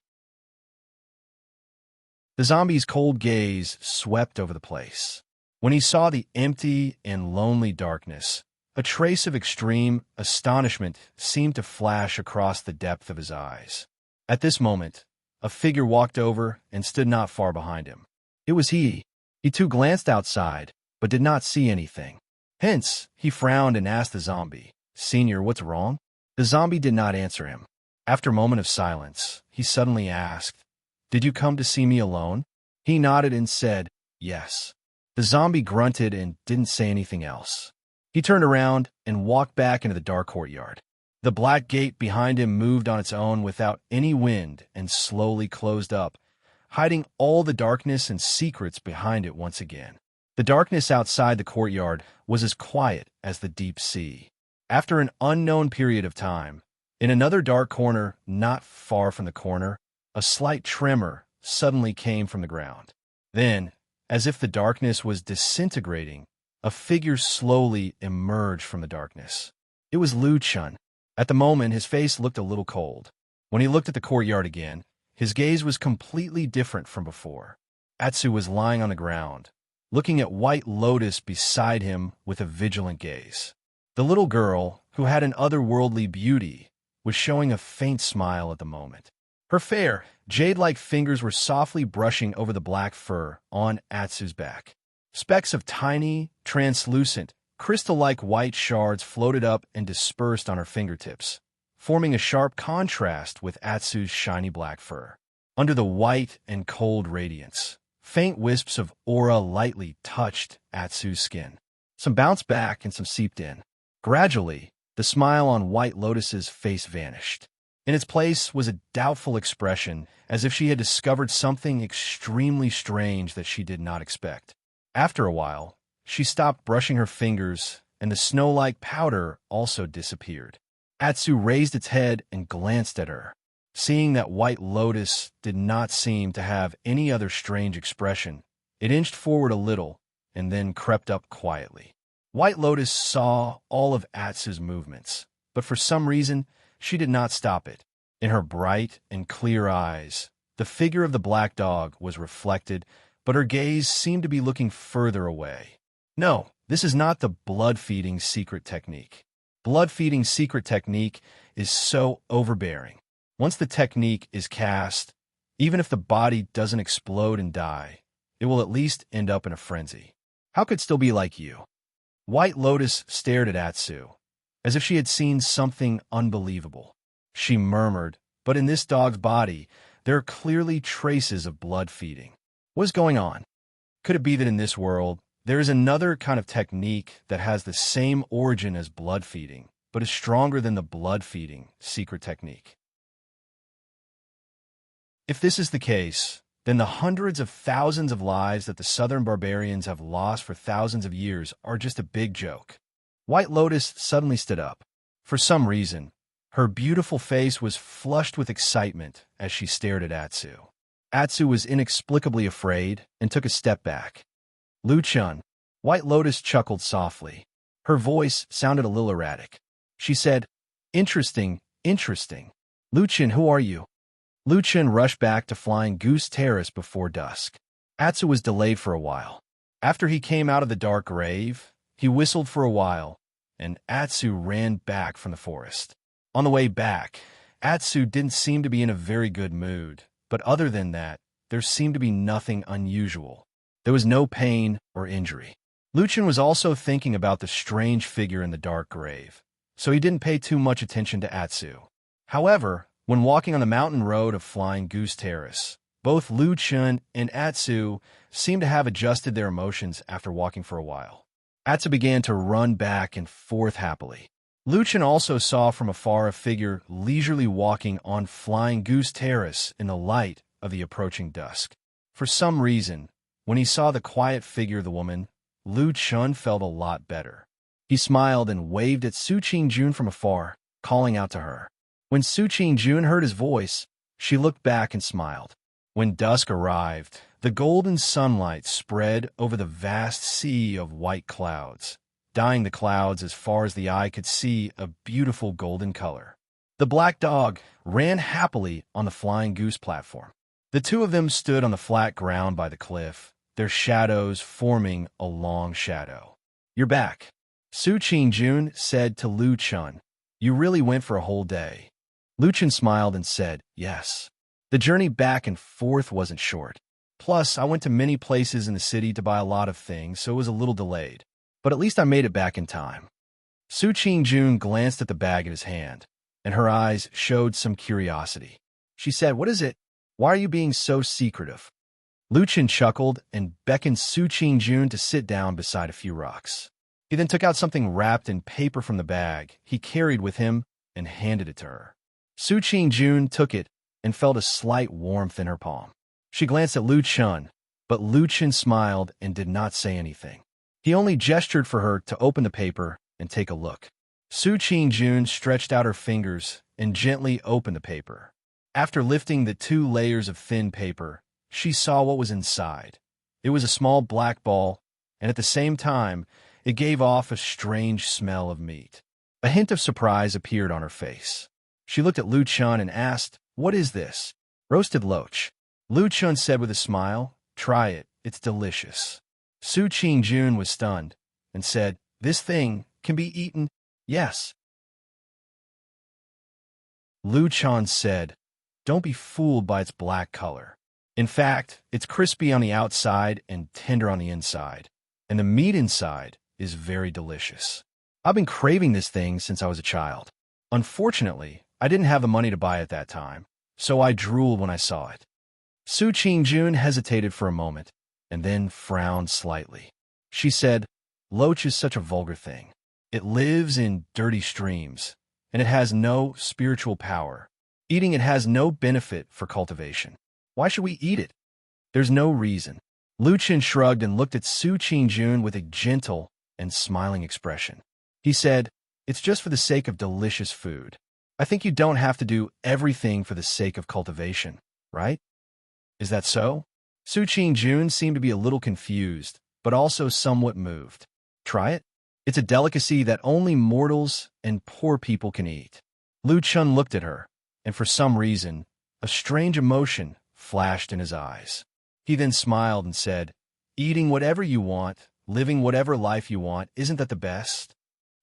The zombie's cold gaze swept over the place. When he saw the empty and lonely darkness, a trace of extreme astonishment seemed to flash across the depth of his eyes. At this moment, a figure walked over and stood not far behind him. It was he. He too glanced outside, but did not see anything. Hence, he frowned and asked the zombie, "Senior, what's wrong?" The zombie did not answer him. After a moment of silence, he suddenly asked, "Did you come to see me alone?" He nodded and said, "Yes." The zombie grunted and didn't say anything else. He turned around and walked back into the dark courtyard. The black gate behind him moved on its own without any wind and slowly closed up, hiding all the darkness and secrets behind it once again. The darkness outside the courtyard was as quiet as the deep sea. After an unknown period of time, in another dark corner not far from the corner, a slight tremor suddenly came from the ground. Then, as if the darkness was disintegrating, a figure slowly emerged from the darkness. It was Lu Chun. At the moment, his face looked a little cold. When he looked at the courtyard again, his gaze was completely different from before. Atsu was lying on the ground, looking at White Lotus beside him with a vigilant gaze. The little girl, who had an otherworldly beauty, was showing a faint smile at the moment. Her fair, jade-like fingers were softly brushing over the black fur on Atsu's back. Specks of tiny, translucent, crystal-like white shards floated up and dispersed on her fingertips, forming a sharp contrast with Atsu's shiny black fur. Under the white and cold radiance, faint wisps of aura lightly touched Atsu's skin. Some bounced back and some seeped in. Gradually, the smile on White Lotus's face vanished. In its place was a doubtful expression, as if she had discovered something extremely strange that she did not expect. After a while, she stopped brushing her fingers, and the snow-like powder also disappeared. Atsu raised its head and glanced at her. Seeing that White Lotus did not seem to have any other strange expression, it inched forward a little and then crept up quietly. White Lotus saw all of Atsu's movements, but for some reason, she did not stop it. In her bright and clear eyes, the figure of the black dog was reflected, but her gaze seemed to be looking further away. No, this is not the blood-feeding secret technique. Blood-feeding secret technique is so overbearing. Once the technique is cast, even if the body doesn't explode and die, it will at least end up in a frenzy. How could it still be like you? White Lotus stared at Atsu, as if she had seen something unbelievable. She murmured, "But in this dog's body, there are clearly traces of blood feeding. What is going on? Could it be that in this world, there is another kind of technique that has the same origin as blood feeding, but is stronger than the blood feeding secret technique?" If this is the case, then the hundreds of thousands of lives that the southern barbarians have lost for thousands of years are just a big joke. White Lotus suddenly stood up. For some reason, her beautiful face was flushed with excitement as she stared at Atsu. Atsu was inexplicably afraid and took a step back. "Lu Chun." White Lotus chuckled softly. Her voice sounded a little erratic. She said, "Interesting, interesting. Lu Chun, who are you?" Lu Chun rushed back to Flying Goose Terrace before dusk. Atsu was delayed for a while. After he came out of the dark grave, he whistled for a while, and Atsu ran back from the forest. On the way back, Atsu didn't seem to be in a very good mood, but other than that, there seemed to be nothing unusual. There was no pain or injury. Lucien was also thinking about the strange figure in the dark grave, so he didn't pay too much attention to Atsu. However, when walking on the mountain road of Flying Goose Terrace, both Lucien and Atsu seemed to have adjusted their emotions after walking for a while. Atsu began to run back and forth happily. Lucien also saw from afar a figure leisurely walking on Flying Goose Terrace in the light of the approaching dusk. For some reason, when he saw the quiet figure of the woman, Lucien felt a lot better. He smiled and waved at Su Qingjun from afar, calling out to her. When Su Qingjun heard his voice, she looked back and smiled. When dusk arrived, the golden sunlight spread over the vast sea of white clouds, dyeing the clouds as far as the eye could see a beautiful golden color. The black dog ran happily on the Flying Goose platform. The two of them stood on the flat ground by the cliff, their shadows forming a long shadow. "You're back," Su Qingjun said to Lucien. "You really went for a whole day." Lucien smiled and said, "Yes. The journey back and forth wasn't short. Plus, I went to many places in the city to buy a lot of things, so it was a little delayed. But at least I made it back in time." Su Qingjun glanced at the bag in his hand, and her eyes showed some curiosity. She said, "What is it? Why are you being so secretive?" Lucien chuckled and beckoned Su Qingjun to sit down beside a few rocks. He then took out something wrapped in paper from the bag he carried with him and handed it to her. Su Qingjun took it and felt a slight warmth in her palm. She glanced at Lucien, but Lucien smiled and did not say anything. He only gestured for her to open the paper and take a look. Su Qingjun stretched out her fingers and gently opened the paper. After lifting the 2 layers of thin paper, she saw what was inside. It was a small black ball, and at the same time, it gave off a strange smell of meat. A hint of surprise appeared on her face. She looked at Lucien and asked, "What is this?" "Roasted loach," Lucien said with a smile. "Try it, it's delicious." Su Qingjun was stunned and said, "This thing can be eaten?" "Yes." Lucien said, "Don't be fooled by its black color. In fact, it's crispy on the outside and tender on the inside, and the meat inside is very delicious. I've been craving this thing since I was a child. Unfortunately, I didn't have the money to buy it that time, so I drooled when I saw it." Su Qingjun hesitated for a moment, and then frowned slightly. She said, "Loach is such a vulgar thing. It lives in dirty streams, and it has no spiritual power. Eating it has no benefit for cultivation. Why should we eat it?" "There's no reason." Lucien shrugged and looked at Su Qingjun with a gentle and smiling expression. He said, "It's just for the sake of delicious food. I think you don't have to do everything for the sake of cultivation, right?" "Is that so?" Su Qingjun seemed to be a little confused, but also somewhat moved. "Try it. It's a delicacy that only mortals and poor people can eat." Lucien looked at her, and for some reason, a strange emotion flashed in his eyes. He then smiled and said, "Eating whatever you want, living whatever life you want, isn't that the best?"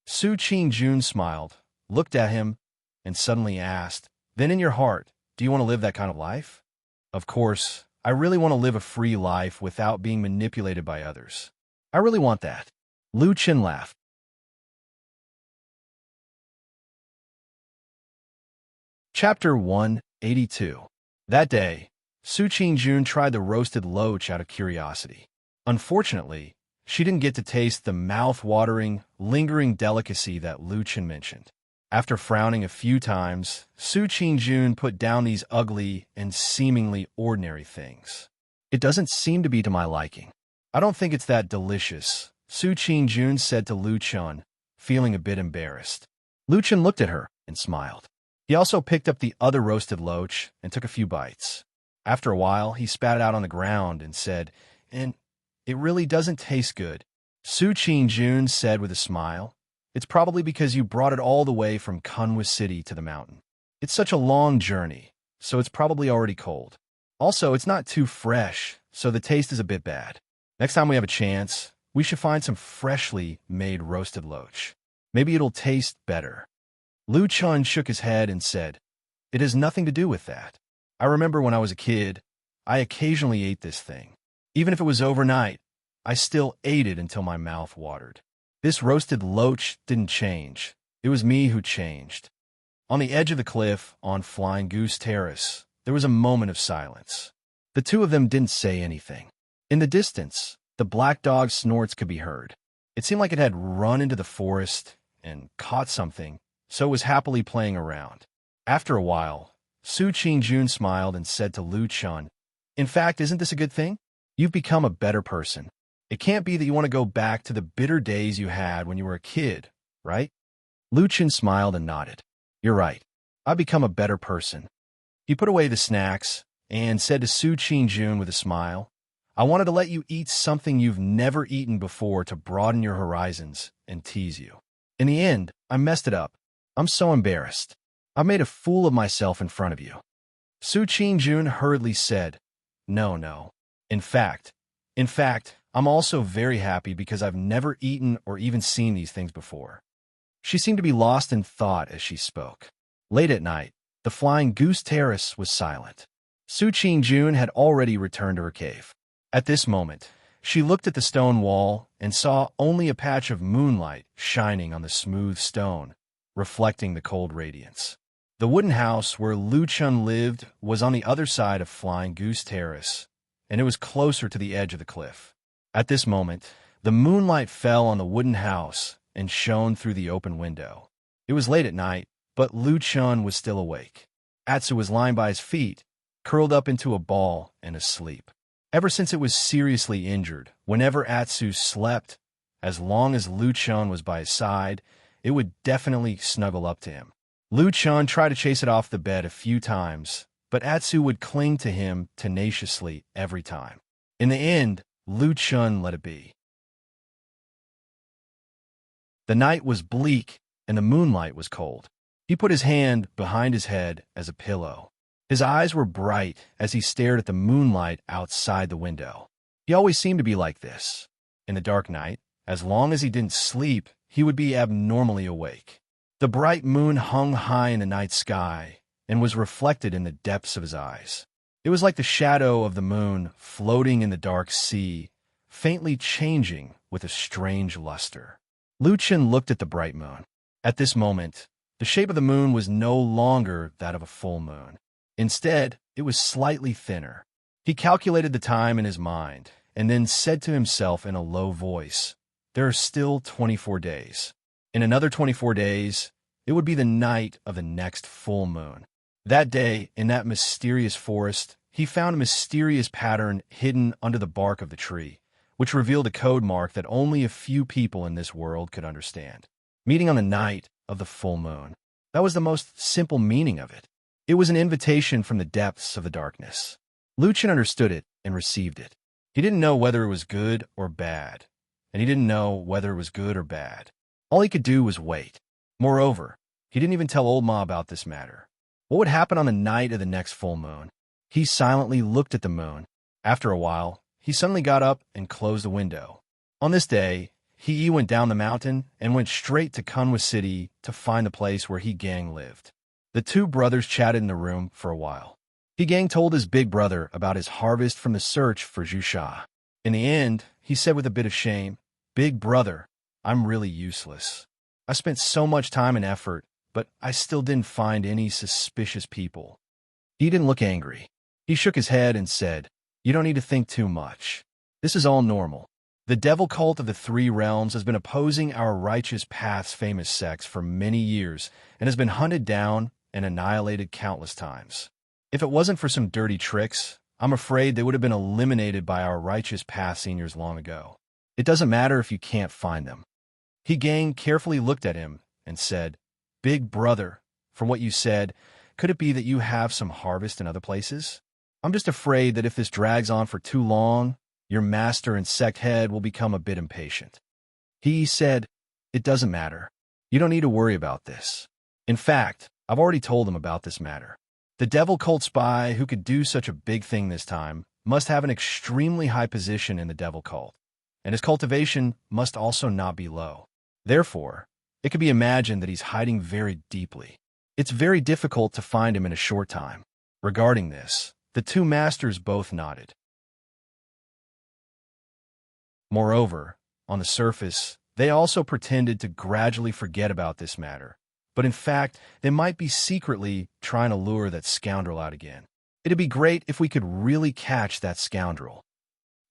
Su Qingjun smiled, looked at him, and suddenly asked, "Then in your heart, do you want to live that kind of life?" "Of course, I really want to live a free life without being manipulated by others. I really want that." Lucien laughed. Chapter 182. That day, Su Qingjun tried the roasted loach out of curiosity. Unfortunately, she didn't get to taste the mouth-watering, lingering delicacy that Lucien mentioned. After frowning a few times, Su Qingjun put down these ugly and seemingly ordinary things. "It doesn't seem to be to my liking. I don't think it's that delicious," Su Qingjun said to Lucien, feeling a bit embarrassed. Lucien looked at her and smiled. He also picked up the other roasted loach and took a few bites. After a while, he spat it out on the ground and said, "And it really doesn't taste good." Su Qingjun said with a smile, "It's probably because you brought it all the way from Kunwa City to the mountain. It's such a long journey, so it's probably already cold. Also, it's not too fresh, so the taste is a bit bad. Next time we have a chance, we should find some freshly made roasted loach. Maybe it'll taste better." Lucien shook his head and said, "It has nothing to do with that. I remember when I was a kid, I occasionally ate this thing. Even if it was overnight, I still ate it until my mouth watered. This roasted loach didn't change. It was me who changed. On the edge of the cliff, on Flying Goose Terrace, there was a moment of silence. The two of them didn't say anything. In the distance, the black dog's snorts could be heard. It seemed like it had run into the forest and caught something, so it was happily playing around. After a while, Su Qingjun smiled and said to Lu Chun, "In fact, isn't this a good thing? You've become a better person. It can't be that you want to go back to the bitter days you had when you were a kid, right?" Lu Chun smiled and nodded. "You're right. I've become a better person." He put away the snacks and said to Su Qingjun with a smile, "I wanted to let you eat something you've never eaten before to broaden your horizons and tease you. In the end, I messed it up. I'm so embarrassed. I made a fool of myself in front of you." Su Qingjun hurriedly said, No. In fact, I'm also very happy because I've never eaten or even seen these things before." She seemed to be lost in thought as she spoke. Late at night, the Flying Goose Terrace was silent. Su Qingjun had already returned to her cave. At this moment, she looked at the stone wall and saw only a patch of moonlight shining on the smooth stone, reflecting the cold radiance. The wooden house where Lu Chun lived was on the other side of Flying Goose Terrace, and it was closer to the edge of the cliff. At this moment, the moonlight fell on the wooden house and shone through the open window. It was late at night, but Lu Chun was still awake. Atsu was lying by his feet, curled up into a ball and asleep. Ever since it was seriously injured, whenever Atsu slept, as long as Lu Chun was by his side, it would definitely snuggle up to him. Lu Chun tried to chase it off the bed a few times, but Atsu would cling to him tenaciously every time. In the end, Lu Chun let it be. The night was bleak, and the moonlight was cold. He put his hand behind his head as a pillow. His eyes were bright as he stared at the moonlight outside the window. He always seemed to be like this. In the dark night, as long as he didn't sleep, he would be abnormally awake. The bright moon hung high in the night sky and was reflected in the depths of his eyes. It was like the shadow of the moon floating in the dark sea, faintly changing with a strange luster. Lu Chun looked at the bright moon. At this moment, the shape of the moon was no longer that of a full moon. Instead, it was slightly thinner. He calculated the time in his mind and then said to himself in a low voice, "There are still 24 days. In another 24 days, it would be the night of the next full moon." That day, in that mysterious forest, he found a mysterious pattern hidden under the bark of the tree, which revealed a code mark that only a few people in this world could understand. Meeting on the night of the full moon. That was the most simple meaning of it. It was an invitation from the depths of the darkness. Lu Chun understood it and received it. He didn't know whether it was good or bad, and he didn't know whether it was good or bad. All he could do was wait. Moreover, he didn't even tell Old Ma about this matter. What would happen on the night of the next full moon? He silently looked at the moon. After a while, he suddenly got up and closed the window. On this day, He went down the mountain and went straight to Kunwa City to find the place where He Gang lived. The two brothers chatted in the room for a while. He Gang told his big brother about his harvest from the search for Zhusha. In the end, he said with a bit of shame, "Big brother, I'm really useless. I spent so much time and effort, but I still didn't find any suspicious people." He didn't look angry. He shook his head and said, "You don't need to think too much. This is all normal. The devil cult of the Three Realms has been opposing our Righteous Path's famous sects for many years and has been hunted down and annihilated countless times. If it wasn't for some dirty tricks, I'm afraid they would have been eliminated by our Righteous Path seniors long ago. It doesn't matter if you can't find them." He Gang carefully looked at him and said, "Big brother, from what you said, could it be that you have some harvest in other places? I'm just afraid that if this drags on for too long, your master and sect head will become a bit impatient." He said, "It doesn't matter. You don't need to worry about this. In fact, I've already told them about this matter. The devil cult spy who could do such a big thing this time must have an extremely high position in the devil cult, and his cultivation must also not be low. Therefore, it can be imagined that he's hiding very deeply. It's very difficult to find him in a short time. Regarding this, The two masters both nodded. Moreover, on the surface, they also pretended to gradually forget about this matter, but in fact, they might be secretly trying to lure that scoundrel out again. It'd be great if we could really catch that scoundrel.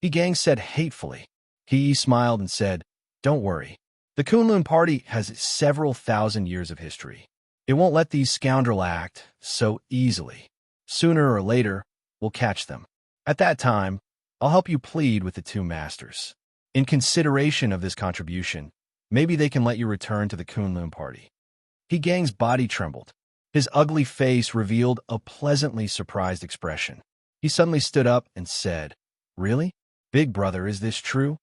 Yi Gang said hatefully. He smiled and said, "Don't worry. The Kunlun party has several thousand years of history. It won't let these scoundrels act so easily. Sooner or later, we'll catch them. At that time, I'll help you plead with the two masters. In consideration of this contribution, maybe they can let you return to the Kunlun party." Yi Gang's body trembled. His ugly face revealed a pleasantly surprised expression. He suddenly stood up and said, "Really? Big brother, is this true?"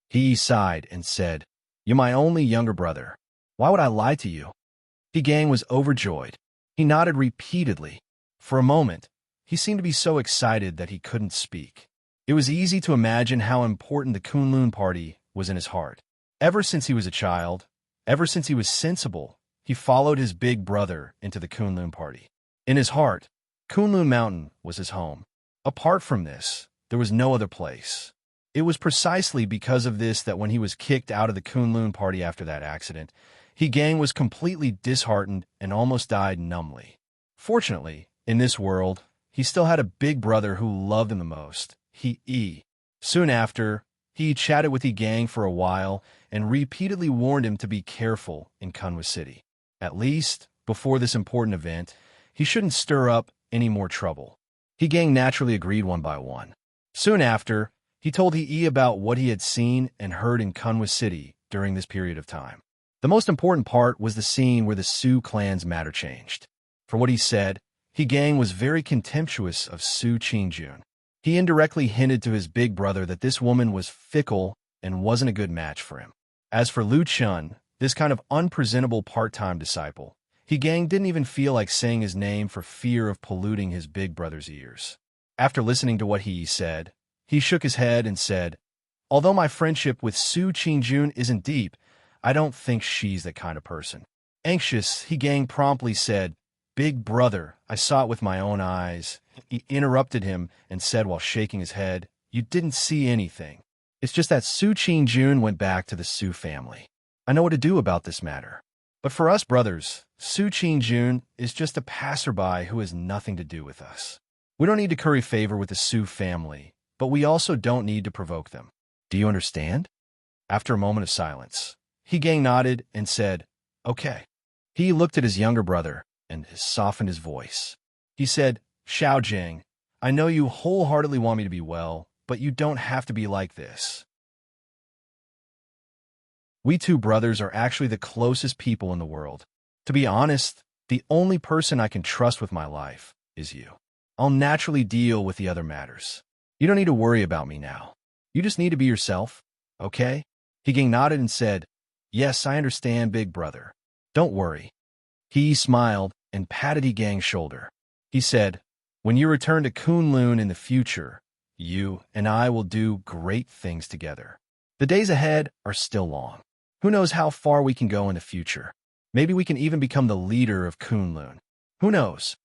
He sighed and said, "You're my only younger brother. Why would I lie to you?" Yi Gang was overjoyed. He nodded repeatedly. For a moment, he seemed to be so excited that he couldn't speak. It was easy to imagine how important the Kunlun party was in his heart. Ever since he was a child, ever since he was sensible, he followed his big brother into the Kunlun party. In his heart, Kunlun Mountain was his home. Apart from this, there was no other place. It was precisely because of this that when he was kicked out of the Kunlun party after that accident, Yi Gang was completely disheartened and almost died numbly. Fortunately, in this world, he still had a big brother who loved him the most, Yi. Soon after, he chatted with Yi Gang for a while and repeatedly warned him to be careful in Kunwa City. At least, before this important event, he shouldn't stir up any more trouble. Yi Gang naturally agreed one by one. Soon after, he told Yi about what he had seen and heard in Kunwa City during this period of time. The most important part was the scene where the Su clan's matter changed. For what he said, Yi Gang was very contemptuous of Su Qingjun. He indirectly hinted to his big brother that this woman was fickle and wasn't a good match for him. As for Lu Chun, this kind of unpresentable part-time disciple, Yi Gang didn't even feel like saying his name for fear of polluting his big brother's ears. After listening to what he said, he shook his head and said, "Although my friendship with Su Qingjun isn't deep, I don't think she's that kind of person." Anxious, Yi Gang promptly said, "Big brother, I saw it with my own eyes." He interrupted him and said while shaking his head, "You didn't see anything. It's just that Su Qingjun went back to the Su family. I know what to do about this matter. But for us brothers, Su Qingjun is just a passerby who has nothing to do with us. We don't need to curry favor with the Su family, but we also don't need to provoke them. Do you understand?" After a moment of silence, Yi Gang nodded and said, "Okay." He looked at his younger brother and softened his voice. He said, "Xiao Jing, I know you wholeheartedly want me to be well, but you don't have to be like this. We two brothers are actually the closest people in the world. To be honest, the only person I can trust with my life is you. I'll naturally deal with the other matters. You don't need to worry about me now. You just need to be yourself, okay?" Yi Gang nodded and said, "Yes, I understand, big brother. Don't worry." He smiled and patted Yi Gang's shoulder. He said, "When you return to Kunlun in the future, you and I will do great things together. The days ahead are still long. Who knows how far we can go in the future? Maybe we can even become the leader of Kunlun. Who knows?"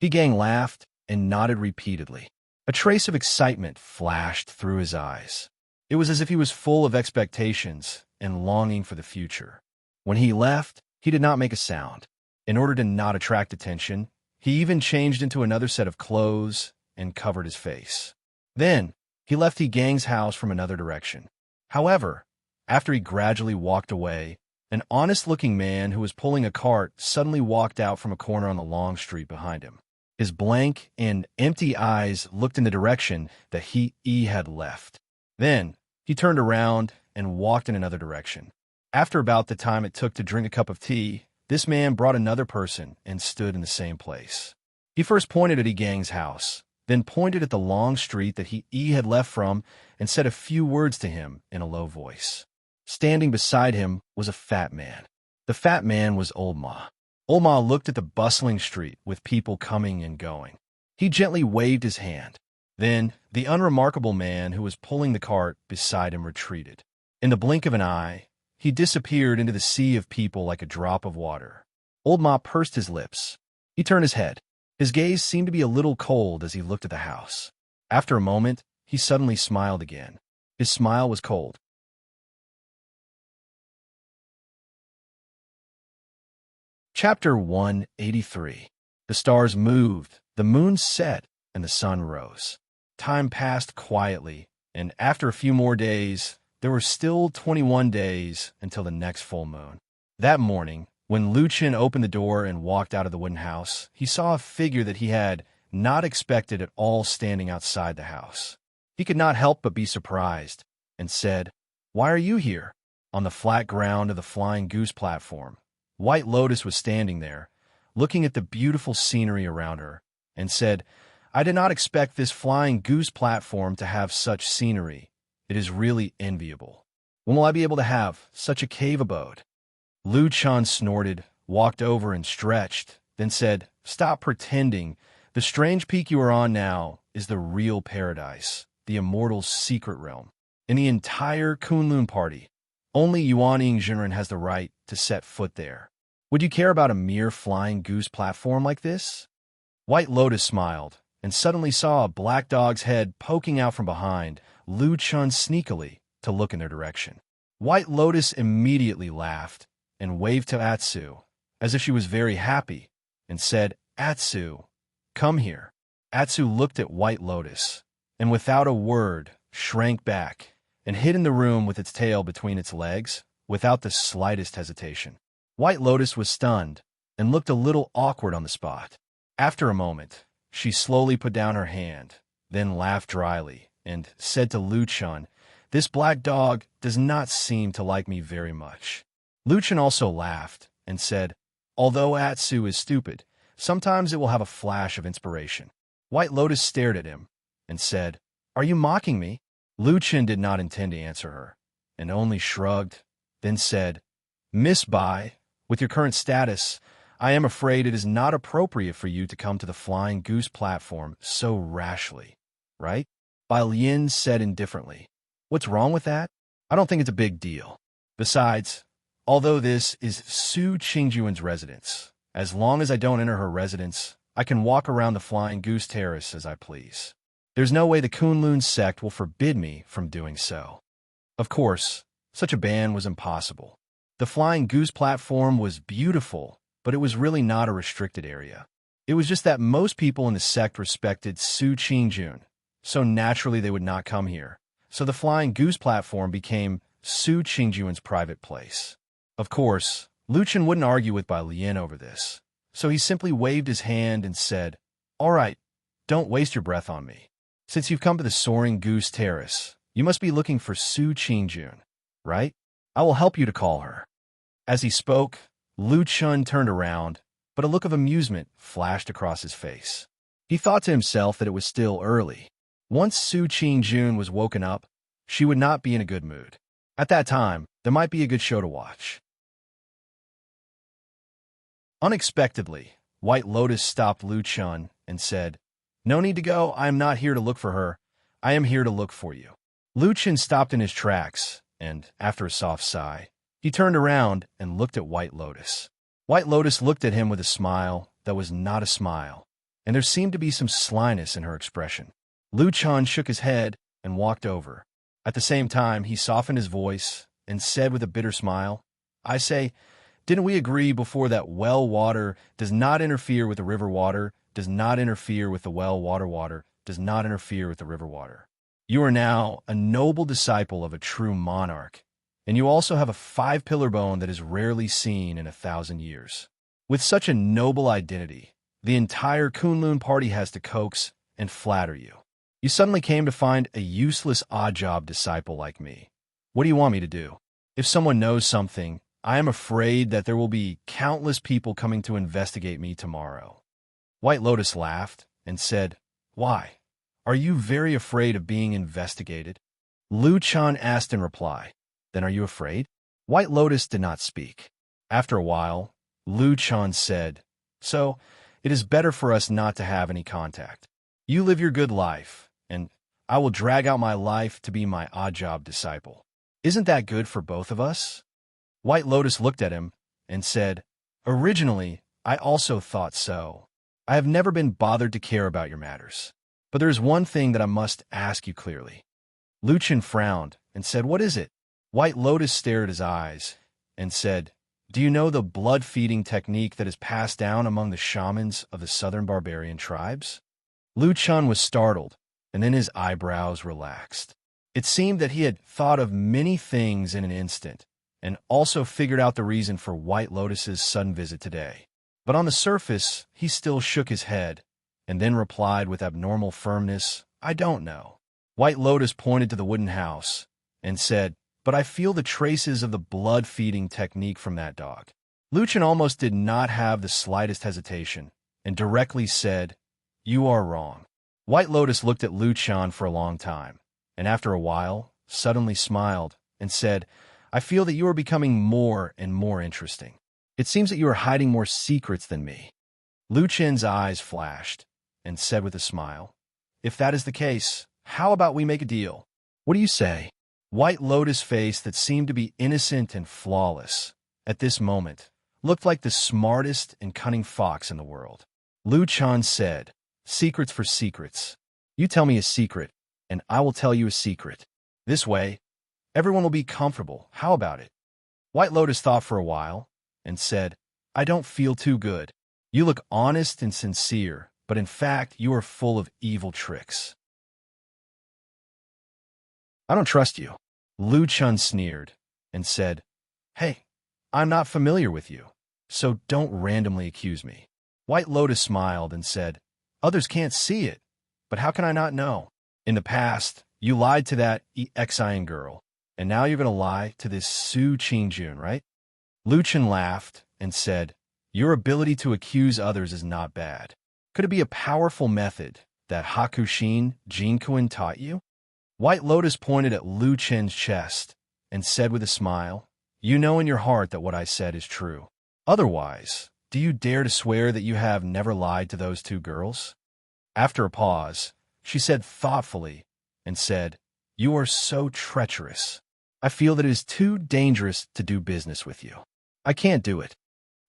Yi Gang laughed and nodded repeatedly. A trace of excitement flashed through his eyes. It was as if he was full of expectations and longing for the future. When he left, he did not make a sound. In order to not attract attention, he even changed into another set of clothes and covered his face. Then, he left Yi Gang's house from another direction. However, after he gradually walked away, an honest-looking man who was pulling a cart suddenly walked out from a corner on the long street behind him. His blank and empty eyes looked in the direction that he had left. Then, he turned around and walked in another direction. After about the time it took to drink a cup of tea, this man brought another person and stood in the same place. He first pointed at Yi Gang's house, then pointed at the long street that he had left from and said a few words to him in a low voice. Standing beside him was a fat man. The fat man was Old Ma. Old Ma looked at the bustling street with people coming and going. He gently waved his hand. Then, the unremarkable man who was pulling the cart beside him retreated. In the blink of an eye, he disappeared into the sea of people like a drop of water. Old Ma pursed his lips. He turned his head. His gaze seemed to be a little cold as he looked at the house. After a moment, he suddenly smiled again. His smile was cold. Chapter 183. The stars moved, the moon set, and the sun rose. Time passed quietly, and after a few more days, there were still 21 days until the next full moon. That morning, when Lucien opened the door and walked out of the wooden house, he saw a figure that he had not expected at all standing outside the house. He could not help but be surprised, and said, "Why are you here?" On the flat ground of the Flying Goose platform, White Lotus was standing there, looking at the beautiful scenery around her, and said, "I did not expect this Flying Goose platform to have such scenery. It is really enviable. When will I be able to have such a cave abode?" Lucien snorted, walked over and stretched, then said, "Stop pretending. The strange peak you are on now is the real paradise, the Immortals' secret realm. In the entire Kunlun party, only Yuan Yingjinren has the right to set foot there. Would you care about a mere Flying Goose platform like this?" White Lotus smiled, and suddenly saw a black dog's head poking out from behind Lucien sneakily to look in their direction. White Lotus immediately laughed and waved to Atsu, as if she was very happy, and said, "Atsu, come here." Atsu looked at White Lotus, and without a word, shrank back and hid in the room with its tail between its legs, without the slightest hesitation. White Lotus was stunned and looked a little awkward on the spot. After a moment, she slowly put down her hand, then laughed dryly, and said to Lucien, "This black dog does not seem to like me very much." Lucien also laughed and said, "Although Atsu is stupid, sometimes it will have a flash of inspiration." White Lotus stared at him and said, "Are you mocking me?" Lucien did not intend to answer her, and only shrugged, then said, "Miss Bai, with your current status, I am afraid it is not appropriate for you to come to the Flying Goose platform so rashly, right?" Bai Lian said indifferently, "What's wrong with that? I don't think it's a big deal. Besides, although this is Su Qingjuan's residence, as long as I don't enter her residence, I can walk around the Flying Goose Terrace as I please. There's no way the Kunlun sect will forbid me from doing so." Of course, such a ban was impossible. The Flying Goose platform was beautiful, but it was really not a restricted area. It was just that most people in the sect respected Su Qingjun, so naturally they would not come here. So the Flying Goose platform became Su Qingjuan's private place. Of course, Lucien wouldn't argue with Bai Lian over this, so he simply waved his hand and said, "All right, don't waste your breath on me. Since you've come to the Soaring Goose Terrace, you must be looking for Su Qingjun, right? I will help you to call her." As he spoke, Lucien turned around, but a look of amusement flashed across his face. He thought to himself that it was still early. Once Su Qingjun was woken up, she would not be in a good mood. At that time, there might be a good show to watch. Unexpectedly, White Lotus stopped Lucien and said, "No need to go. I am not here to look for her. I am here to look for you." Lucien stopped in his tracks, and, after a soft sigh, he turned around and looked at White Lotus. White Lotus looked at him with a smile that was not a smile, and there seemed to be some slyness in her expression. Lucien shook his head and walked over. At the same time, he softened his voice and said with a bitter smile, "I say, didn't we agree before that well water does not interfere with the river water, does not interfere with the well water, does not interfere with the river water? You are now a noble disciple of a true monarch, and you also have a 5-pillar bone that is rarely seen in 1,000 years. With such a noble identity, the entire Kunlun party has to coax and flatter you. You suddenly came to find a useless odd-job disciple like me. What do you want me to do? If someone knows something, I am afraid that there will be countless people coming to investigate me tomorrow." White Lotus laughed and said, "Why? Are you very afraid of being investigated?" Lucien asked in reply, "Then are you afraid?" White Lotus did not speak. After a while, Lucien said, "So, it is better for us not to have any contact. You live your good life, and I will drag out my life to be my odd-job disciple. Isn't that good for both of us?" White Lotus looked at him and said, "Originally, I also thought so. I have never been bothered to care about your matters. But there is one thing that I must ask you clearly." Luchin frowned and said, "What is it?" White Lotus stared at his eyes and said, "Do you know the blood-feeding technique that is passed down among the shamans of the southern barbarian tribes?" Luchan was startled, and then his eyebrows relaxed. It seemed that he had thought of many things in an instant, and also figured out the reason for White Lotus's sudden visit today. But on the surface, he still shook his head, and then replied with abnormal firmness, "I don't know." White Lotus pointed to the wooden house and said, "But I feel the traces of the blood-feeding technique from that dog." Luchin almost did not have the slightest hesitation, and directly said, "You are wrong." White Lotus looked at Luchan for a long time, and after a while, suddenly smiled and said, "I feel that you are becoming more and more interesting. It seems that you are hiding more secrets than me." Luchin's eyes flashed, and said with a smile, "If that is the case, how about we make a deal? What do you say?" White Lotus' face that seemed to be innocent and flawless, at this moment, looked like the smartest and cunning fox in the world. Luchan said, "Secrets for secrets. You tell me a secret, and I will tell you a secret. This way, everyone will be comfortable. How about it?" White Lotus thought for a while, and said, "I don't feel too good. You look honest and sincere, but in fact you are full of evil tricks." "I don't trust you." Luchan sneered, and said, "Hey, I'm not familiar with you, so don't randomly accuse me." White Lotus smiled and said, "Others can't see it, but how can I not know? In the past, you lied to that Exian girl, and now you're going to lie to this Su Qingjun, right?" Luchan laughed and said, "Your ability to accuse others is not bad. Could it be a powerful method that Hakushin Jinkuin taught you?" White Lotus pointed at Luchan's chest and said with a smile, "You know in your heart that what I said is true. Otherwise, do you dare to swear that you have never lied to those two girls?" After a pause, she said thoughtfully and said, "You are so treacherous. I feel that it is too dangerous to do business with you. I can't do it."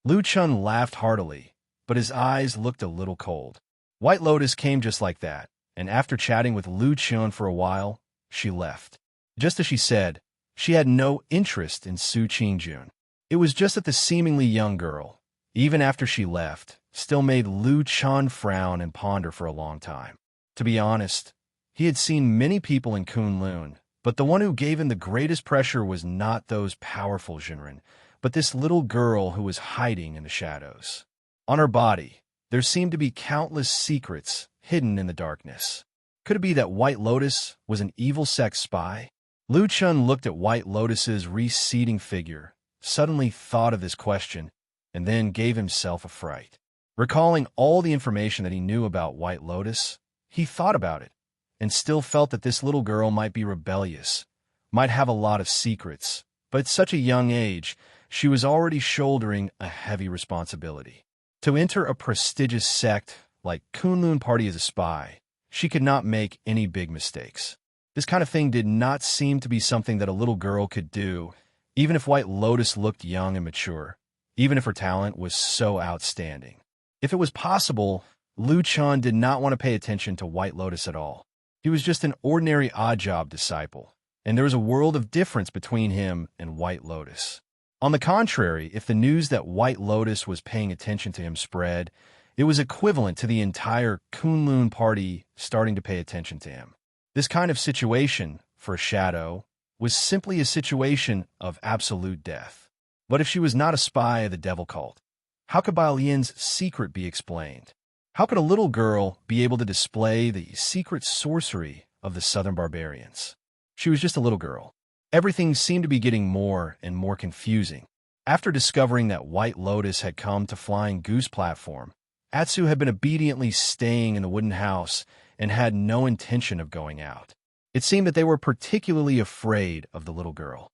Luchan laughed heartily, but his eyes looked a little cold. White Lotus came just like that, and after chatting with Luchan for a while, she left. Just as she said, she had no interest in Su Qingjun. It was just that the seemingly young girl, even after she left, still made Luchan frown and ponder for a long time. To be honest, he had seen many people in Kunlun, but the one who gave him the greatest pressure was not those powerful Jinren, but this little girl who was hiding in the shadows. On her body, there seemed to be countless secrets hidden in the darkness. Could it be that White Lotus was an evil sex spy? Luchan looked at White Lotus's receding figure, suddenly thought of this question, and then gave himself a fright. Recalling all the information that he knew about White Lotus, he thought about it, and still felt that this little girl might be rebellious, might have a lot of secrets, but at such a young age, she was already shouldering a heavy responsibility. To enter a prestigious sect like Kunlun Party as a spy, she could not make any big mistakes. This kind of thing did not seem to be something that a little girl could do, even if White Lotus looked young and mature, even if her talent was so outstanding. If it was possible, Luchan did not want to pay attention to White Lotus at all. He was just an ordinary odd-job disciple, and there was a world of difference between him and White Lotus. On the contrary, if the news that White Lotus was paying attention to him spread, it was equivalent to the entire Kunlun Party starting to pay attention to him. This kind of situation, for a shadow, was simply a situation of absolute death. But if she was not a spy of the devil cult, how could Baolian's secret be explained? How could a little girl be able to display the secret sorcery of the southern barbarians? She was just a little girl. Everything seemed to be getting more and more confusing. After discovering that White Lotus had come to Flying Goose platform, Atsu had been obediently staying in the wooden house and had no intention of going out. It seemed that they were particularly afraid of the little girl.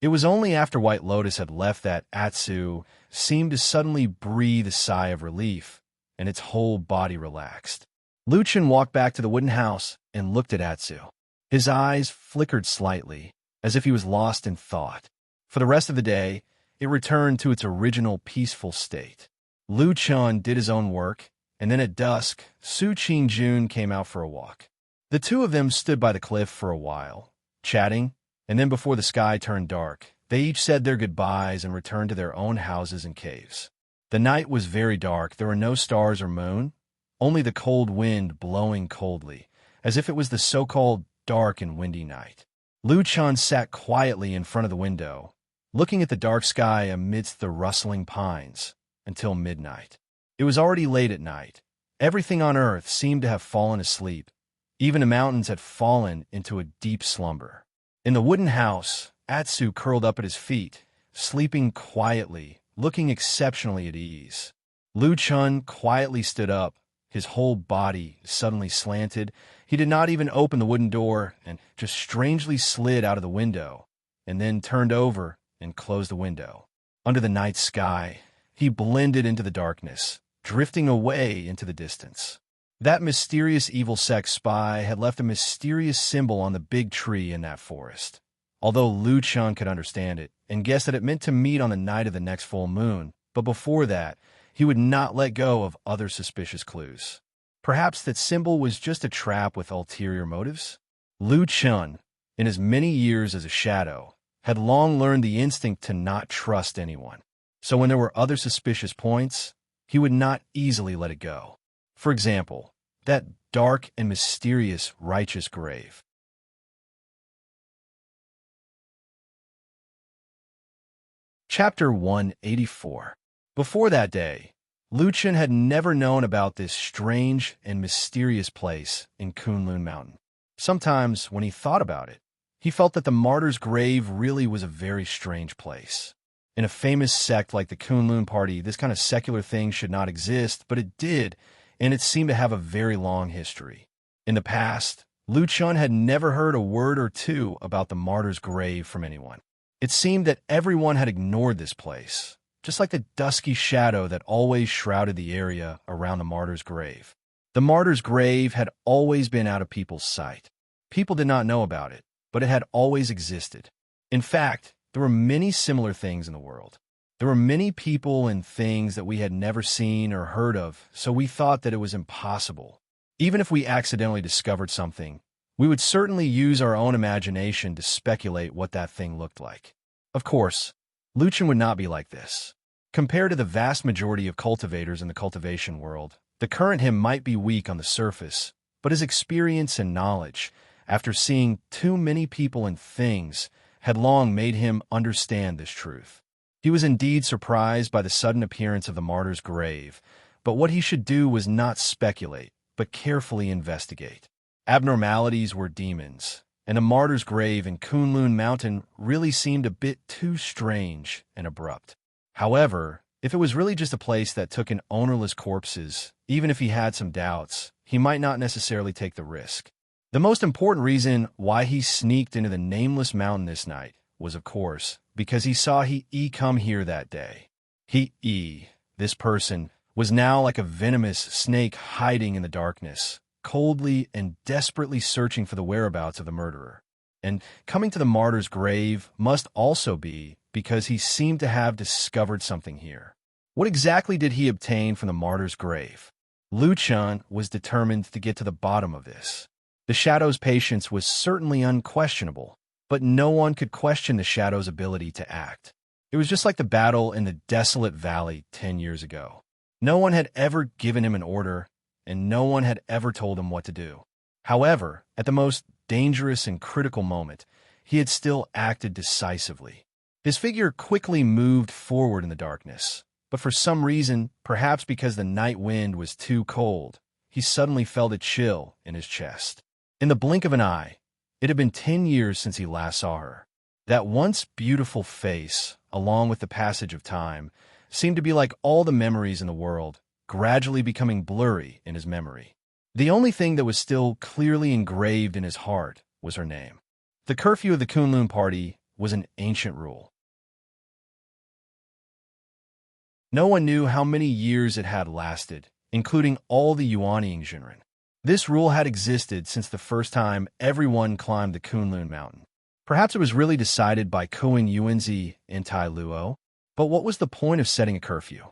It was only after White Lotus had left that Atsu seemed to suddenly breathe a sigh of relief, and its whole body relaxed. Luchan walked back to the wooden house and looked at Atsu. His eyes flickered slightly, as if he was lost in thought. For the rest of the day, it returned to its original peaceful state. Lu Chun did his own work, and then at dusk, Su Qing-jun came out for a walk. The two of them stood by the cliff for a while, chatting, and then before the sky turned dark, they each said their goodbyes and returned to their own houses and caves. The night was very dark. There were no stars or moon, only the cold wind blowing coldly, as if it was the so-called dark and windy night. Lu Chun sat quietly in front of the window, looking at the dark sky amidst the rustling pines, until midnight. It was already late at night. Everything on earth seemed to have fallen asleep. Even the mountains had fallen into a deep slumber. In the wooden house, Atsu curled up at his feet, sleeping quietly, looking exceptionally at ease. Lu Chun quietly stood up, his whole body suddenly slanted. He did not even open the wooden door and just strangely slid out of the window, and then turned over and closed the window. Under the night sky, he blended into the darkness, drifting away into the distance. That mysterious evil sect spy had left a mysterious symbol on the big tree in that forest. Although Lu Chun could understand it and guessed that it meant to meet on the night of the next full moon, but before that, he would not let go of other suspicious clues. Perhaps that symbol was just a trap with ulterior motives? Lu Chun, in his many years as a shadow, had long learned the instinct to not trust anyone. So when there were other suspicious points, he would not easily let it go. For example, that dark and mysterious righteous grave. Chapter 184. Before that day, Lu Chun had never known about this strange and mysterious place in Kunlun Mountain. Sometimes, when he thought about it, he felt that the martyr's grave really was a very strange place. In a famous sect like the Kunlun Party, this kind of secular thing should not exist, but it did, and it seemed to have a very long history. In the past, Lu Chun had never heard a word or two about the martyr's grave from anyone. It seemed that everyone had ignored this place, just like the dusky shadow that always shrouded the area around the martyr's grave. The martyr's grave had always been out of people's sight. People did not know about it, but it had always existed. In fact, there were many similar things in the world. There were many people and things that we had never seen or heard of, so we thought that it was impossible. Even if we accidentally discovered something, we would certainly use our own imagination to speculate what that thing looked like. Of course, Lu Chun would not be like this. Compared to the vast majority of cultivators in the cultivation world, the current him might be weak on the surface, but his experience and knowledge, after seeing too many people and things, had long made him understand this truth. He was indeed surprised by the sudden appearance of the martyr's grave, but what he should do was not speculate, but carefully investigate. Abnormalities were demons, and the martyr's grave in Kunlun Mountain really seemed a bit too strange and abrupt. However, if it was really just a place that took in ownerless corpses, even if he had some doubts, he might not necessarily take the risk. The most important reason why he sneaked into the nameless mountain this night was, of course, because he saw he come here that day. This person, was now like a venomous snake hiding in the darkness, coldly and desperately searching for the whereabouts of the murderer. And coming to the martyr's grave must also be because he seemed to have discovered something here. What exactly did he obtain from the martyr's grave? Lu Chun was determined to get to the bottom of this. The Shadow's patience was certainly unquestionable, but no one could question the Shadow's ability to act. It was just like the battle in the desolate valley 10 years ago. No one had ever given him an order, and no one had ever told him what to do. However, at the most dangerous and critical moment, he had still acted decisively. His figure quickly moved forward in the darkness, but for some reason, perhaps because the night wind was too cold, he suddenly felt a chill in his chest. In the blink of an eye, it had been 10 years since he last saw her. That once beautiful face, along with the passage of time, seemed to be like all the memories in the world, gradually becoming blurry in his memory. The only thing that was still clearly engraved in his heart was her name. The curfew of the Kunlun Party was an ancient rule. No one knew how many years it had lasted, including all the Yuanying Jinren. This rule had existed since the first time everyone climbed the Kunlun Mountain. Perhaps it was really decided by Koen Yuanzi and Tai Luo, but what was the point of setting a curfew?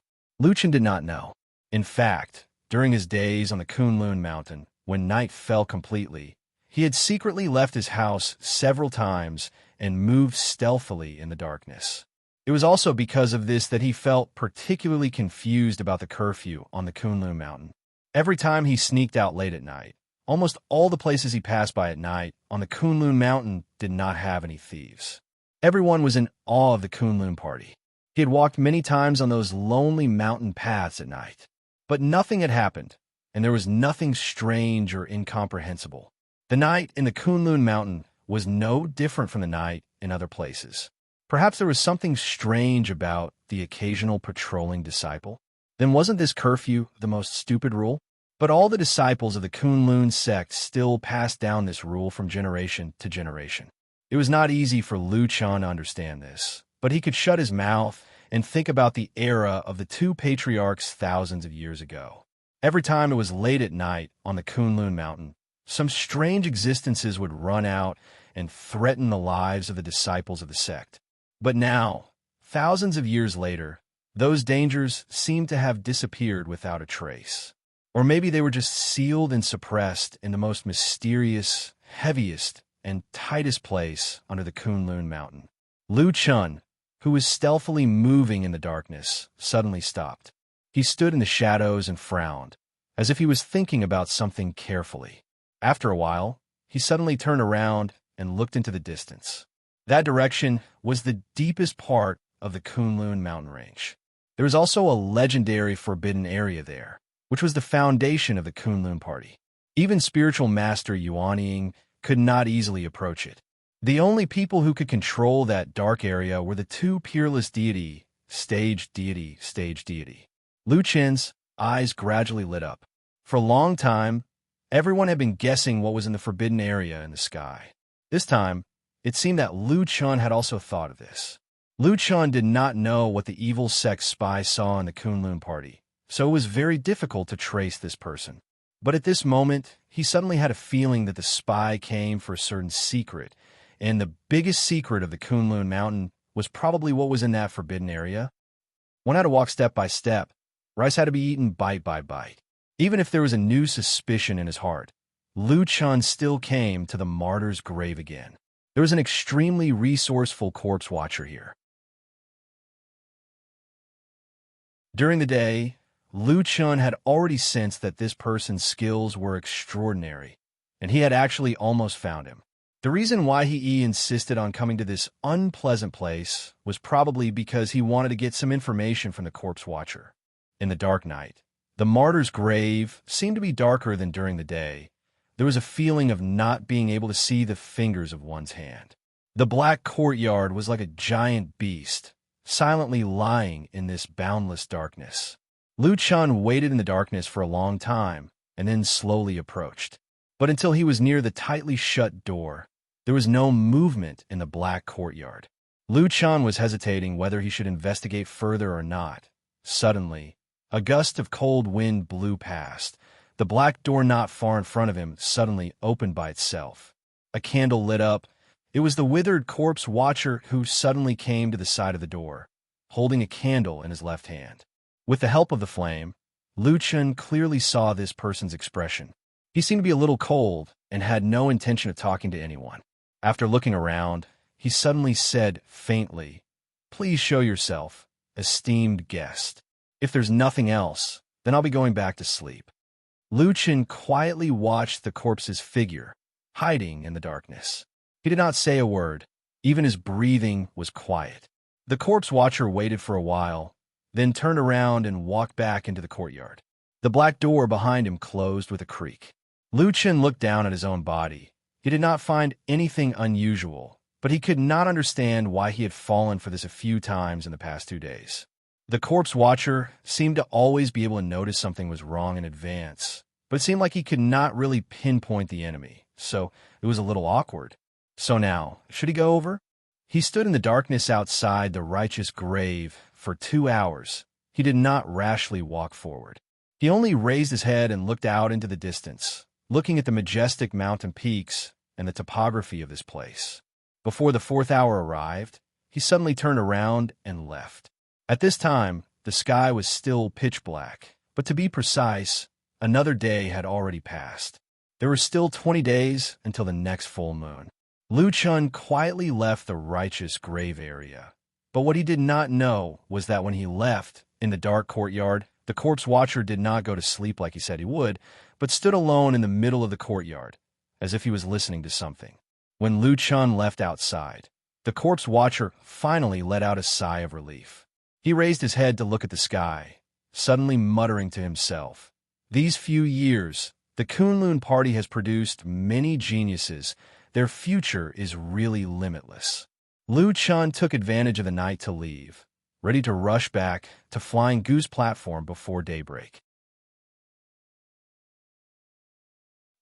Luchan did not know. In fact, during his days on the Kunlun Mountain, when night fell completely, he had secretly left his house several times and moved stealthily in the darkness. It was also because of this that he felt particularly confused about the curfew on the Kunlun Mountain. Every time he sneaked out late at night, almost all the places he passed by at night on the Kunlun Mountain did not have any thieves. Everyone was in awe of the Kunlun party. He had walked many times on those lonely mountain paths at night, but nothing had happened, and there was nothing strange or incomprehensible. The night in the Kunlun Mountain was no different from the night in other places. Perhaps there was something strange about the occasional patrolling disciple. Then wasn't this curfew the most stupid rule? But all the disciples of the Kunlun sect still passed down this rule from generation to generation. It was not easy for Luchan to understand this, but he could shut his mouth and think about the era of the two patriarchs thousands of years ago. Every time it was late at night on the Kunlun Mountain, some strange existences would run out and threaten the lives of the disciples of the sect. But now, thousands of years later, those dangers seemed to have disappeared without a trace. Or maybe they were just sealed and suppressed in the most mysterious, heaviest, and tightest place under the Kunlun Mountain. Luchan, who was stealthily moving in the darkness, suddenly stopped. He stood in the shadows and frowned, as if he was thinking about something carefully. After a while, he suddenly turned around and looked into the distance. That direction was the deepest part of the Kunlun mountain range. There was also a legendary forbidden area there, which was the foundation of the Kunlun party. Even spiritual master Yuanying could not easily approach it. The only people who could control that dark area were the two peerless deity, stage deity, stage deity. Luchan's eyes gradually lit up. For a long time, everyone had been guessing what was in the forbidden area in the sky. This time, it seemed that Luchan had also thought of this. Luchan did not know what the evil sect spy saw in the Kunlun party, so it was very difficult to trace this person. But at this moment, he suddenly had a feeling that the spy came for a certain secret, and the biggest secret of the Kunlun Mountain was probably what was in that forbidden area. One had to walk step by step. Rice had to be eaten bite by bite. Even if there was a new suspicion in his heart, Luchan still came to the martyr's grave again. There was an extremely resourceful corpse watcher here. During the day, Luchan had already sensed that this person's skills were extraordinary, and he had actually almost found him. The reason why he insisted on coming to this unpleasant place was probably because he wanted to get some information from the corpse watcher. In the dark night, the martyr's grave seemed to be darker than during the day. There was a feeling of not being able to see the fingers of one's hand. The black courtyard was like a giant beast, silently lying in this boundless darkness. Luchan waited in the darkness for a long time, and then slowly approached. But until he was near the tightly shut door, there was no movement in the black courtyard. Luchan was hesitating whether he should investigate further or not. Suddenly, a gust of cold wind blew past. The black door not far in front of him suddenly opened by itself. A candle lit up. It was the withered corpse watcher who suddenly came to the side of the door, holding a candle in his left hand. With the help of the flame, Luchan clearly saw this person's expression. He seemed to be a little cold and had no intention of talking to anyone. After looking around, he suddenly said faintly, "Please show yourself, esteemed guest. If there's nothing else, then I'll be going back to sleep." Luchan quietly watched the corpse's figure, hiding in the darkness. He did not say a word. Even his breathing was quiet. The corpse watcher waited for a while, then turned around and walked back into the courtyard. The black door behind him closed with a creak. Luchan looked down at his own body. He did not find anything unusual, but he could not understand why he had fallen for this a few times in the past 2 days. The corpse watcher seemed to always be able to notice something was wrong in advance, but it seemed like he could not really pinpoint the enemy, so it was a little awkward. So now, should he go over? He stood in the darkness outside the righteous grave for 2 hours. He did not rashly walk forward. He only raised his head and looked out into the distance, looking at the majestic mountain peaks and the topography of this place. Before the 4th hour arrived, he suddenly turned around and left. At this time, the sky was still pitch black, but to be precise, another day had already passed. There were still 20 days until the next full moon. Lu Chun quietly left the righteous grave area. But what he did not know was that when he left, in the dark courtyard, the corpse watcher did not go to sleep like he said he would, but stood alone in the middle of the courtyard, as if he was listening to something. When Lu Chun left outside, the corpse watcher finally let out a sigh of relief. He raised his head to look at the sky, suddenly muttering to himself, "These few years, the Kunlun party has produced many geniuses. Their future is really limitless." Lu Chun took advantage of the night to leave, ready to rush back to Flying Goose platform before daybreak.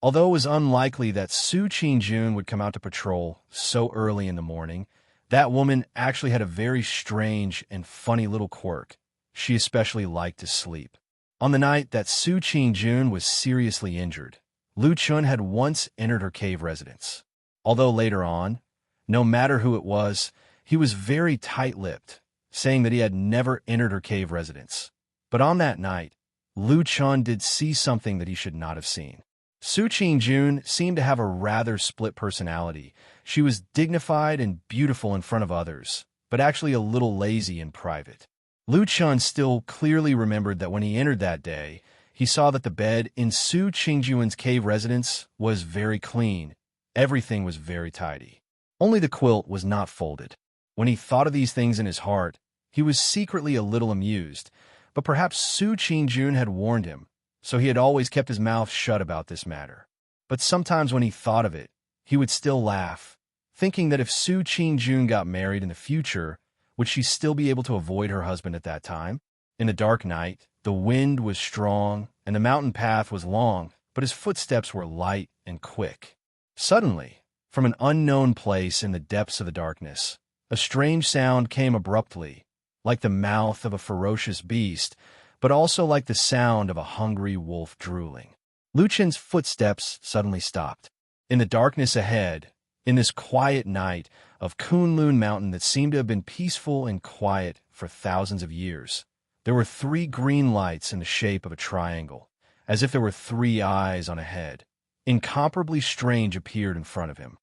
Although it was unlikely that Su Qingjun would come out to patrol so early in the morning, that woman actually had a very strange and funny little quirk. She especially liked to sleep. On the night that Su Qingjun was seriously injured, Lu Chun had once entered her cave residence. Although later on, no matter who it was, he was very tight-lipped, saying that he had never entered her cave residence. But on that night, Lu Chun did see something that he should not have seen. Su Qingjun seemed to have a rather split personality. She was dignified and beautiful in front of others, but actually a little lazy in private. Lu Chun still clearly remembered that when he entered that day, he saw that the bed in Su Qingjun's cave residence was very clean. Everything was very tidy. Only the quilt was not folded. When he thought of these things in his heart, he was secretly a little amused, but perhaps Su Qingjun had warned him, so he had always kept his mouth shut about this matter. But sometimes when he thought of it, he would still laugh, thinking that if Su Qingjun got married in the future, would she still be able to avoid her husband at that time? In the dark night, the wind was strong, and the mountain path was long, but his footsteps were light and quick. Suddenly, from an unknown place in the depths of the darkness, a strange sound came abruptly, like the mouth of a ferocious beast, but also like the sound of a hungry wolf drooling. Lu Chun's footsteps suddenly stopped. In the darkness ahead, in this quiet night of Kunlun Mountain that seemed to have been peaceful and quiet for thousands of years, there were 3 green lights in the shape of a triangle, as if there were 3 eyes on a head. Incomparably strange appeared in front of him.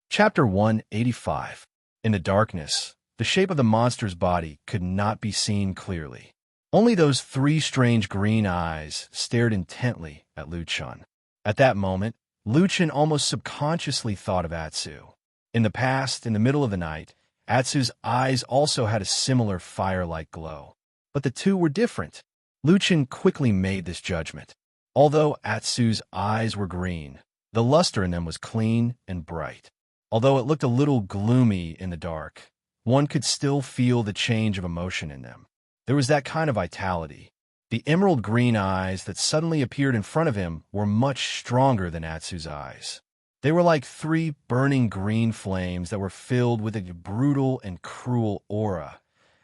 Chapter 185. In the darkness, the shape of the monster's body could not be seen clearly. Only those 3 strange green eyes stared intently at Lu Chun. At that moment, Lu Chun almost subconsciously thought of Atsu. In the past, in the middle of the night, Atsu's eyes also had a similar fire-like glow. But the two were different. Lu Chun quickly made this judgment. Although Atsu's eyes were green, the luster in them was clean and bright. Although it looked a little gloomy in the dark, one could still feel the change of emotion in them. There was that kind of vitality. The emerald green eyes that suddenly appeared in front of him were much stronger than Atsu's eyes. They were like 3 burning green flames that were filled with a brutal and cruel aura,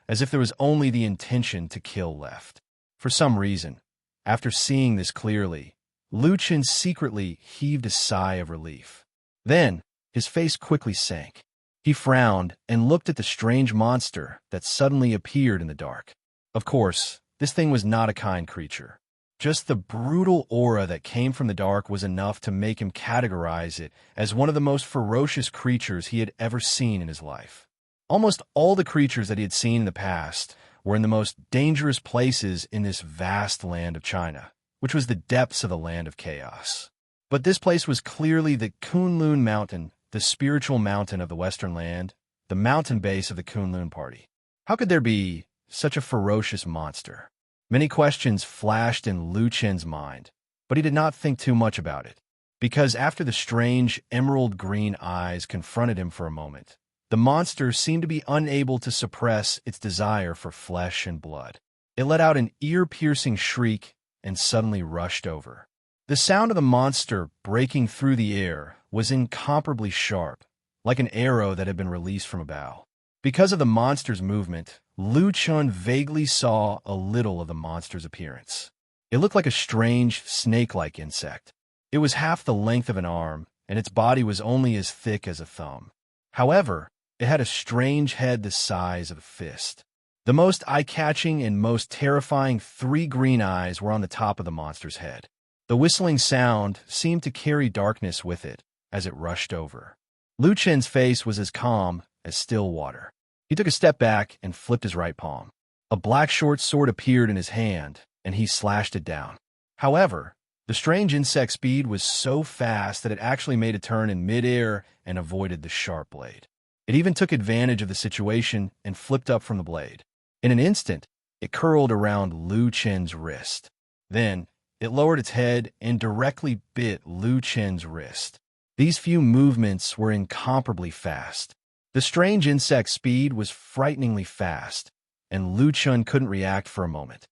as if there was only the intention to kill left. For some reason, after seeing this clearly, Lu Chun secretly heaved a sigh of relief. Then, his face quickly sank. He frowned and looked at the strange monster that suddenly appeared in the dark. Of course, this thing was not a kind creature. Just the brutal aura that came from the dark was enough to make him categorize it as one of the most ferocious creatures he had ever seen in his life. Almost all the creatures that he had seen in the past were in the most dangerous places in this vast land of China, which was the depths of the land of chaos. But this place was clearly the Kunlun Mountain, the spiritual mountain of the Western land, the mountain base of the Kunlun party. How could there be such a ferocious monster? Many questions flashed in Lu Chun's mind, but he did not think too much about it, because after the strange emerald green eyes confronted him for a moment, the monster seemed to be unable to suppress its desire for flesh and blood. It let out an ear-piercing shriek and suddenly rushed over. The sound of the monster breaking through the air was incomparably sharp, like an arrow that had been released from a bow. Because of the monster's movement, Lu Chun vaguely saw a little of the monster's appearance. It looked like a strange, snake-like insect. It was half the length of an arm and its body was only as thick as a thumb. However, it had a strange head the size of a fist. The most eye-catching and most terrifying 3 green eyes were on the top of the monster's head. The whistling sound seemed to carry darkness with it as it rushed over. Lu Chen's face was as calm as still water. He took a step back and flipped his right palm. A black short sword appeared in his hand, and he slashed it down. However, the strange insect's speed was so fast that it actually made a turn in midair and avoided the sharp blade. It even took advantage of the situation and flipped up from the blade. In an instant, it curled around Lu Chen's wrist. Then, it lowered its head and directly bit Lu Chen's wrist. These few movements were incomparably fast. The strange insect's speed was frighteningly fast, and Lu Chen couldn't react for a moment.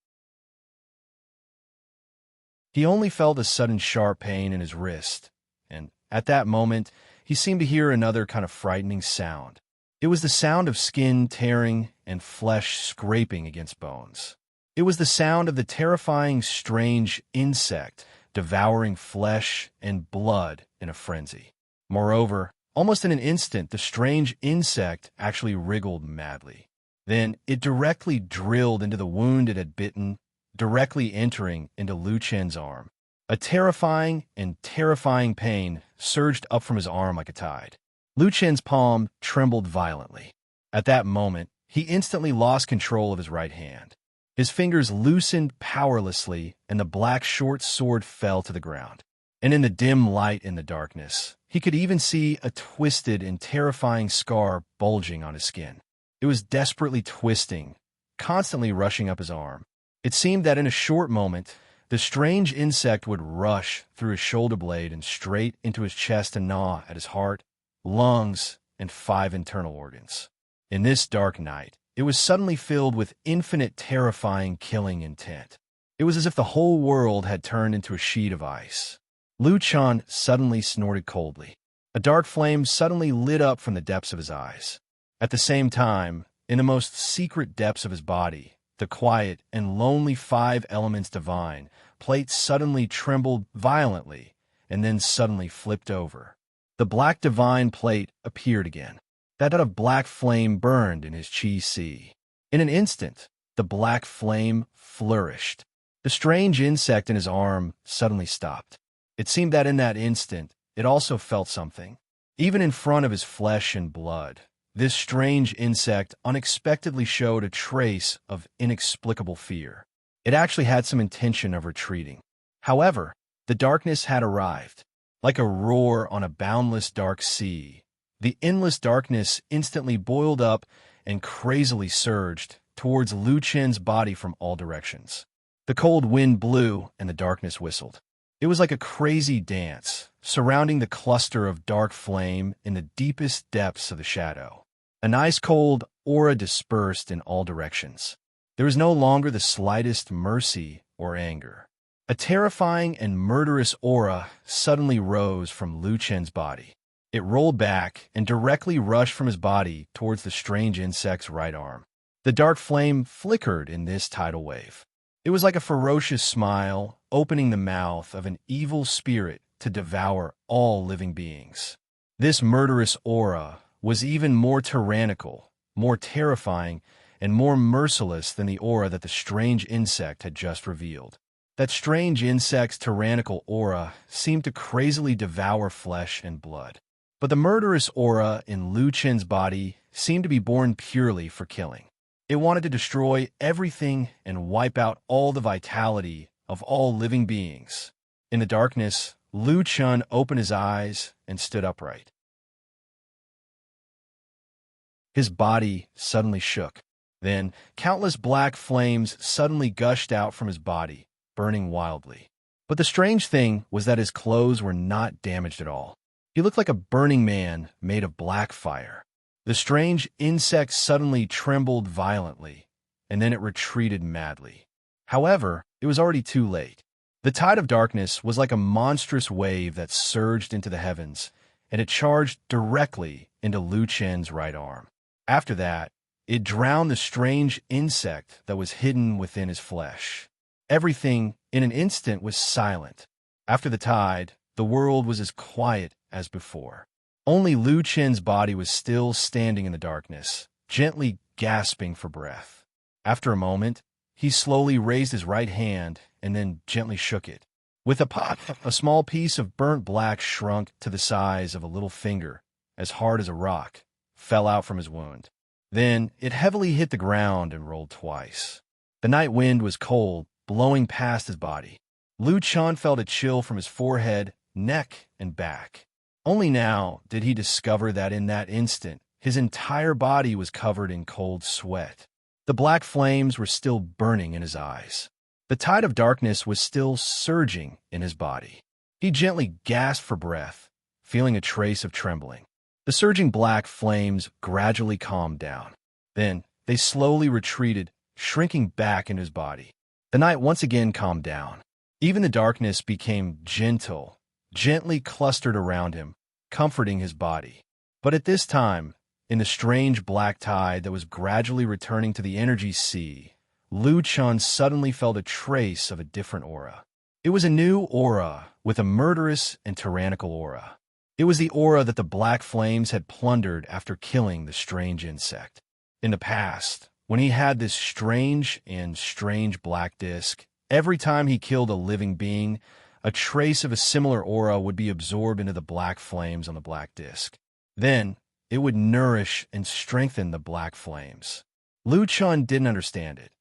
He only felt a sudden sharp pain in his wrist, and at that moment, he seemed to hear another kind of frightening sound. It was the sound of skin tearing and flesh scraping against bones. It was the sound of the terrifying, strange insect devouring flesh and blood in a frenzy. Moreover, almost in an instant, the strange insect actually wriggled madly. Then it directly drilled into the wound it had bitten, directly entering into Lu Chen's arm. A terrifying and terrifying pain surged up from his arm like a tide. Lu Chen's palm trembled violently. At that moment, he instantly lost control of his right hand. His fingers loosened powerlessly, and the black short sword fell to the ground. And in the dim light in the darkness, he could even see a twisted and terrifying scar bulging on his skin. It was desperately twisting, constantly rushing up his arm. It seemed that in a short moment, the strange insect would rush through his shoulder blade and straight into his chest to gnaw at his heart, lungs, and 5 internal organs. In this dark night, it was suddenly filled with infinite terrifying killing intent. It was as if the whole world had turned into a sheet of ice. Lu Chen suddenly snorted coldly. A dark flame suddenly lit up from the depths of his eyes. At the same time, in the most secret depths of his body, the quiet and lonely 5 elements divine plate suddenly trembled violently and then suddenly flipped over. The black divine plate appeared again. That of black flame burned in his chi si. In an instant, the black flame flourished. The strange insect in his arm suddenly stopped. It seemed that in that instant, it also felt something. Even in front of his flesh and blood, this strange insect unexpectedly showed a trace of inexplicable fear. It actually had some intention of retreating. However, the darkness had arrived. Like a roar on a boundless dark sea, the endless darkness instantly boiled up and crazily surged towards Lu Chen's body from all directions. The cold wind blew and the darkness whistled. It was like a crazy dance, surrounding the cluster of dark flame in the deepest depths of the shadow. An ice-cold aura dispersed in all directions. There was no longer the slightest mercy or anger. A terrifying and murderous aura suddenly rose from Lu Chen's body. It rolled back and directly rushed from his body towards the strange insect's right arm. The dark flame flickered in this tidal wave. It was like a ferocious smile opening the mouth of an evil spirit to devour all living beings. This murderous aura was even more tyrannical, more terrifying, and more merciless than the aura that the strange insect had just revealed. That strange insect's tyrannical aura seemed to crazily devour flesh and blood. But the murderous aura in Lu Chen's body seemed to be born purely for killing. It wanted to destroy everything and wipe out all the vitality of all living beings. In the darkness, Lu Chen opened his eyes and stood upright. His body suddenly shook. Then, countless black flames suddenly gushed out from his body, burning wildly. But the strange thing was that his clothes were not damaged at all. He looked like a burning man made of black fire. The strange insect suddenly trembled violently, and then it retreated madly. However, it was already too late. The tide of darkness was like a monstrous wave that surged into the heavens, and it charged directly into Lu Chen's right arm. After that, it drowned the strange insect that was hidden within his flesh. Everything, in an instant, was silent. After the tide, the world was as quiet as before. Only Lu Chen's body was still standing in the darkness, gently gasping for breath. After a moment, he slowly raised his right hand and then gently shook it. With a pop, a small piece of burnt black shrunk to the size of a little finger, as hard as a rock, fell out from his wound. Then it heavily hit the ground and rolled twice. The night wind was cold, blowing past his body. Lu Chen felt a chill from his forehead, neck, and back. Only now did he discover that in that instant, his entire body was covered in cold sweat. The black flames were still burning in his eyes. The tide of darkness was still surging in his body. He gently gasped for breath, feeling a trace of trembling. The surging black flames gradually calmed down. Then they slowly retreated, shrinking back into his body. The night once again calmed down. Even the darkness became gentle, gently clustered around him, comforting his body. But at this time, in the strange black tide that was gradually returning to the energy sea, Lu Chen suddenly felt a trace of a different aura. It was a new aura with a murderous and tyrannical aura. It was the aura that the black flames had plundered after killing the strange insect. In the past, when he had this strange black disk, every time he killed a living being, a trace of a similar aura would be absorbed into the black flames on the black disk. Then, it would nourish and strengthen the black flames. Lu Chen didn't understand it,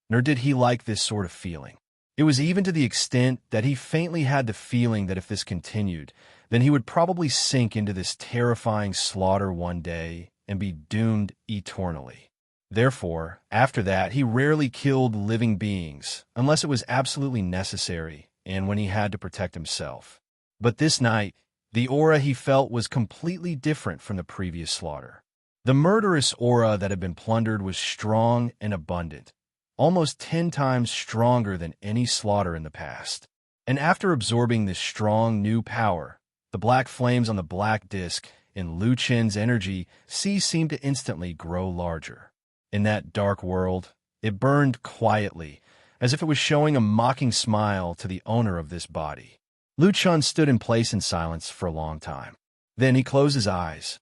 nor did he like this sort of feeling. It was even to the extent that he faintly had the feeling that if this continued, then he would probably sink into this terrifying slaughter one day and be doomed eternally. Therefore, after that, he rarely killed living beings, unless it was absolutely necessary and when he had to protect himself. But this night, the aura he felt was completely different from the previous slaughter. The murderous aura that had been plundered was strong and abundant, almost 10 times stronger than any slaughter in the past. And after absorbing this strong new power, the black flames on the black disk in Lu Chen's energy sea seemed to instantly grow larger. In that dark world, it burned quietly, as if it was showing a mocking smile to the owner of this body. Lu Chen stood in place in silence for a long time. Then he closed his eyes.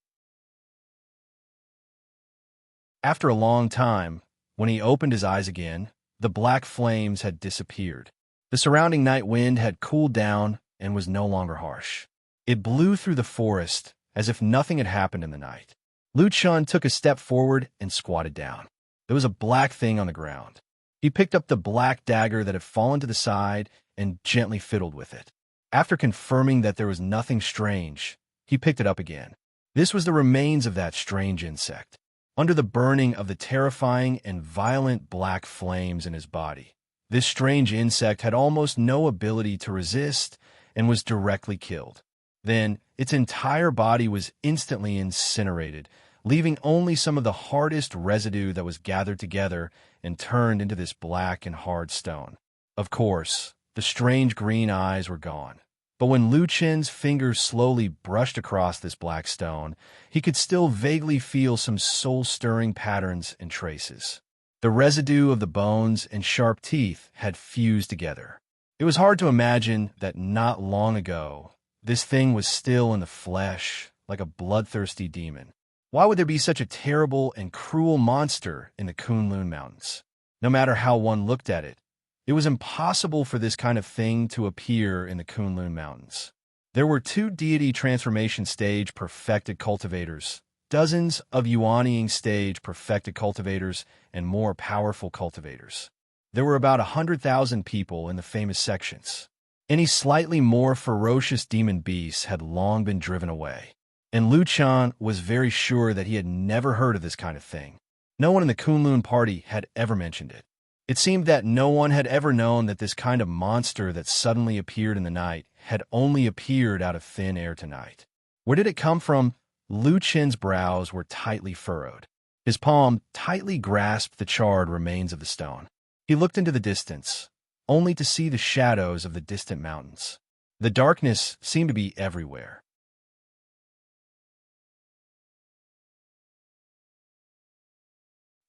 After a long time, when he opened his eyes again, the black flames had disappeared. The surrounding night wind had cooled down and was no longer harsh. It blew through the forest as if nothing had happened in the night. Lu Chen took a step forward and squatted down. There was a black thing on the ground. He picked up the black dagger that had fallen to the side and gently fiddled with it. After confirming that there was nothing strange, he picked it up again. This was the remains of that strange insect. Under the burning of the terrifying and violent black flames in his body, this strange insect had almost no ability to resist and was directly killed. Then, its entire body was instantly incinerated, leaving only some of the hardest residue that was gathered together and turned into this black and hard stone. Of course, the strange green eyes were gone. But when Lu Chen's fingers slowly brushed across this black stone, he could still vaguely feel some soul-stirring patterns and traces. The residue of the bones and sharp teeth had fused together. It was hard to imagine that not long ago, this thing was still in the flesh, like a bloodthirsty demon. Why would there be such a terrible and cruel monster in the Kunlun Mountains? No matter how one looked at it, it was impossible for this kind of thing to appear in the Kunlun Mountains. There were 2 deity transformation stage perfected cultivators, dozens of Yuanying stage perfected cultivators, and more powerful cultivators. There were about 100,000 people in the famous sections. Any slightly more ferocious demon beasts had long been driven away. And Lu Chen was very sure that he had never heard of this kind of thing. No one in the Kunlun party had ever mentioned it. It seemed that no one had ever known that this kind of monster that suddenly appeared in the night had only appeared out of thin air tonight. Where did it come from? Lu Chen's brows were tightly furrowed. His palm tightly grasped the charred remains of the stone. He looked into the distance, only to see the shadows of the distant mountains. The darkness seemed to be everywhere.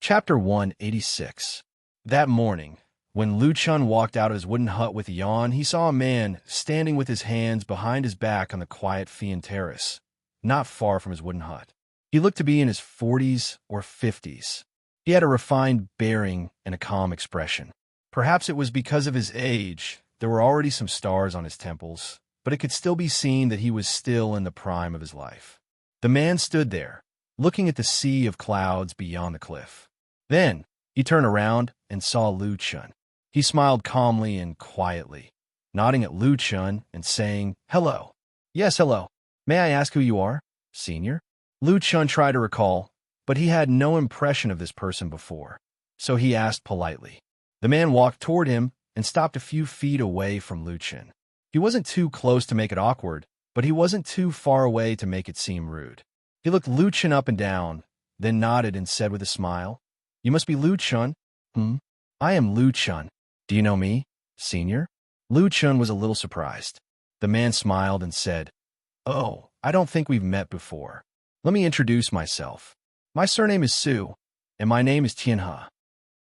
Chapter 186. That morning, When Lu Chun walked out of his wooden hut with a yawn, he saw a man standing with his hands behind his back on the quiet Fian terrace, not far from his wooden hut. He looked to be in his 40s or 50s. He had a refined bearing and a calm expression. Perhaps it was because of his age. There were already some stars on his temples, but it could still be seen that he was still in the prime of his life. The man stood there, looking at the sea of clouds beyond the cliff. Then, he turned around and saw Lu Chun. He smiled calmly and quietly, nodding at Lu Chun and saying, "Hello." "Yes, hello. May I ask who you are, senior?" Lu Chun tried to recall, but he had no impression of this person before, so he asked politely. The man walked toward him and stopped a few feet away from Lu Chun. He wasn't too close to make it awkward, but he wasn't too far away to make it seem rude. He looked Lu Chun up and down, then nodded and said with a smile, "You must be Lu Chun." "I am Lu Chun. Do you know me, senior?" Lu Chun was a little surprised. The man smiled and said, "Oh, I don't think we've met before. Let me introduce myself. My surname is Su, and my name is Tianhe."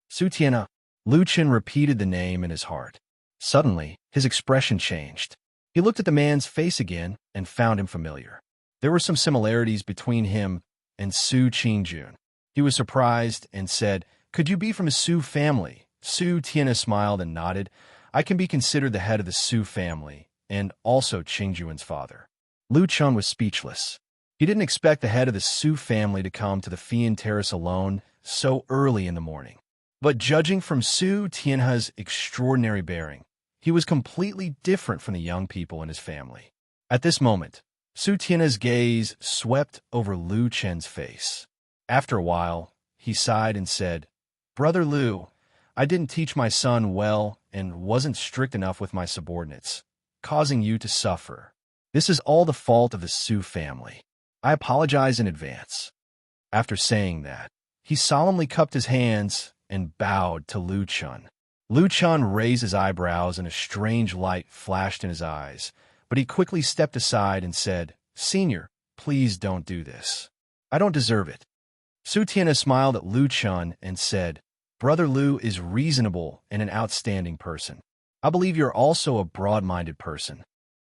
"Su Tianhe." Lu Chun repeated the name in his heart. Suddenly, his expression changed. He looked at the man's face again and found him familiar. There were some similarities between him and Su Qingjun. He was surprised and said, "Could you be from a Su family?" Su Tianhe smiled and nodded. "I can be considered the head of the Su family, and also Qingjun's father." Lu Chun was speechless. He didn't expect the head of the Su family to come to the Fian Terrace alone so early in the morning. But judging from Su Tianhe's extraordinary bearing, he was completely different from the young people in his family. At this moment, Su Tianhe's gaze swept over Lu Chun's face. After a while, he sighed and said, "Brother Lu, I didn't teach my son well and wasn't strict enough with my subordinates, causing you to suffer. This is all the fault of the Su family. I apologize in advance." After saying that, he solemnly cupped his hands and bowed to Lu Chun. Lu Chun raised his eyebrows and a strange light flashed in his eyes, but he quickly stepped aside and said, "Senior, please don't do this. I don't deserve it." Su Tianhe smiled at Lu Chun and said, "Brother Lu is reasonable and an outstanding person. I believe you're also a broad-minded person."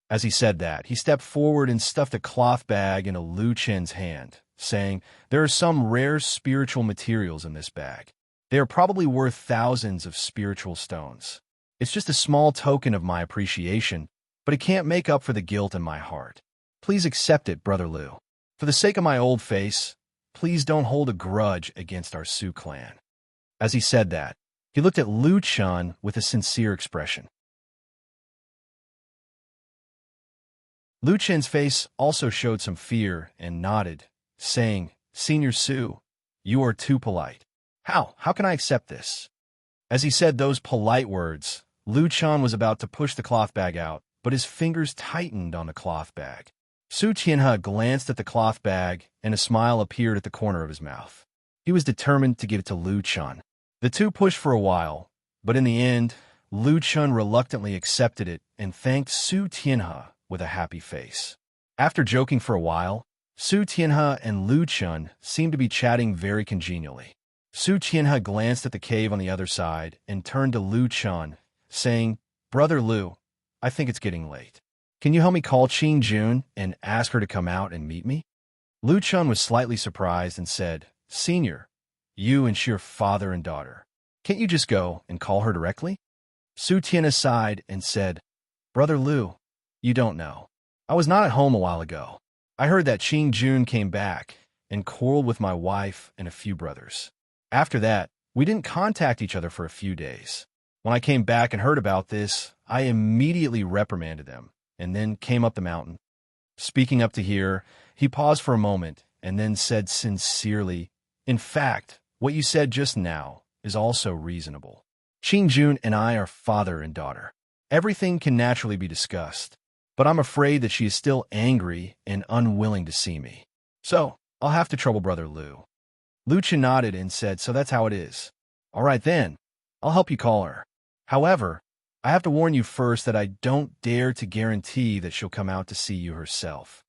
As he said that, he stepped forward and stuffed a cloth bag into Lu Chun's hand, saying, "There are some rare spiritual materials in this bag. They are probably worth thousands of spiritual stones. It's just a small token of my appreciation, but it can't make up for the guilt in my heart. Please accept it, Brother Lu. For the sake of my old face, please don't hold a grudge against our Su clan." As he said that, he looked at Lu Chun with a sincere expression. Lu Chun's face also showed some fear and nodded, saying, "Senior Su, you are too polite. How can I accept this?" As he said those polite words, Lu Chun was about to push the cloth bag out, but his fingers tightened on the cloth bag. Su Tianhe glanced at the cloth bag, and a smile appeared at the corner of his mouth. He was determined to give it to Lu Chun. The two pushed for a while, but in the end, Lu Chun reluctantly accepted it and thanked Su Tianhe with a happy face. After joking for a while, Su Tianhe and Lu Chun seemed to be chatting very congenially. Su Tianhe glanced at the cave on the other side and turned to Lu Chun, saying, "Brother Lu, I think it's getting late. Can you help me call Qingjun and ask her to come out and meet me?" Lu Chun was slightly surprised and said, "Senior, you and your father and daughter. Can't you just go and call her directly?" Su Tianhe sighed and said, "Brother Lu, you don't know. I was not at home a while ago. I heard that Qingjun came back and quarreled with my wife and a few brothers. After that, we didn't contact each other for a few days. When I came back and heard about this, I immediately reprimanded them and then came up the mountain." Speaking up to here, he paused for a moment and then said sincerely, "In fact, what you said just now is also reasonable. Qingjun and I are father and daughter. Everything can naturally be discussed, but I'm afraid that she is still angry and unwilling to see me. So, I'll have to trouble Brother Lu." Lu Chun nodded and said, "So that's how it is. All right then, I'll help you call her. However, I have to warn you first that I don't dare to guarantee that she'll come out to see you herself."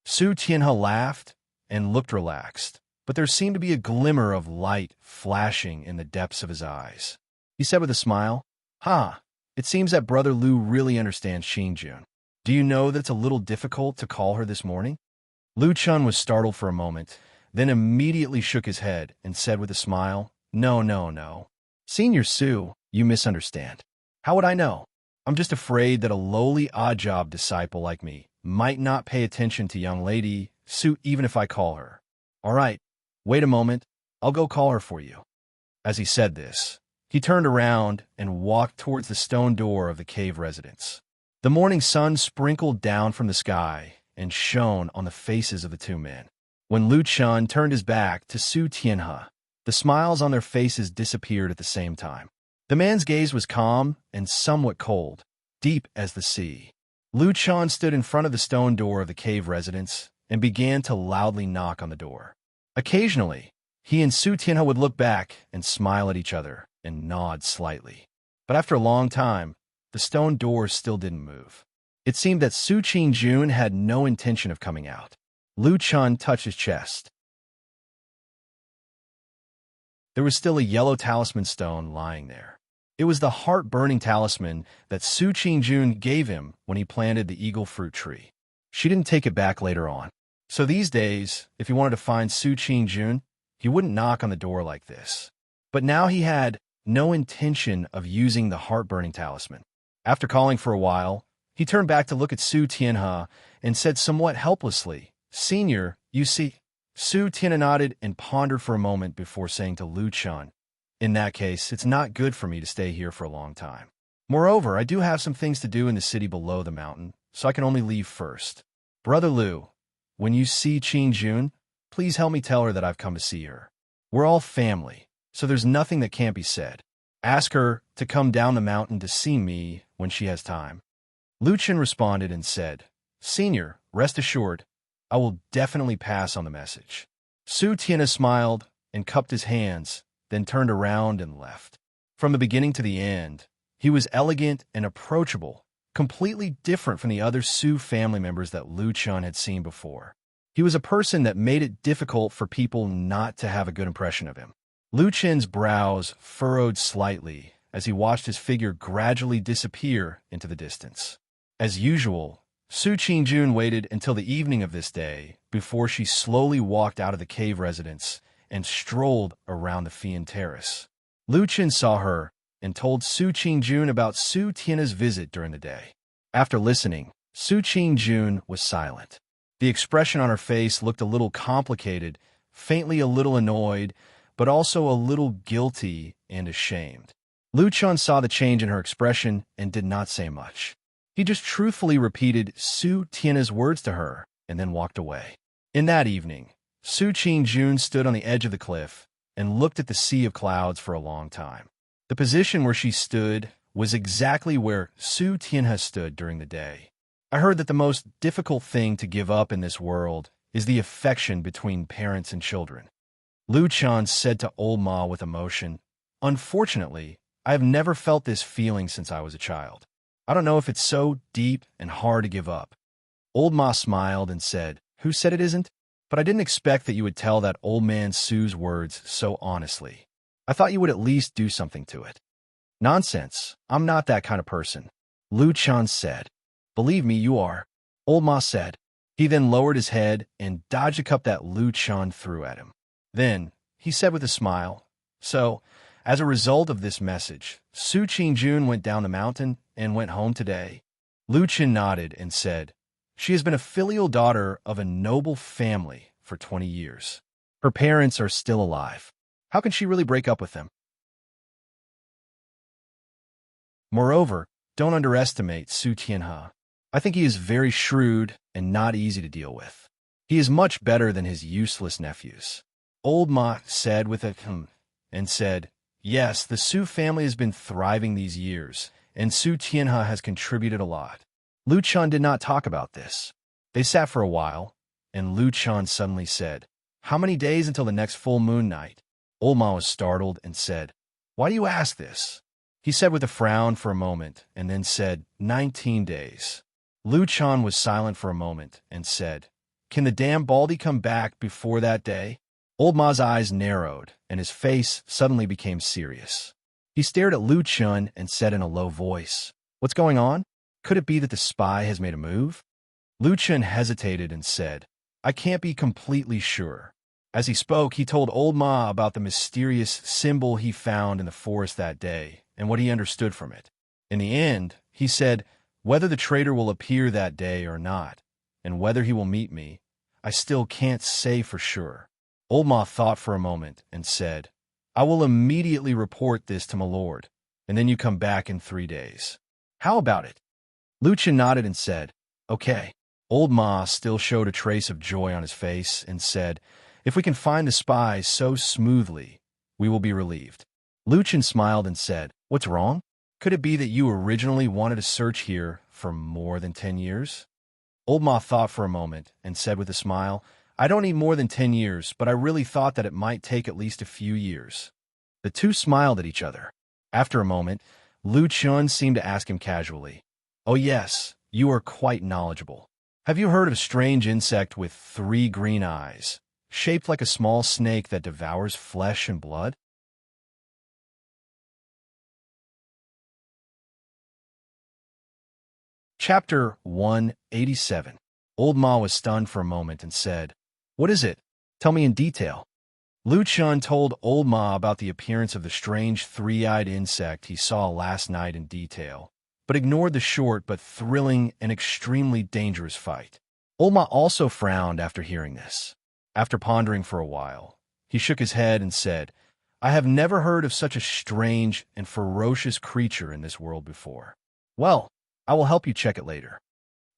Su Tianhe laughed and looked relaxed, but there seemed to be a glimmer of light flashing in the depths of his eyes. He said with a smile, "Ha! It seems that Brother Lu really understands Xinjun. Do you know that it's a little difficult to call her this morning?" Lu Chun was startled for a moment, then immediately shook his head and said with a smile, "No, no, no. Senior Su, you misunderstand. How would I know? I'm just afraid that a lowly odd-job disciple like me might not pay attention to young lady Su even if I call her. All right, wait a moment. I'll go call her for you." As he said this, he turned around and walked towards the stone door of the cave residence. The morning sun sprinkled down from the sky and shone on the faces of the two men. When Lu Chun turned his back to Su Tianhe, the smiles on their faces disappeared at the same time. The man's gaze was calm and somewhat cold, deep as the sea. Lu Chun stood in front of the stone door of the cave residence and began to loudly knock on the door. Occasionally, he and Su Tianhe would look back and smile at each other and nod slightly. But after a long time, the stone door still didn't move. It seemed that Su Qingjun had no intention of coming out. Lu Chun touched his chest. There was still a yellow talisman stone lying there. It was the heart-burning talisman that Su Qingjun gave him when he planted the eagle fruit tree. She didn't take it back later on. So these days, if he wanted to find Su Qingjun, he wouldn't knock on the door like this. But now he had no intention of using the heart-burning talisman. After calling for a while, he turned back to look at Su Tianhe and said somewhat helplessly, "Senior, you see." Su Tianhe nodded and pondered for a moment before saying to Lu Chun, "In that case, it's not good for me to stay here for a long time. Moreover, I do have some things to do in the city below the mountain, so I can only leave first. Brother Lu, when you see Qingjun, please help me tell her that I've come to see her. We're all family, so there's nothing that can't be said. Ask her to come down the mountain to see me when she has time." Lu Chun responded and said, "Senior, rest assured, I will definitely pass on the message." Su Tianhe smiled and cupped his hands, then turned around and left. From the beginning to the end, he was elegant and approachable, completely different from the other Su family members that Lu Chun had seen before. He was a person that made it difficult for people not to have a good impression of him. Lu Chun's brows furrowed slightly as he watched his figure gradually disappear into the distance. As usual, Su Qingjun waited until the evening of this day before she slowly walked out of the cave residence and strolled around the Fian Terrace. Lu Chun saw her and told Su Qingjun about Su Tianhe's visit during the day. After listening, Su Qingjun was silent. The expression on her face looked a little complicated, faintly a little annoyed, but also a little guilty and ashamed. Lu Chun saw the change in her expression and did not say much. He just truthfully repeated Su Tianhe's words to her and then walked away. In that evening, Su Qingjun stood on the edge of the cliff and looked at the sea of clouds for a long time. The position where she stood was exactly where Su Tianhe stood during the day. "I heard that the most difficult thing to give up in this world is the affection between parents and children," Lu Chun said to old Ma with emotion. "Unfortunately, I have never felt this feeling since I was a child. I don't know if it's so deep and hard to give up." Old Ma smiled and said, "Who said it isn't? But I didn't expect that you would tell that old man Su's words so honestly. I thought you would at least do something to it." "Nonsense. I'm not that kind of person," Lu Chun said. "Believe me, you are," old Ma said. He then lowered his head and dodged a cup that Lu Chun threw at him. Then, he said with a smile, "So, as a result of this message, Su Qingjun went down the mountain and went home today?" Lu Chun nodded and said, "She has been a filial daughter of a noble family for 20 years. Her parents are still alive. How can she really break up with them? Moreover, don't underestimate Su Tianhe. I think he is very shrewd and not easy to deal with. He is much better than his useless nephews." Old Ma said with a and said, "Yes, the Su family has been thriving these years, and Su Tianhe has contributed a lot." Lu Chun did not talk about this. They sat for a while, and Lu Chun suddenly said, "How many days until the next full moon night?" Old Ma was startled and said, "Why do you ask this?" He said with a frown for a moment, and then said, 19 days. Lu Chun was silent for a moment and said, "Can the damn Baldy come back before that day?" Old Ma's eyes narrowed, and his face suddenly became serious. He stared at Lu Chun and said in a low voice, "What's going on? Could it be that the spy has made a move?" Lu Chun hesitated and said, "I can't be completely sure." As he spoke, he told Old Ma about the mysterious symbol he found in the forest that day and what he understood from it. In the end, he said, "Whether the traitor will appear that day or not, and whether he will meet me, I still can't say for sure." Old Ma thought for a moment and said, "I will immediately report this to my lord, and then you come back in 3 days. How about it?" Lu Chun nodded and said, "Okay." Old Ma still showed a trace of joy on his face and said, "If we can find the spies so smoothly, we will be relieved." Lu Chun smiled and said, "What's wrong? Could it be that you originally wanted to search here for more than 10 years? Old Ma thought for a moment and said with a smile, "I don't need more than 10 years, but I really thought that it might take at least a few years." The two smiled at each other. After a moment, Lu Chun seemed to ask him casually, "Oh yes, you are quite knowledgeable. Have you heard of a strange insect with 3 green eyes, shaped like a small snake that devours flesh and blood?" Chapter 187. Old Ma was stunned for a moment and said, "What is it? Tell me in detail." Lu Chun told Old Ma about the appearance of the strange 3-eyed insect he saw last night in detail, but ignored the short but thrilling and extremely dangerous fight. Old Ma also frowned after hearing this. After pondering for a while, he shook his head and said, "I have never heard of such a strange and ferocious creature in this world before. Well, I will help you check it later."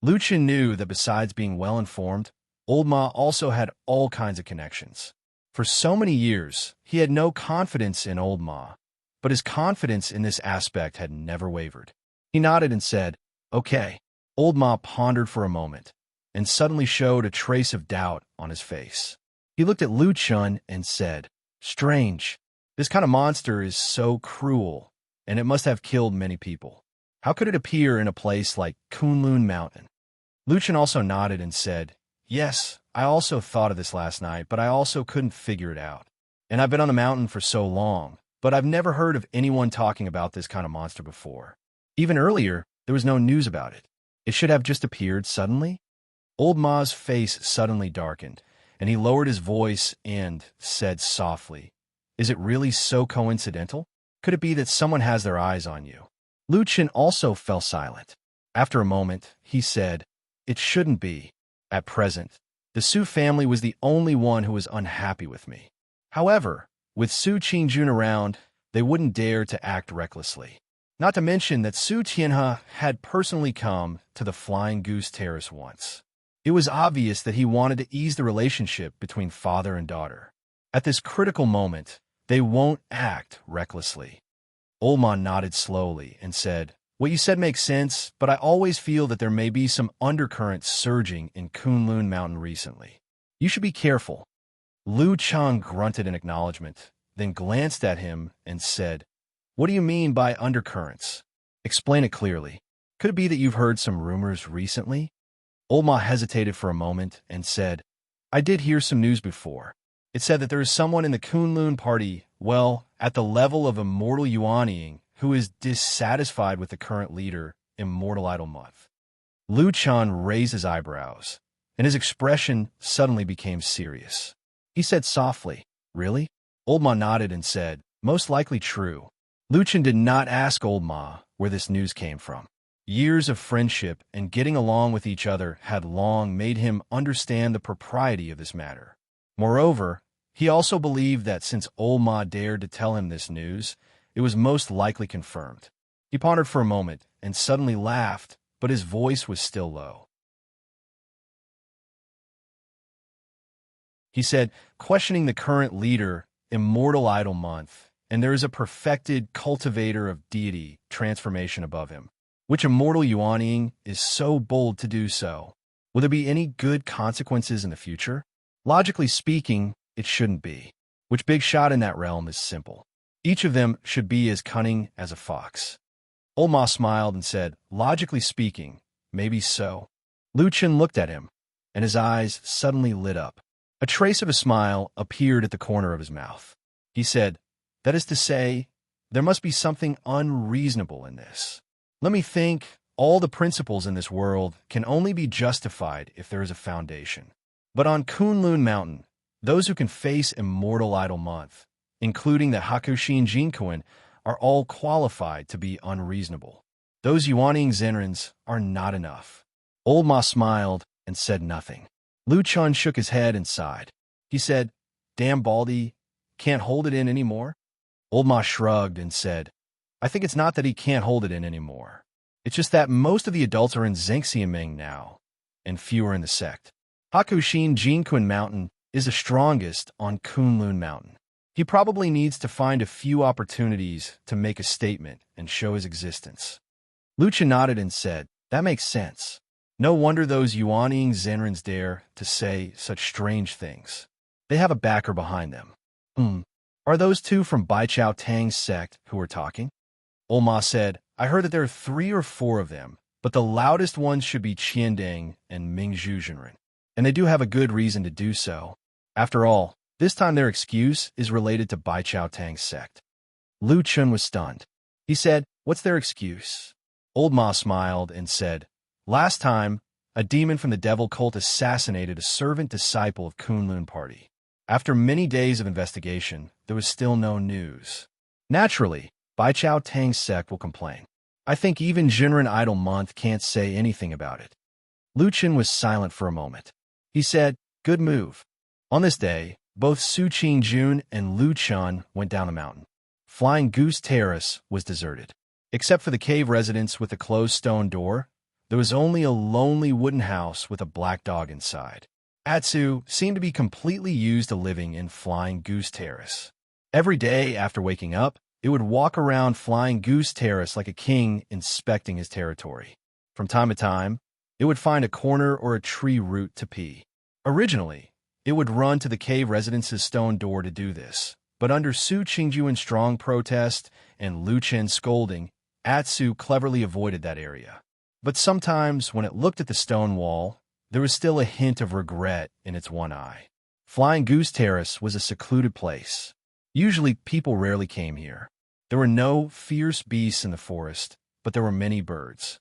Lu Chun knew that besides being well-informed, Old Ma also had all kinds of connections. For so many years, he had no confidence in Old Ma, but his confidence in this aspect had never wavered. He nodded and said, "Okay." Old Ma pondered for a moment, and suddenly showed a trace of doubt on his face. He looked at Lu Chun and said, "Strange. This kind of monster is so cruel, and it must have killed many people. How could it appear in a place like Kunlun Mountain?" Lu Chun also nodded and said, "Yes, I also thought of this last night, but I also couldn't figure it out. And I've been on the mountain for so long, but I've never heard of anyone talking about this kind of monster before. Even earlier, there was no news about it. It should have just appeared suddenly." Old Ma's face suddenly darkened, and he lowered his voice and said softly, "Is it really so coincidental? Could it be that someone has their eyes on you?" Lu Chun also fell silent. After a moment, he said, "It shouldn't be. At present, the Su family was the only one who was unhappy with me. However, with Su Qingjun around, they wouldn't dare to act recklessly. Not to mention that Su Tianhe had personally come to the Flying Goose Terrace once. It was obvious that he wanted to ease the relationship between father and daughter. At this critical moment, they won't act recklessly." Old Ma nodded slowly and said, "What you said makes sense, but I always feel that there may be some undercurrent surging in Kunlun Mountain recently. You should be careful." Lu Chun grunted in acknowledgement, then glanced at him and said, "What do you mean by undercurrents? Explain it clearly. Could it be that you've heard some rumors recently?" Old Ma hesitated for a moment and said, "I did hear some news before. It said that there is someone in the Kunlun party, well, at the level of Immortal Yuanying, who is dissatisfied with the current leader, Immortal Idol Month." Lu Chun raised his eyebrows, and his expression suddenly became serious. He said softly, "Really?" Old Ma nodded and said, "Most likely true." Lu Chun did not ask Old Ma where this news came from. Years of friendship and getting along with each other had long made him understand the propriety of this matter. Moreover, he also believed that since Old Ma dared to tell him this news, it was most likely confirmed. He pondered for a moment and suddenly laughed, but his voice was still low. He said, questioning the current leader, Immortal Idol Month, and there is a perfected cultivator of deity transformation above him, which Immortal Yuanying is so bold to do so. Will there be any good consequences in the future? Logically speaking, it shouldn't be. Which big shot in that realm is simple. Each of them should be as cunning as a fox. Old Ma smiled and said, "Logically speaking, maybe so." Lu Chun looked at him, and his eyes suddenly lit up. A trace of a smile appeared at the corner of his mouth. He said, "That is to say, There must be something unreasonable in this. Let me think. All the principles in this world can only be justified if there is a foundation. But on Kunlun Mountain, those who can face Immortal Idol Month, including the Hakushin Jinkuin, are all qualified to be unreasonable. Those Yuaning Zenrins are not enough. Old Ma smiled and said nothing. Lu Chun shook his head and sighed. He said, "Damn Baldy, can't hold it in anymore?" Old Ma shrugged and said, "I think it's not that he can't hold it in anymore. It's just that most of the adults are in Zengxiaming now, and fewer in the sect. Hakushin Jinkuin Mountain is the strongest on Kunlun Mountain. He probably needs to find a few opportunities to make a statement and show his existence." Lucha nodded and said, "That makes sense. No wonder those Yuaning Zenrins dare to say such strange things. They have a backer behind them." Are those two from Bai Chao Tang's sect who are talking?" Olma said, "I heard that there are 3 or 4 of them, but the loudest ones should be Qiandeng and Mingzhu Zhenren. And they do have a good reason to do so. After all, this time their excuse is related to Bai Chao Tang's sect." Lu Chun was stunned. He said, "What's their excuse?" Old Ma smiled and said, "Last time, a demon from the devil cult assassinated a servant disciple of Kunlun Party. After many days of investigation, there was still no news. Naturally, Bai Chao Tang's sect will complain. I think even Jinren Idol Month can't say anything about it." Lu Chun was silent for a moment. He said, "Good move." On this day, both Su Qingjun and Lu Chun went down the mountain. Flying Goose Terrace was deserted. Except for the cave residence with the closed stone door, there was only a lonely wooden house with a black dog inside. Atsu seemed to be completely used to living in Flying Goose Terrace. Every day after waking up, it would walk around Flying Goose Terrace like a king inspecting his territory. From time to time, it would find a corner or a tree root to pee. Originally, it would run to the cave residence's stone door to do this, but under Su Qingjuan's strong protest and Lu Chen's scolding, Atsu cleverly avoided that area. But sometimes, when it looked at the stone wall, there was still a hint of regret in its one eye. Flying Goose Terrace was a secluded place. Usually, people rarely came here. There were no fierce beasts in the forest, but there were many birds.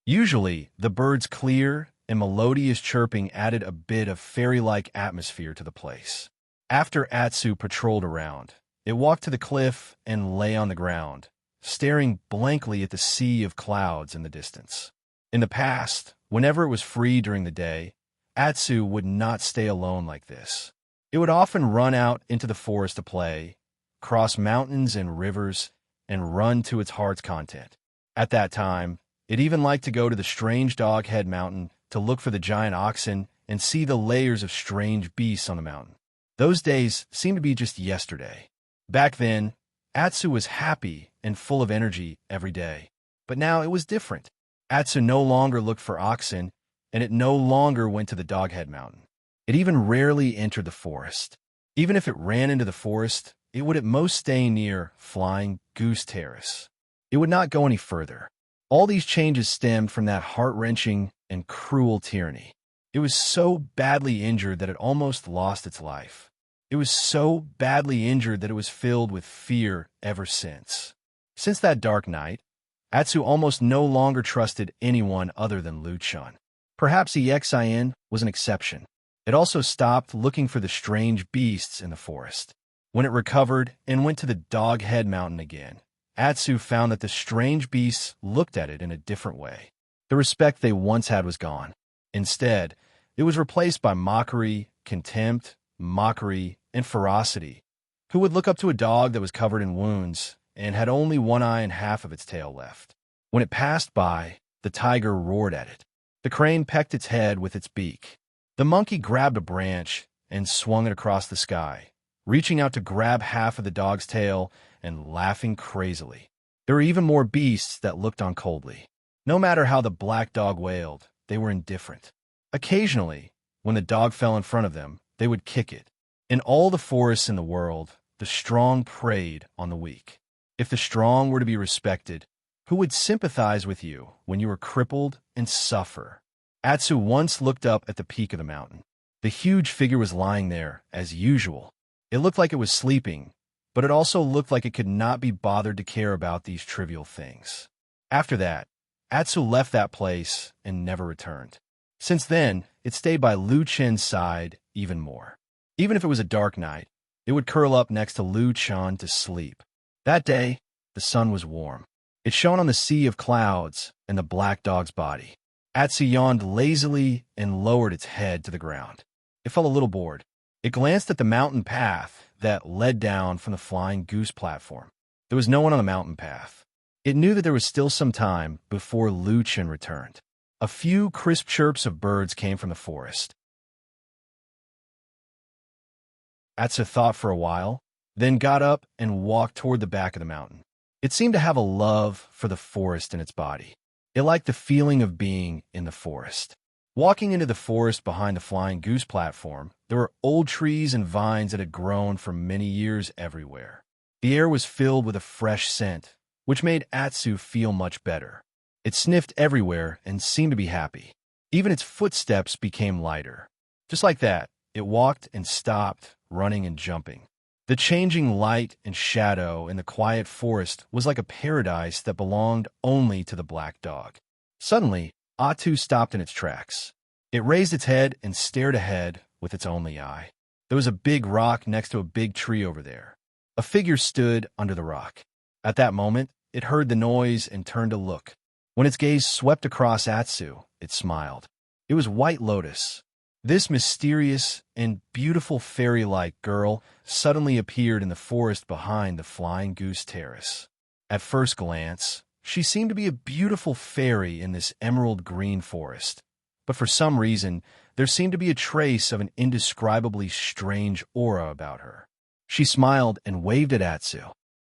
Usually, the birds' clear and melodious chirping added a bit of fairy-like atmosphere to the place. After Atsu patrolled around, it walked to the cliff and lay on the ground, staring blankly at the sea of clouds in the distance. In the past, whenever it was free during the day, Atsu would not stay alone like this. It would often run out into the forest to play, cross mountains and rivers, and run to its heart's content. At that time, it even liked to go to the strange Doghead Mountain to look for the giant oxen and see the layers of strange beasts on the mountain. Those days seemed to be just yesterday. Back then, Atsu was happy and full of energy every day. But now it was different. Atsu no longer looked for oxen, and it no longer went to the Doghead Mountain. It even rarely entered the forest. Even if it ran into the forest, it would at most stay near Flying Goose Terrace. It would not go any further. All these changes stemmed from that heart-wrenching and cruel tyranny. It was so badly injured that it almost lost its life. It was so badly injured that it was filled with fear ever since. Since that dark night, Atsu almost no longer trusted anyone other than Lu Chun. Perhaps Exin was an exception. It also stopped looking for the strange beasts in the forest. When it recovered and went to the Doghead Mountain again, Atsu found that the strange beasts looked at it in a different way. The respect they once had was gone. Instead, it was replaced by mockery, contempt, mockery, and ferocity. Who would look up to a dog that was covered in wounds and had only one eye and half of its tail left? When it passed by, the tiger roared at it. The crane pecked its head with its beak. The monkey grabbed a branch and swung it across the sky, reaching out to grab half of the dog's tail and laughing crazily. There were even more beasts that looked on coldly. No matter how the black dog wailed, they were indifferent. Occasionally, when the dog fell in front of them, they would kick it. In all the forests in the world, the strong preyed on the weak. If the strong were to be respected, who would sympathize with you when you were crippled and suffer? Atsu once looked up at the peak of the mountain. The huge figure was lying there, as usual. It looked like it was sleeping, but it also looked like it could not be bothered to care about these trivial things. After that, Atsu left that place and never returned. Since then, it stayed by Lu Chen's side even more. Even if it was a dark night, it would curl up next to Lu Chen to sleep. That day, the sun was warm. It shone on the sea of clouds and the black dog's body. Atsu yawned lazily and lowered its head to the ground. It felt a little bored. It glanced at the mountain path that led down from the flying goose platform. There was no one on the mountain path. It knew that there was still some time before Lu Chen returned. A few crisp chirps of birds came from the forest. Atsu thought for a while, then got up and walked toward the back of the mountain. It seemed to have a love for the forest in its body. It liked the feeling of being in the forest. Walking into the forest behind the flying goose platform, there were old trees and vines that had grown for many years everywhere. The air was filled with a fresh scent, which made Atsu feel much better. It sniffed everywhere and seemed to be happy. Even its footsteps became lighter. Just like that, it walked and stopped, running and jumping. The changing light and shadow in the quiet forest was like a paradise that belonged only to the black dog. Suddenly, Atsu stopped in its tracks. It raised its head and stared ahead with its only eye. There was a big rock next to a big tree over there. A figure stood under the rock. At that moment, it heard the noise and turned to look. When its gaze swept across Atsu, it smiled. It was White Lotus. This mysterious and beautiful fairy-like girl suddenly appeared in the forest behind the flying goose terrace. At first glance, she seemed to be a beautiful fairy in this emerald green forest, but for some reason, there seemed to be a trace of an indescribably strange aura about her. She smiled and waved at Atsu.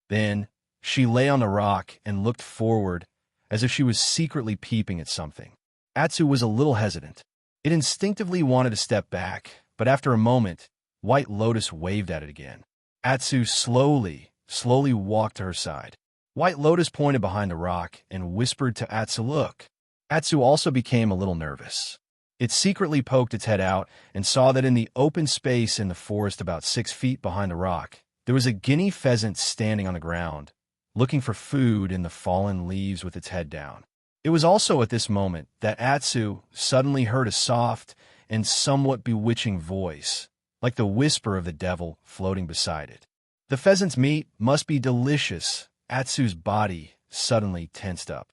Then, she lay on the rock and looked forward as if she was secretly peeping at something. Atsu was a little hesitant. It instinctively wanted to step back, but after a moment, White Lotus waved at it again. Atsu slowly walked to her side. White Lotus pointed behind the rock and whispered to Atsu, "Look." Atsu also became a little nervous. It secretly poked its head out and saw that in the open space in the forest about 6 feet behind the rock, there was a guinea pheasant standing on the ground, looking for food in the fallen leaves with its head down. It was also at this moment that Atsu suddenly heard a soft and somewhat bewitching voice, like the whisper of the devil floating beside it. The pheasant's meat must be delicious. Atsu's body suddenly tensed up.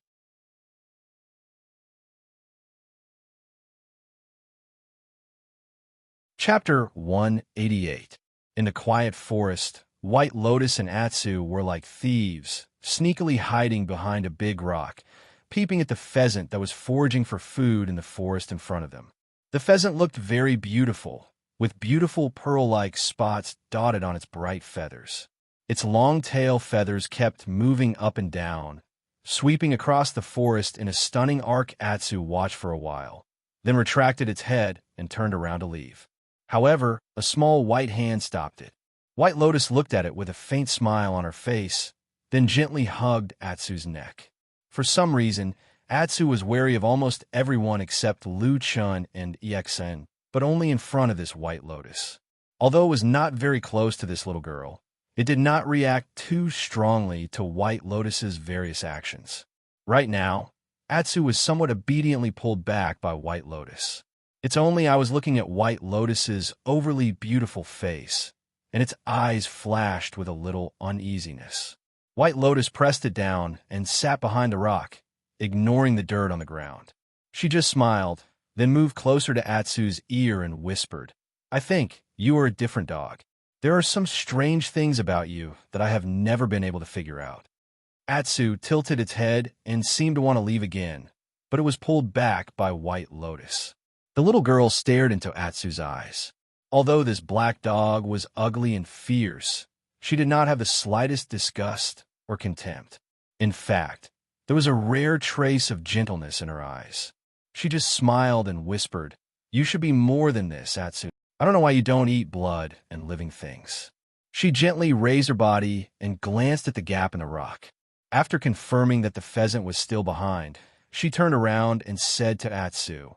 Chapter 188. In the quiet forest, White Lotus and Atsu were like thieves, sneakily hiding behind a big rock, peeping at the pheasant that was foraging for food in the forest in front of them. The pheasant looked very beautiful, with beautiful pearl-like spots dotted on its bright feathers. Its long tail feathers kept moving up and down, sweeping across the forest in a stunning arc. Atsu watched for a while, then retracted its head and turned around to leave. However, a small white hand stopped it. White Lotus looked at it with a faint smile on her face, then gently hugged Atsu's neck. For some reason, Atsu was wary of almost everyone except Lu Chen and Exen, but only in front of this White Lotus. Although it was not very close to this little girl, it did not react too strongly to White Lotus's various actions. Right now, Atsu was somewhat obediently pulled back by White Lotus. It's only I was looking at White Lotus's overly beautiful face, and its eyes flashed with a little uneasiness. White Lotus pressed it down and sat behind the rock, ignoring the dirt on the ground. She just smiled, then moved closer to Atsu's ear and whispered, "I think you are a different dog. There are some strange things about you that I have never been able to figure out." Atsu tilted its head and seemed to want to leave again, but it was pulled back by White Lotus. The little girl stared into Atsu's eyes. Although this black dog was ugly and fierce, she did not have the slightest disgust or contempt. In fact, there was a rare trace of gentleness in her eyes. She just smiled and whispered, "You should be more than this, Atsu. I don't know why you don't eat blood and living things." She gently raised her body and glanced at the gap in the rock. After confirming that the pheasant was still behind, she turned around and said to Atsu,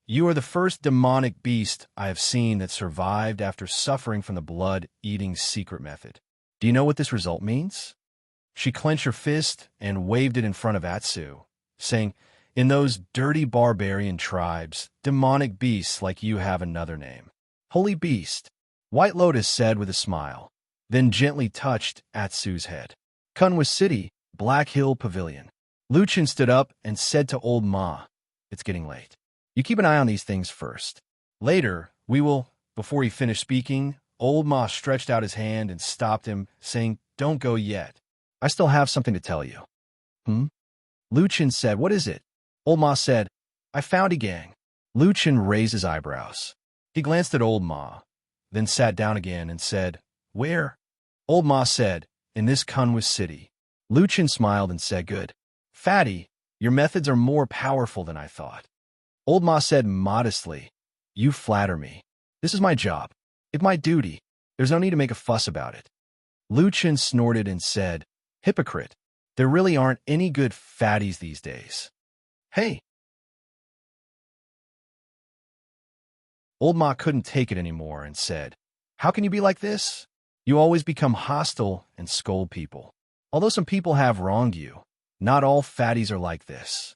You are the first demonic beast I have seen that survived after suffering from the blood-eating secret method. Do you know what this result means?" She clenched her fist and waved it in front of Atsu, saying, "In those dirty barbarian tribes, demonic beasts like you have another name. Holy Beast," White Lotus said with a smile, then gently touched Atsu's head. Kunwa City, Black Hill Pavilion. Luchin stood up and said to Old Ma, "It's getting late. You keep an eye on these things first. Later, we will..." Before he finished speaking, Old Ma stretched out his hand and stopped him, saying, "Don't go yet. I still have something to tell you." "Hmm?" Luchin said, "What is it?" Old Ma said, "I found a gang." Luchin raised his eyebrows. He glanced at Old Ma, then sat down again and said, "Where?" Old Ma said, "In this Kunwa City." Luchin smiled and said, "Good. Fatty, your methods are more powerful than I thought." Old Ma said modestly, "You flatter me. This is my job. It's my duty. There's no need to make a fuss about it." Luchin snorted and said, "Hypocrite. There really aren't any good fatties these days." "Hey!" Old Ma couldn't take it anymore and said, "How can you be like this? You always become hostile and scold people. Although some people have wronged you, not all fatties are like this.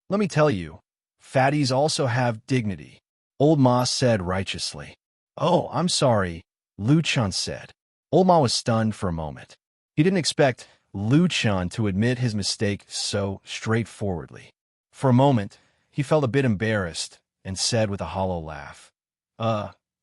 Let me tell you, fatties also have dignity." Old Ma said righteously. "Oh, I'm sorry," Luchan said. Old Ma was stunned for a moment. He didn't expect Luchan to admit his mistake so straightforwardly. For a moment, he felt a bit embarrassed and said with a hollow laugh,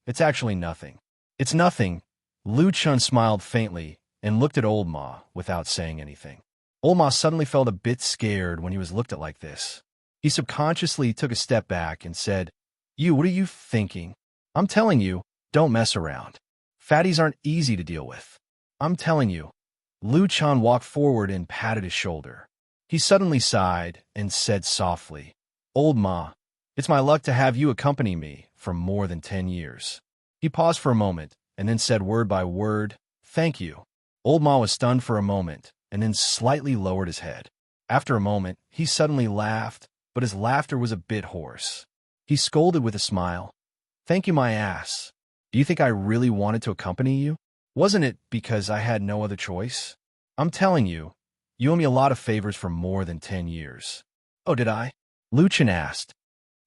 It's actually nothing." "It's nothing." Luchan smiled faintly and looked at Old Ma without saying anything. Old Ma suddenly felt a bit scared when he was looked at like this. He subconsciously took a step back and said, What are you thinking? I'm telling you, don't mess around. Fatties aren't easy to deal with. I'm telling you." Luchan walked forward and patted his shoulder. He suddenly sighed and said softly, "Old Ma, it's my luck to have you accompany me for more than 10 years." He paused for a moment and then said word by word, "Thank you." Old Ma was stunned for a moment and then slightly lowered his head. After a moment, he suddenly laughed, but his laughter was a bit hoarse. He scolded with a smile, "Thank you, my ass. Do you think I really wanted to accompany you? Wasn't it because I had no other choice? I'm telling you, you owe me a lot of favors for more than 10 years. "Oh, did I?" Luchin asked.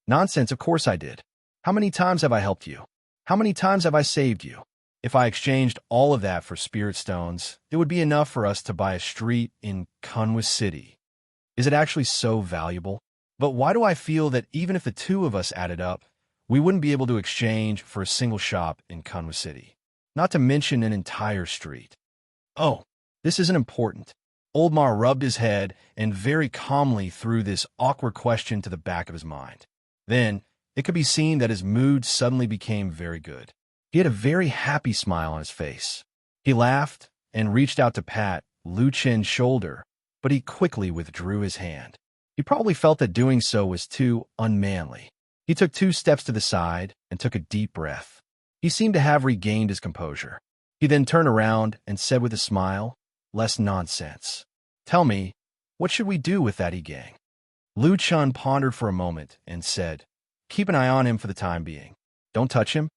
"Nonsense, of course I did. How many times have I helped you? How many times have I saved you? If I exchanged all of that for spirit stones, it would be enough for us to buy a street in Kunwa City. Is it actually so valuable? But why do I feel that even if the two of us added up, we wouldn't be able to exchange for a single shop in Kunwa City? Not to mention an entire street." "Oh, this isn't important." Old Ma rubbed his head and very calmly threw this awkward question to the back of his mind. Then, it could be seen that his mood suddenly became very good. He had a very happy smile on his face. He laughed and reached out to pat Luchin's shoulder, but he quickly withdrew his hand. He probably felt that doing so was too unmanly. He took 2 steps to the side and took a deep breath. He seemed to have regained his composure. He then turned around and said with a smile, "Less nonsense. Tell me, what should we do with that E-gang?" Luchan pondered for a moment and said, "Keep an eye on him for the time being. Don't touch him."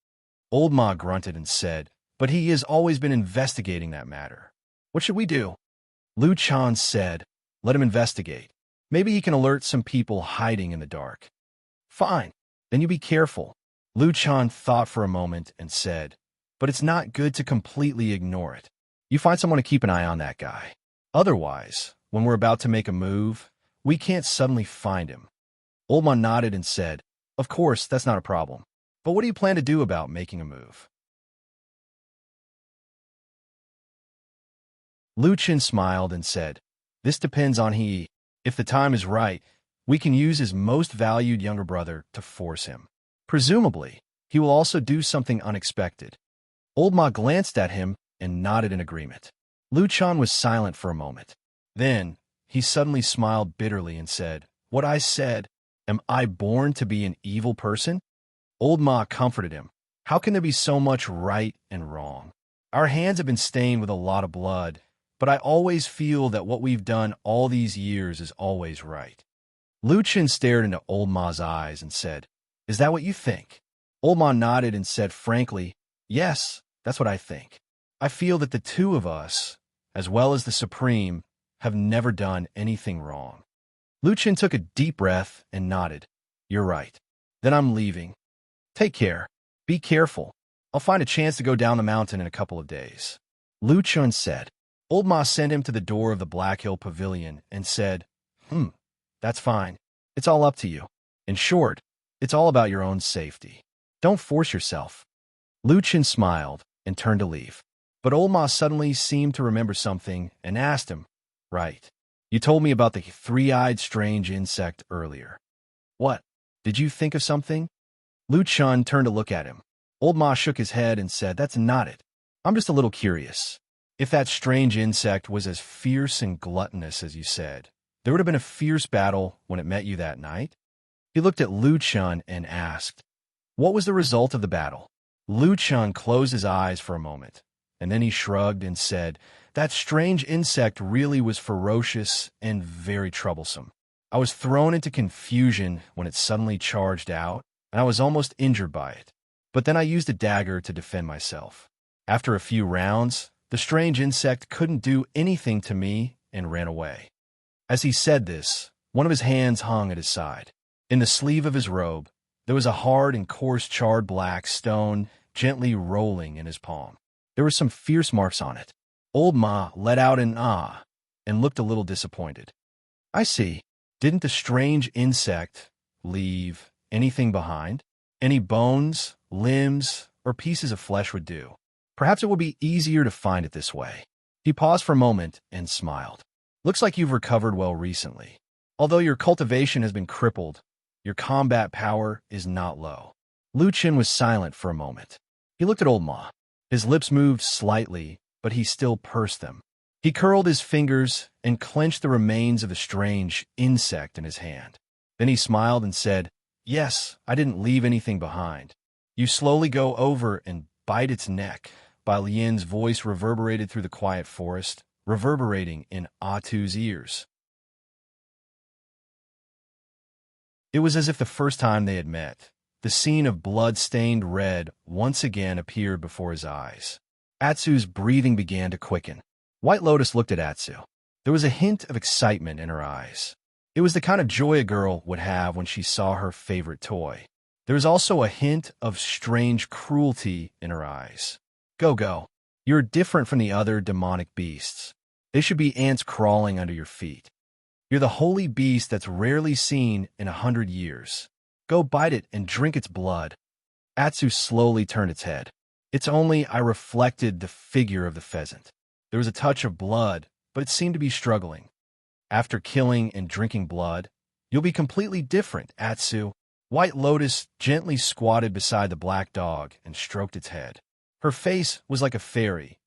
Old Ma grunted and said, "But he has always been investigating that matter. What should we do?" Luchan said, "Let him investigate. Maybe he can alert some people hiding in the dark." "Fine. Then you be careful." Luchan thought for a moment and said, "But it's not good to completely ignore it. You find someone to keep an eye on that guy. Otherwise, when we're about to make a move, we can't suddenly find him." Old Ma nodded and said, "Of course, that's not a problem. But what do you plan to do about making a move?" Luchin smiled and said, "This depends on he. If the time is right, we can use his most valued younger brother to force him. Presumably, he will also do something unexpected." Old Ma glanced at him and nodded in agreement. Luchan was silent for a moment. Then, he suddenly smiled bitterly and said, "What I said, am I born to be an evil person?" Old Ma comforted him. "How can there be so much right and wrong? Our hands have been stained with a lot of blood, but I always feel that what we've done all these years is always right." Luchin stared into Old Ma's eyes and said, Is that what you think? Old Ma nodded and said frankly, yes, that's what I think. I feel that the two of us, as well as the Supreme, have never done anything wrong. Lu Chen took a deep breath and nodded. You're right. Then I'm leaving. Take care. Be careful. I'll find a chance to go down the mountain in a couple of days. Lu Chen said. Old Ma sent him to the door of the Black Hill Pavilion and said, that's fine. It's all up to you. In short, it's all about your own safety. Don't force yourself. Lu Chen smiled and turned to leave. But Old Ma suddenly seemed to remember something and asked him, Right. You told me about the three-eyed strange insect earlier. What? Did you think of something? Lu Chen turned to look at him. Old Ma shook his head and said, That's not it. I'm just a little curious. If that strange insect was as fierce and gluttonous as you said, there would have been a fierce battle when it met you that night? He looked at Lu Chen and asked, What was the result of the battle? Lu Chen closed his eyes for a moment, and then he shrugged and said, That strange insect really was ferocious and very troublesome. I was thrown into confusion when it suddenly charged out, and I was almost injured by it. But then I used a dagger to defend myself. After a few rounds, the strange insect couldn't do anything to me and ran away. As he said this, one of his hands hung at his side. In the sleeve of his robe, there was a hard and coarse charred black stone gently rolling in his palm. There were some fierce marks on it. Old Ma let out an ah and looked a little disappointed. I see. Didn't the strange insect leave anything behind? Any bones, limbs, or pieces of flesh would do. Perhaps it would be easier to find it this way. He paused for a moment and smiled. Looks like you've recovered well recently. Although your cultivation has been crippled, your combat power is not low. Lu Chen was silent for a moment. He looked at Old Ma. His lips moved slightly, but he still pursed them. He curled his fingers and clenched the remains of the strange insect in his hand. Then he smiled and said, Yes, I didn't leave anything behind. You slowly go over and bite its neck. Bai Lian's voice reverberated through the quiet forest, reverberating in Atu's ears. It was as if the first time they had met, the scene of blood-stained red once again appeared before his eyes. Atsu's breathing began to quicken. White Lotus looked at Atsu. There was a hint of excitement in her eyes. It was the kind of joy a girl would have when she saw her favorite toy. There was also a hint of strange cruelty in her eyes. Go. You're different from the other demonic beasts. They should be ants crawling under your feet. You're the holy beast that's rarely seen in 100 years. Go bite it and drink its blood. Atsu slowly turned its head. It's only I reflected the figure of the pheasant. There was a touch of blood, but it seemed to be struggling. After killing and drinking blood, you'll be completely different, Atsu. White Lotus gently squatted beside the black dog and stroked its head. Her face was like a fairy,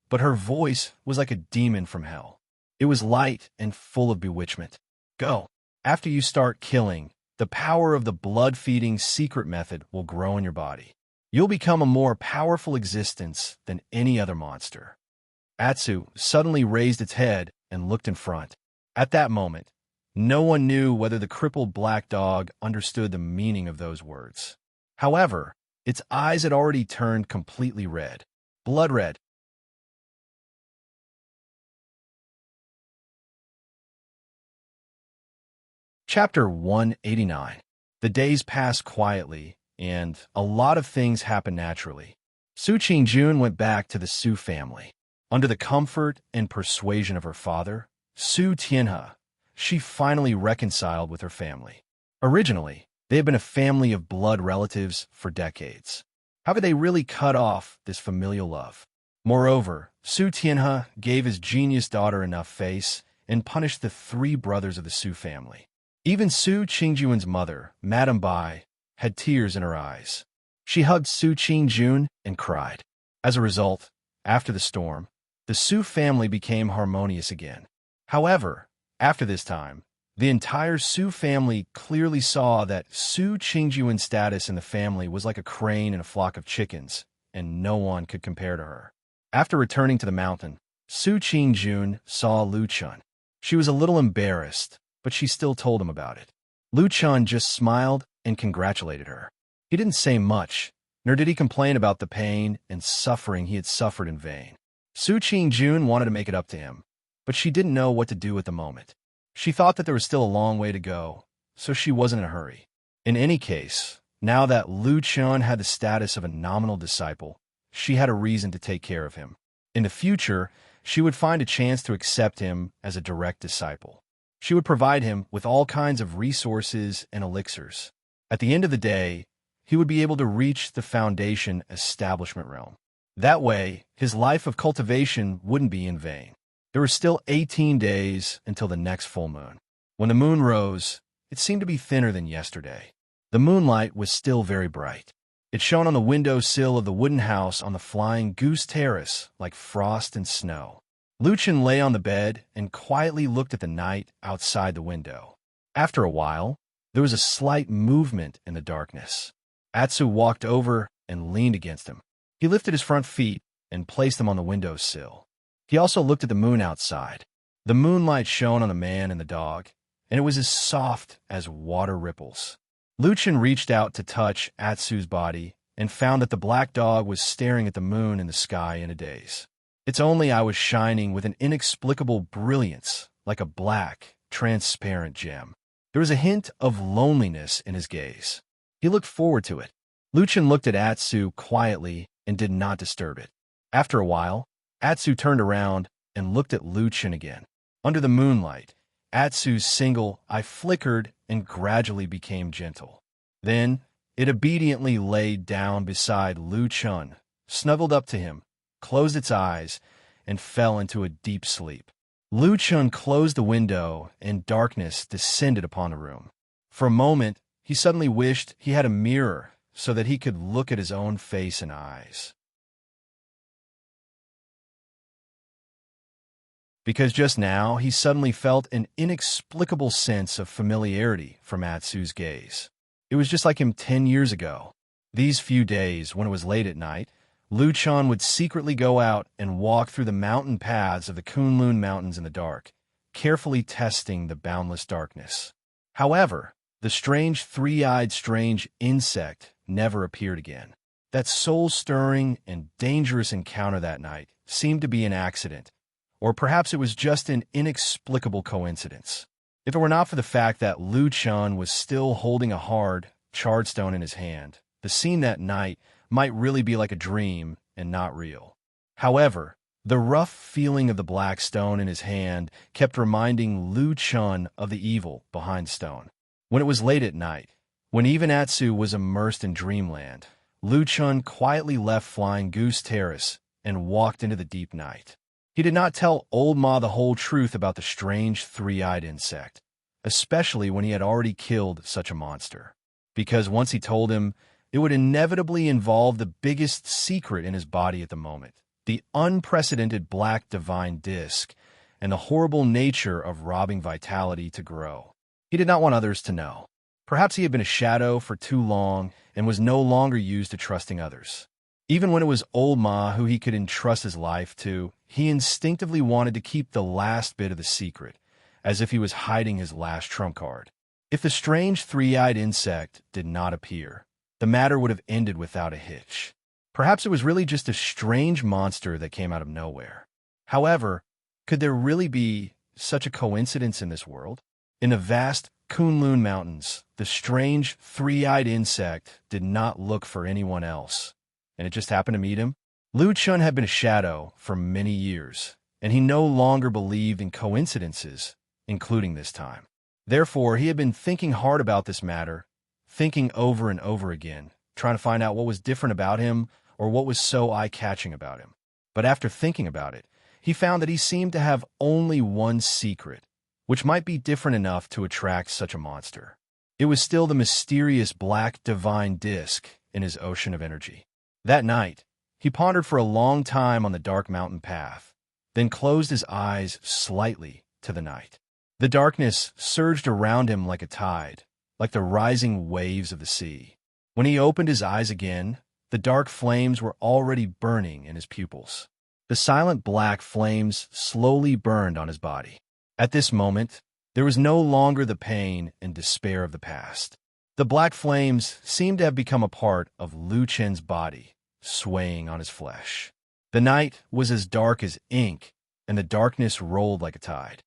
but her voice was like a demon from hell. It was light and full of bewitchment. Go. After you start killing, the power of the blood-feeding secret method will grow in your body. You'll become a more powerful existence than any other monster. Atsu suddenly raised its head and looked in front. At that moment, no one knew whether the crippled black dog understood the meaning of those words. However, its eyes had already turned completely red. Blood red. Chapter 189. The days passed quietly, and a lot of things happened naturally. Su Qingjun went back to the Su family. Under the comfort and persuasion of her father, Su Tianhe, she finally reconciled with her family. Originally, they had been a family of blood relatives for decades. How could they really cut off this familial love? Moreover, Su Tianhe gave his genius daughter enough face and punished the 3 brothers of the Su family. Even Su Qingjun's mother, Madame Bai, had tears in her eyes. She hugged Su Qingjun and cried. As a result, after the storm, the Su family became harmonious again. However, after this time, the entire Su family clearly saw that Su Qingjun's status in the family was like a crane in a flock of chickens, and no one could compare to her. After returning to the mountain, Su Qingjun saw Lu Chen. She was a little embarrassed, but she still told him about it. Lu Chen just smiled and congratulated her. He didn't say much, nor did he complain about the pain and suffering he had suffered in vain. Su Qing-jun wanted to make it up to him, but she didn't know what to do at the moment. She thought that there was still a long way to go, so she wasn't in a hurry. In any case, now that Lu Chun had the status of a nominal disciple, she had a reason to take care of him. In the future, she would find a chance to accept him as a direct disciple. She would provide him with all kinds of resources and elixirs. At the end of the day, he would be able to reach the foundation establishment realm. That way, his life of cultivation wouldn't be in vain. There were still 18 days until the next full moon. When the moon rose, it seemed to be thinner than yesterday. The moonlight was still very bright. It shone on the window sill of the wooden house on the Flying Goose Terrace like frost and snow. Lu Chen lay on the bed and quietly looked at the night outside the window. After a while, there was a slight movement in the darkness. Atsu walked over and leaned against him. He lifted his front feet and placed them on the window sill. He also looked at the moon outside. The moonlight shone on the man and the dog, and it was as soft as water ripples. Lu Chen reached out to touch Atsu's body and found that the black dog was staring at the moon in the sky in a daze. Its only eye was shining with an inexplicable brilliance, like a black, transparent gem. There was a hint of loneliness in his gaze. He looked forward to it. Lu Chen looked at Atsu quietly and did not disturb it. After a while, Atsu turned around and looked at Lu Chen again. Under the moonlight, Atsu's single eye flickered and gradually became gentle. Then, it obediently laid down beside Lu Chen, snuggled up to him, closed its eyes, and fell into a deep sleep. Lu Chen closed the window, and darkness descended upon the room. For a moment, he suddenly wished he had a mirror so that he could look at his own face and eyes. Because just now, he suddenly felt an inexplicable sense of familiarity from Atsu's gaze. It was just like him 10 years ago. These few days, when it was late at night, Lu Chen would secretly go out and walk through the mountain paths of the Kunlun Mountains in the dark, carefully testing the boundless darkness. However, the strange three-eyed strange insect never appeared again. That soul-stirring and dangerous encounter that night seemed to be an accident, or perhaps it was just an inexplicable coincidence. If it were not for the fact that Lu Chen was still holding a hard, charred stone in his hand, the scene that night might really be like a dream and not real. However, the rough feeling of the black stone in his hand kept reminding Lu Chen of the evil behind the stone. When it was late at night, when even Atsu was immersed in dreamland, Lu Chen quietly left Flying Goose Terrace and walked into the deep night. He did not tell Old Ma the whole truth about the strange three-eyed insect, especially when he had already killed such a monster, because once he told him, it would inevitably involve the biggest secret in his body at the moment, the unprecedented black divine disk, and the horrible nature of robbing vitality to grow. He did not want others to know. Perhaps he had been a shadow for too long and was no longer used to trusting others. Even when it was Old Ma who he could entrust his life to, he instinctively wanted to keep the last bit of the secret, as if he was hiding his last trump card. If the strange three-eyed insect did not appear, the matter would have ended without a hitch. Perhaps it was really just a strange monster that came out of nowhere. However, could there really be such a coincidence in this world? In the vast Kunlun Mountains, the strange three-eyed insect did not look for anyone else, and it just happened to meet him. Lu Chen had been a shadow for many years, and he no longer believed in coincidences, including this time. Therefore, he had been thinking hard about this matter, thinking over and over again, trying to find out what was different about him or what was so eye-catching about him. But after thinking about it, he found that he seemed to have only one secret, which might be different enough to attract such a monster. It was still the mysterious black divine disk in his ocean of energy. That night, he pondered for a long time on the dark mountain path, then closed his eyes slightly to the night. The darkness surged around him like a tide, like the rising waves of the sea. When he opened his eyes again, the dark flames were already burning in his pupils. The silent black flames slowly burned on his body. At this moment, there was no longer the pain and despair of the past. The black flames seemed to have become a part of Lu Chen's body, swaying on his flesh. The night was as dark as ink, and the darkness rolled like a tide.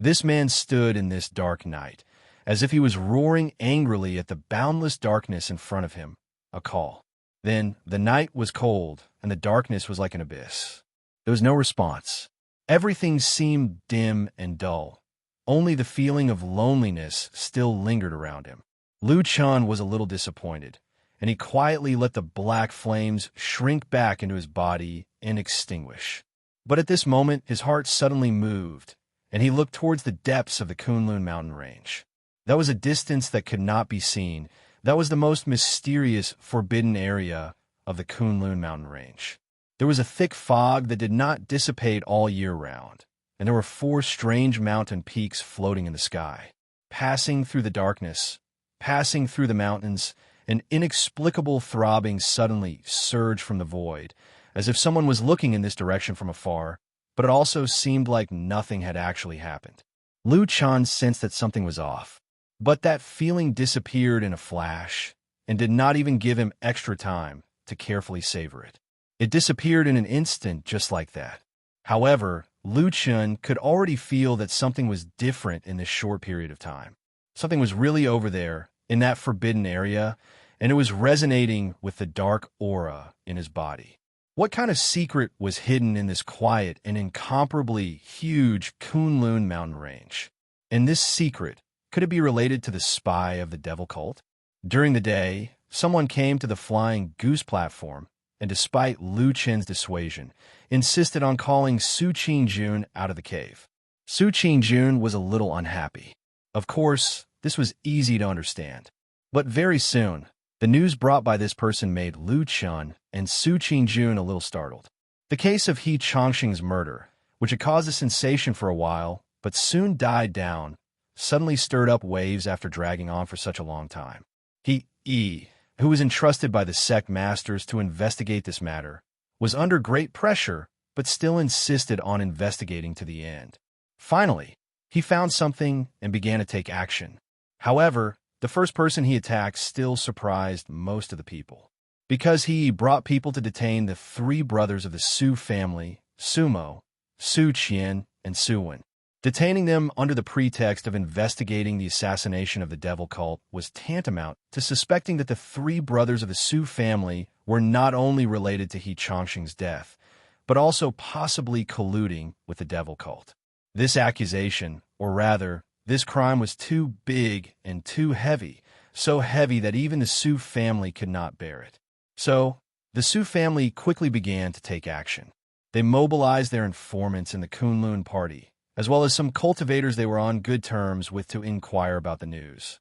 This man stood in this dark night, as if he was roaring angrily at the boundless darkness in front of him, a call. Then the night was cold, and the darkness was like an abyss. There was no response. Everything seemed dim and dull. Only the feeling of loneliness still lingered around him. Lu Chen was a little disappointed, and he quietly let the black flames shrink back into his body and extinguish. But at this moment, his heart suddenly moved, and he looked towards the depths of the Kunlun mountain range. That was a distance that could not be seen. That was the most mysterious, forbidden area of the Kunlun mountain range. There was a thick fog that did not dissipate all year round, and there were 4 strange mountain peaks floating in the sky. Passing through the darkness, passing through the mountains, an inexplicable throbbing suddenly surged from the void, as if someone was looking in this direction from afar, but it also seemed like nothing had actually happened. Lu Chen sensed that something was off. But that feeling disappeared in a flash and did not even give him extra time to carefully savor it. It disappeared in an instant just like that. However, Lu Chen could already feel that something was different in this short period of time. Something was really over there in that forbidden area, and it was resonating with the dark aura in his body. What kind of secret was hidden in this quiet and incomparably huge Kunlun mountain range? And this secret, could it be related to the spy of the devil cult? During the day, someone came to the flying goose platform and, despite Lu Chen's dissuasion, insisted on calling Su Qingjun out of the cave. Su Qingjun was a little unhappy. Of course, this was easy to understand. But very soon, the news brought by this person made Lu Chen and Su Qingjun a little startled. The case of He Changxing's murder, which had caused a sensation for a while, but soon died down, suddenly stirred up waves after dragging on for such a long time. He, who was entrusted by the sect masters to investigate this matter, was under great pressure, but still insisted on investigating to the end. Finally, he found something and began to take action. However, the first person he attacked still surprised most of the people, because he brought people to detain the 3 brothers of the Su family, Sumo, Su Qian, and Su Wen. Detaining them under the pretext of investigating the assassination of the devil cult was tantamount to suspecting that the 3 brothers of the Su family were not only related to He Changxing's death, but also possibly colluding with the devil cult. This accusation, or rather, this crime was too big and too heavy, so heavy that even the Su family could not bear it. So, the Su family quickly began to take action. They mobilized their informants in the Kunlun party, as well as some cultivators they were on good terms with, to inquire about the news.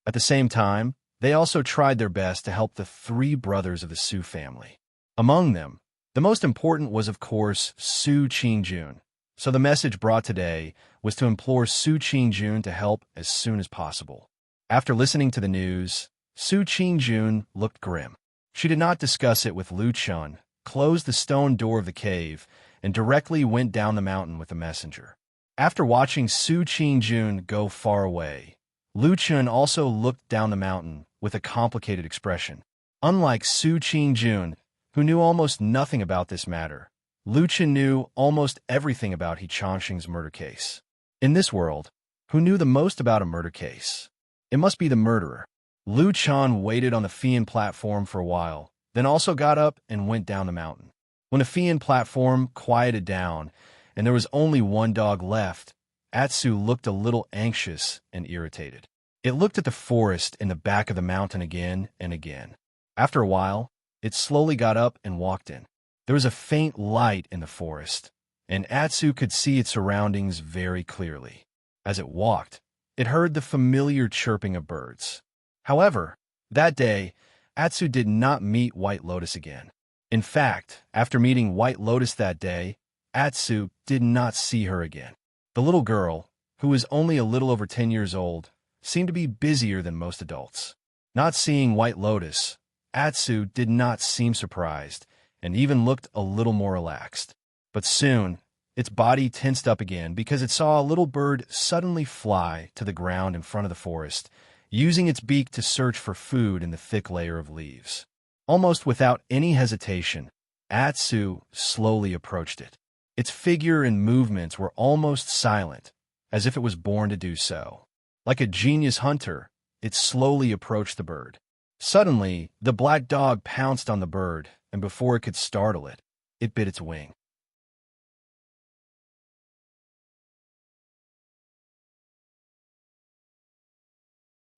At the same time, they also tried their best to help the 3 brothers of the Su family. Among them, the most important was, of course, Su Qingjun. So the message brought today was to implore Su Qingjun to help as soon as possible. After listening to the news, Su Qingjun looked grim. She did not discuss it with Lu Chen, closed the stone door of the cave, and directly went down the mountain with the messenger. After watching Su Qingjun go far away, Lu Chen also looked down the mountain with a complicated expression. Unlike Su Qingjun, who knew almost nothing about this matter, Lu Chen knew almost everything about He Changxing's murder case. In this world, who knew the most about a murder case? It must be the murderer. Lu Chen waited on the Fian platform for a while, then also got up and went down the mountain. When the Fian platform quieted down and there was only 1 dog left, Atsu looked a little anxious and irritated. It looked at the forest in the back of the mountain again and again. After a while, it slowly got up and walked in. There was a faint light in the forest, and Atsu could see its surroundings very clearly. As it walked, it heard the familiar chirping of birds. However, that day, Atsu did not meet White Lotus again. In fact, after meeting White Lotus that day, Atsu did not see her again. The little girl, who was only a little over 10 years old, seemed to be busier than most adults. Not seeing White Lotus, Atsu did not seem surprised and even looked a little more relaxed. But soon, Its body tensed up again because it saw a little bird suddenly fly to the ground in front of the forest, using its beak to search for food in the thick layer of leaves. Almost without any hesitation, Atsu slowly approached it. Its figure and movements were almost silent, as if it was born to do so. Like a genius hunter, it slowly approached the bird. Suddenly, the black dog pounced on the bird, and before it could startle it, it bit its wing.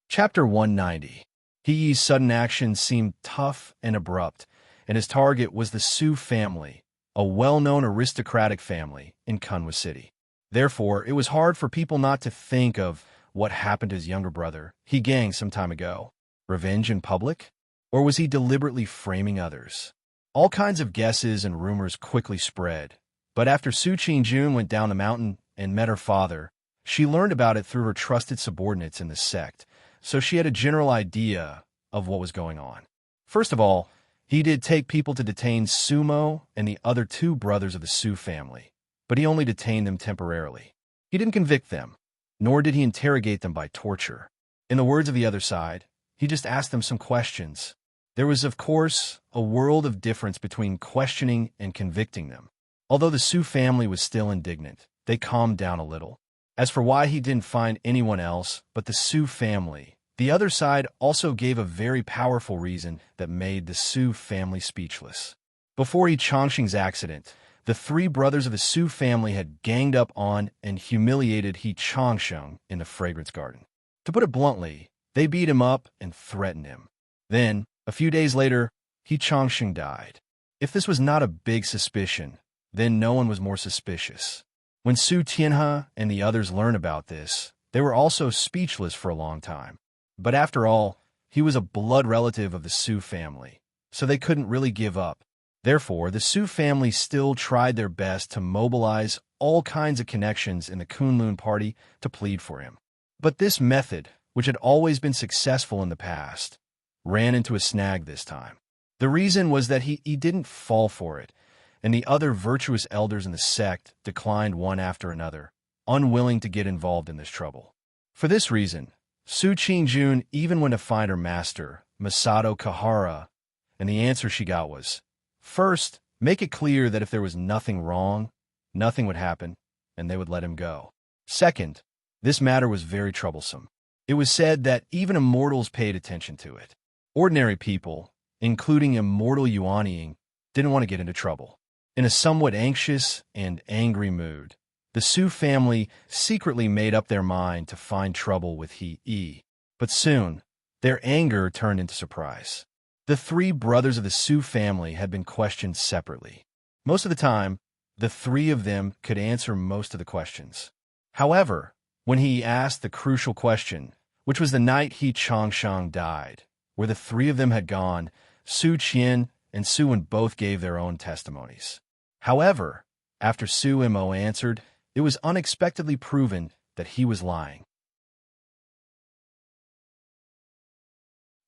Chapter 190. Hiei's sudden action seemed tough and abrupt, and his target was the Su family, a well-known aristocratic family in Kunwa City. Therefore, it was hard for people not to think of what happened to his younger brother, Hegang, some time ago. Revenge in public? Or was he deliberately framing others? All kinds of guesses and rumors quickly spread, but after Su Qingjun went down the mountain and met her father, she learned about it through her trusted subordinates in the sect, so she had a general idea of what was going on. First of all, he did take people to detain Sumo and the other two brothers of the Su family, but he only detained them temporarily. He didn't convict them, nor did he interrogate them by torture. In the words of the other side, he just asked them some questions. There was, of course, a world of difference between questioning and convicting them. Although the Su family was still indignant, they calmed down a little. As for why he didn't find anyone else but the Su family, the other side also gave a very powerful reason that made the Su family speechless. Before Yi Changxing's accident, the three brothers of the Su family had ganged up on and humiliated Yi Changxing in the fragrance garden. To put it bluntly, they beat him up and threatened him. Then, a few days later, Yi Changxing died. If this was not a big suspicion, then no one was more suspicious. When Su Tianhe and the others learned about this, they were also speechless for a long time. But after all, he was a blood relative of the Su family, so they couldn't really give up. Therefore, the Su family still tried their best to mobilize all kinds of connections in the Kunlun party to plead for him. But this method, which had always been successful in the past, ran into a snag this time. The reason was that he didn't fall for it, and the other virtuous elders in the sect declined one after another, unwilling to get involved in this trouble. For this reason, Su Qingjun even went to find her master, Masato Kahara, and the answer she got was, first, make it clear that if there was nothing wrong, nothing would happen, and they would let him go. Second, this matter was very troublesome. It was said that even immortals paid attention to it. Ordinary people, including immortal Yuanying, didn't want to get into trouble. In a somewhat anxious and angry mood, the Su family secretly made up their mind to find trouble with Yi. But soon, their anger turned into surprise. The three brothers of the Su family had been questioned separately. Most of the time, the three of them could answer most of the questions. However, when he asked the crucial question, which was the night Yi Changxing died, where the three of them had gone, Su Qian and Su Wen both gave their own testimonies. However, after Su Mo answered, it was unexpectedly proven that he was lying.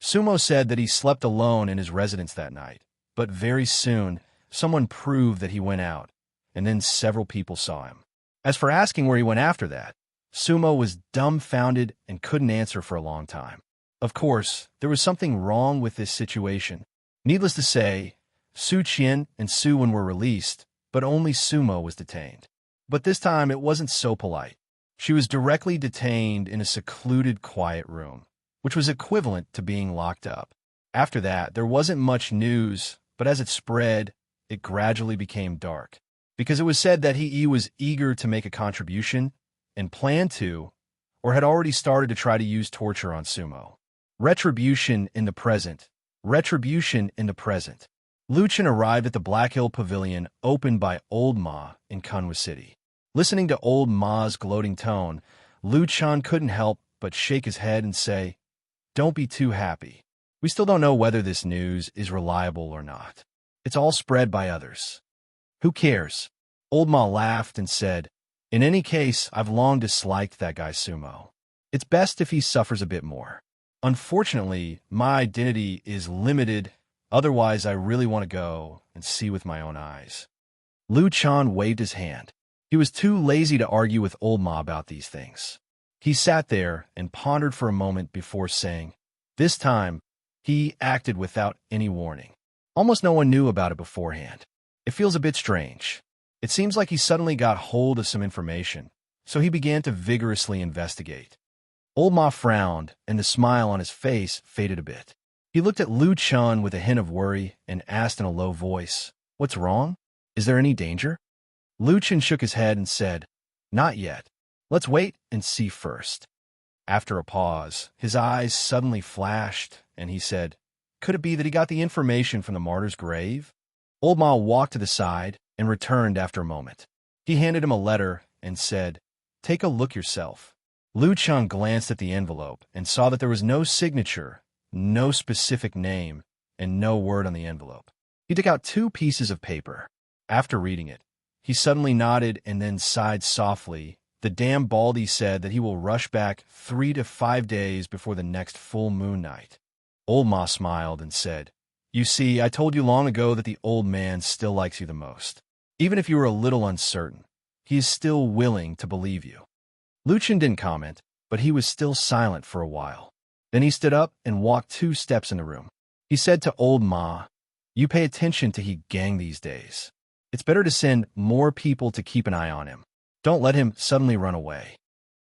Sumo said that he slept alone in his residence that night, but very soon, someone proved that he went out, and then several people saw him. As for asking where he went after that, Sumo was dumbfounded and couldn't answer for a long time. Of course, there was something wrong with this situation. Needless to say, Su Qian and Su Wen were released, but only Sumo was detained. But this time it wasn't so polite. She was directly detained in a secluded, quiet room, which was equivalent to being locked up. After that, there wasn't much news, but as it spread, it gradually became dark, because it was said that he was eager to make a contribution and planned to, or had already started to try to use torture on Sumo. Retribution in the present. Retribution in the present. Luchan arrived at the Black Hill Pavilion opened by Old Ma in Kunwa City. Listening to Old Ma's gloating tone, Luchan couldn't help but shake his head and say, "Don't be too happy. We still don't know whether this news is reliable or not. It's all spread by others. Who cares?" Old Ma laughed and said, "In any case, I've long disliked that guy Sumo. It's best if he suffers a bit more. Unfortunately, my identity is limited, otherwise I really want to go and see with my own eyes." Lu Chan waved his hand. He was too lazy to argue with Old Ma about these things. He sat there and pondered for a moment before saying, this time, he acted without any warning. Almost no one knew about it beforehand. It feels a bit strange. It seems like he suddenly got hold of some information, so he began to vigorously investigate. Old Ma frowned, and the smile on his face faded a bit. He looked at Lu Chun with a hint of worry and asked in a low voice, what's wrong? Is there any danger? Lu Chun shook his head and said, not yet. Let's wait and see first. After a pause, his eyes suddenly flashed, and he said, could it be that he got the information from the martyr's grave? Old Ma walked to the side and returned after a moment. He handed him a letter and said, take a look yourself. Lu Chun glanced at the envelope and saw that there was no signature, no specific name, and no word on the envelope. He took out 2 pieces of paper. After reading it, he suddenly nodded and then sighed softly. The damn Baldy said that he will rush back 3 to 5 days before the next full moon night. Old Ma smiled and said, you see, I told you long ago that the old man still likes you the most. Even if you were a little uncertain, he is still willing to believe you. Lu Chun didn't comment, but he was still silent for a while. Then he stood up and walked 2 steps in the room. He said to Old Ma, you pay attention to he gang these days. It's better to send more people to keep an eye on him. Don't let him suddenly run away.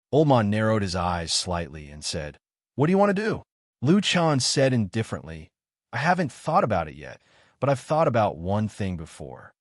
Old Ma narrowed his eyes slightly and said, what do you want to do? Lu Chun said indifferently, I haven't thought about it yet, but I've thought about one thing before.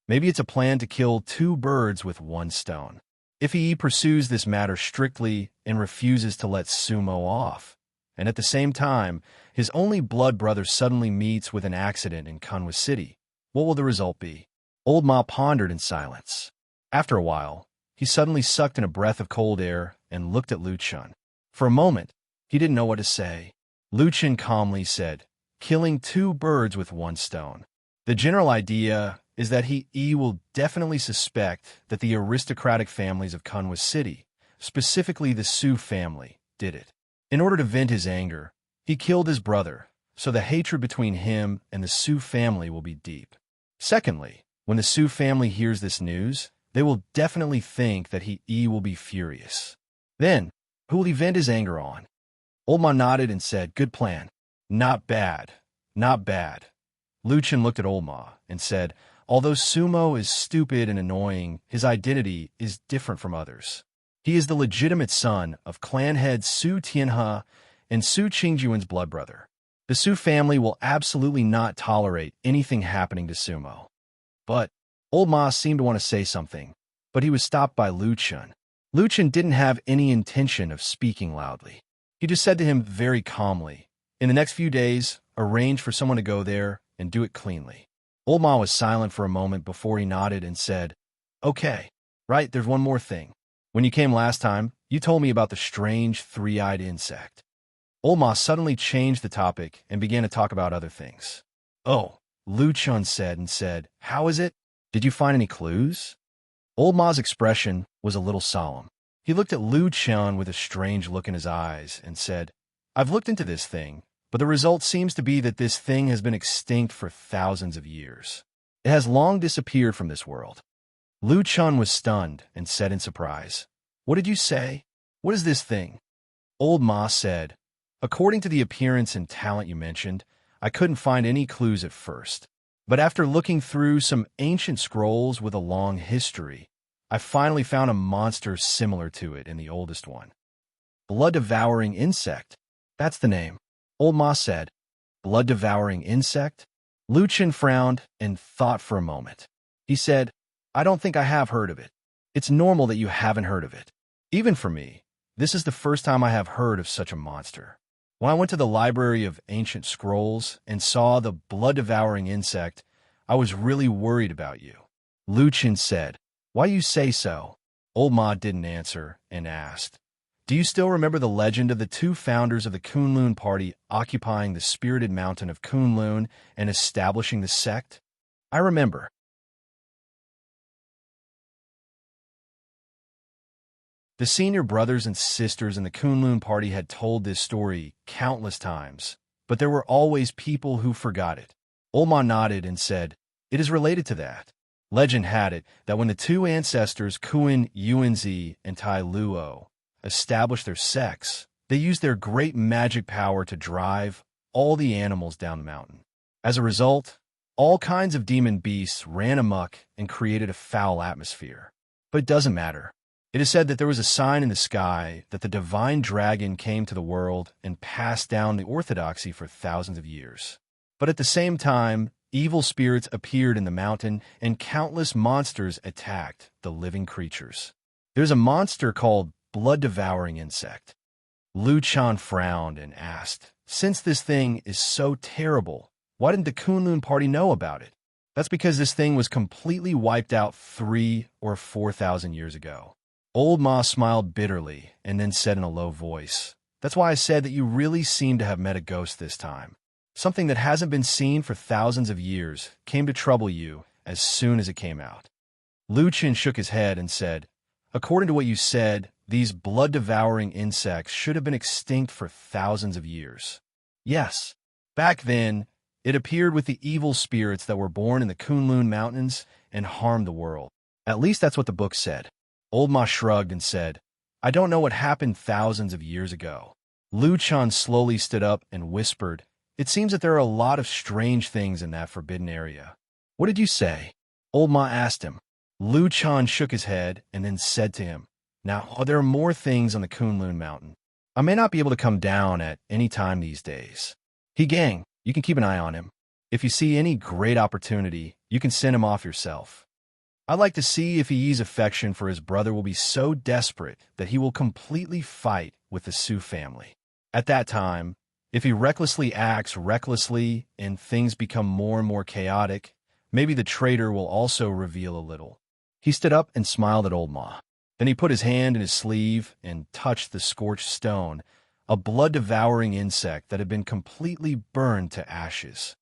Maybe it's a plan to kill 2 birds with 1 stone. If he pursues this matter strictly and refuses to let Sumo off, and at the same time, his only blood brother suddenly meets with an accident in Kunwa City, what will the result be? Old Ma pondered in silence. After a while, he suddenly sucked in a breath of cold air and looked at Lu Chun. For a moment, he didn't know what to say. Lu Chun calmly said, killing 2 birds with 1 stone. The general idea is that he will definitely suspect that the aristocratic families of Kunwa City, specifically the Su family, did it. In order to vent his anger, he killed his brother, so the hatred between him and the Su family will be deep. Secondly, when the Su family hears this news, they will definitely think that he will be furious. Then, who will he vent his anger on? Old Ma nodded and said, good plan. Not bad. Not bad. Lu Chun looked at Old Ma and said, although Sumo is stupid and annoying, his identity is different from others. He is the legitimate son of clan head Su Tianhe and Su Qingjuan's blood brother. The Su family will absolutely not tolerate anything happening to Sumo. But Old Ma seemed to want to say something, but he was stopped by Lu Chun. Lu Chun didn't have any intention of speaking loudly. He just said to him very calmly, in the next few days, arrange for someone to go there and do it cleanly. Old Ma was silent for a moment before he nodded and said, okay, right, there's one more thing. When you came last time, you told me about the strange 3-eyed insect. Old Ma suddenly changed the topic and began to talk about other things. Oh, Lu Chun said, how is it? Did you find any clues? Old Ma's expression was a little solemn. He looked at Lu Chun with a strange look in his eyes and said, I've looked into this thing, but the result seems to be that this thing has been extinct for thousands of years. It has long disappeared from this world. Lu Chun was stunned and said in surprise, what did you say? What is this thing? Old Ma said, according to the appearance and talent you mentioned, I couldn't find any clues at first. But after looking through some ancient scrolls with a long history, I finally found a monster similar to it in the oldest one. Blood-devouring insect. That's the name. Old Ma said, blood-devouring insect? Lu Chun frowned and thought for a moment. He said, I don't think I have heard of it. It's normal that you haven't heard of it. Even for me, this is the first time I have heard of such a monster. When I went to the library of ancient scrolls and saw the blood-devouring insect, I was really worried about you. Lu Chun said, why you say so? Old Ma didn't answer and asked, do you still remember the legend of the 2 founders of the Kunlun party occupying the spirited mountain of Kunlun and establishing the sect? I remember. The senior brothers and sisters in the Kunlun party had told this story countless times, but there were always people who forgot it. Old Ma nodded and said, It is related to that. Legend had it that when the two ancestors Kuan Yunzi and Tai Luo established their sex, they used their great magic power to drive all the animals down the mountain. As a result, all kinds of demon beasts ran amok and created a foul atmosphere. But it doesn't matter. It is said that there was a sign in the sky that the divine dragon came to the world and passed down the orthodoxy for thousands of years. But at the same time, evil spirits appeared in the mountain and countless monsters attacked the living creatures. There's a monster called blood-devouring insect. Liu Chan frowned and asked, "Since this thing is so terrible, why didn't the Kunlun party know about it?" "That's because this thing was completely wiped out 3,000 or 4,000 years ago." Old Ma smiled bitterly and then said in a low voice, "That's why I said that you really seem to have met a ghost this time. Something that hasn't been seen for thousands of years came to trouble you as soon as it came out." Liu Chan shook his head and said, "According to what you said, these blood-devouring insects should have been extinct for thousands of years." "Yes. Back then, it appeared with the evil spirits that were born in the Kunlun Mountains and harmed the world. At least that's what the book said." Old Ma shrugged and said, "I don't know what happened thousands of years ago." Liu Chan slowly stood up and whispered, "It seems that there are a lot of strange things in that forbidden area." "What did you say?" Old Ma asked him. Liu Chan shook his head and then said to him, "Now, there are more things on the Kunlun Mountain. I may not be able to come down at any time these days. He gang, you can keep an eye on him. If you see any great opportunity, you can send him off yourself. I'd like to see if Yi's affection for his brother will be so desperate that he will completely fight with the Su family. At that time, if he recklessly acts recklessly and things become more and more chaotic, maybe the traitor will also reveal a little." He stood up and smiled at Old Ma. Then he put his hand in his sleeve and touched the scorched stone, a blood-devouring insect that had been completely burned to ashes.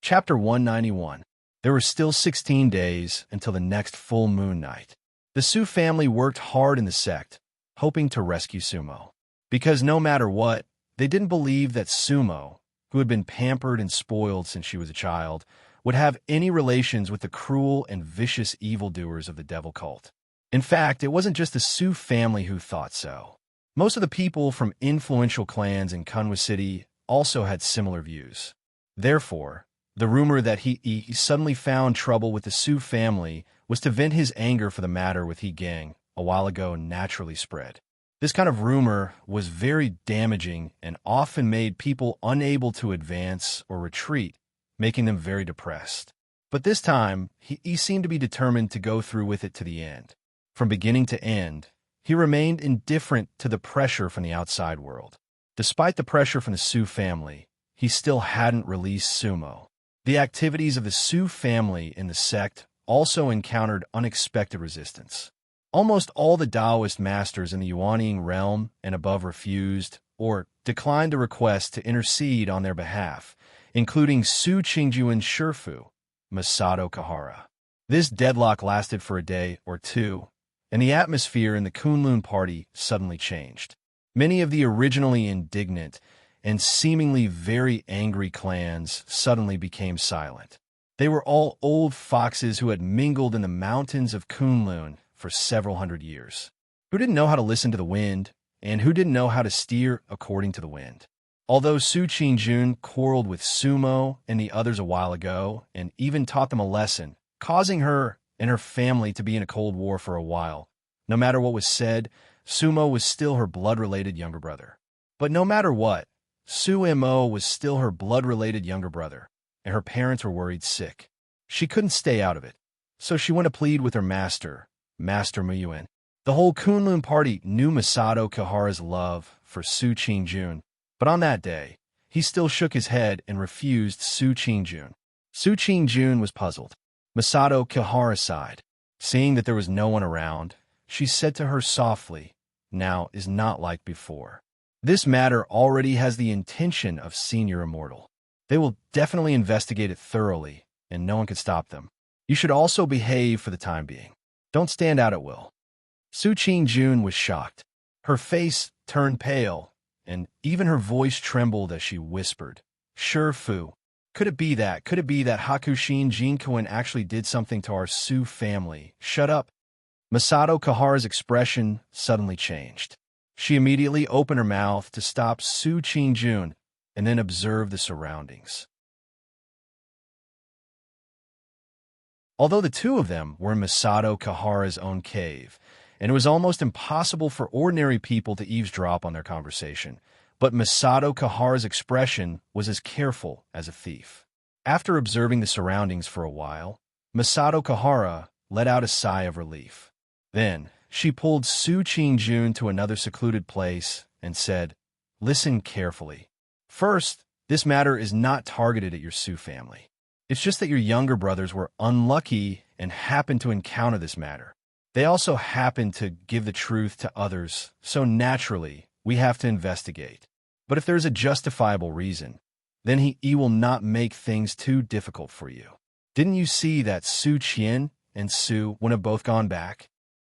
Chapter 191. There were still 16 days until the next full moon night. The Su family worked hard in the sect, hoping to rescue Sumo. Because no matter what, they didn't believe that Sumo, who had been pampered and spoiled since she was a child, would have any relations with the cruel and vicious evildoers of the devil cult. In fact, it wasn't just the Su family who thought so. Most of the people from influential clans in Kunwa City also had similar views. Therefore, the rumor that he suddenly found trouble with the Su family was to vent his anger for the matter with He gang a while ago naturally spread. This kind of rumor was very damaging and often made people unable to advance or retreat, making them very depressed. But this time, he seemed to be determined to go through with it to the end. From beginning to end, he remained indifferent to the pressure from the outside world. Despite the pressure from the Su family, he still hadn't released Sumo. The activities of the Su family in the sect also encountered unexpected resistance. Almost all the Taoist masters in the Yuanying realm and above refused or declined the request to intercede on their behalf, including Su Qingjuan Shifu, Masato Kahara. This deadlock lasted for a day or two, and the atmosphere in the Kunlun party suddenly changed. Many of the originally indignant and seemingly very angry clans suddenly became silent. They were all old foxes who had mingled in the mountains of Kunlun for several hundred years, who didn't know how to listen to the wind, and who didn't know how to steer according to the wind. Although Su Qingjun quarreled with Sumo and the others a while ago, and even taught them a lesson, causing her and her family to be in a cold war for a while, no matter what was said, Sumo was still her blood-related younger brother. But no matter what, Su Mo was still her blood-related younger brother, and her parents were worried sick. She couldn't stay out of it, so she went to plead with her master, Master Muyuan. The whole Kunlun party knew Masato Kahara's love for Su Qingjun, but on that day, he still shook his head and refused Su Qingjun. Su Qingjun was puzzled. Masato Kahara sighed. Seeing that there was no one around, she said to her softly, "Now is not like before. This matter already has the intention of Senior Immortal. They will definitely investigate it thoroughly, and no one can stop them. You should also behave for the time being. Don't stand out at will." Su Qingjun was shocked. Her face turned pale, and even her voice trembled as she whispered, "Sure, Fu. Could it be that? Could it be that Hakushin Jinkoen actually did something to our Su family? Shut up." Masato Kahara's expression suddenly changed. She immediately opened her mouth to stop Su Qingjun and then observed the surroundings. Although the two of them were in Masato Kahara's own cave, and it was almost impossible for ordinary people to eavesdrop on their conversation, but Masato Kahara's expression was as careful as a thief. After observing the surroundings for a while, Masato Kahara let out a sigh of relief. Then, she pulled Su Qingjun to another secluded place and said, "Listen carefully. First, this matter is not targeted at your Su family. It's just that your younger brothers were unlucky and happened to encounter this matter. They also happened to give the truth to others, so naturally, we have to investigate. But if there's a justifiable reason, then he will not make things too difficult for you. Didn't you see that Su Qian and Su would have both gone back?"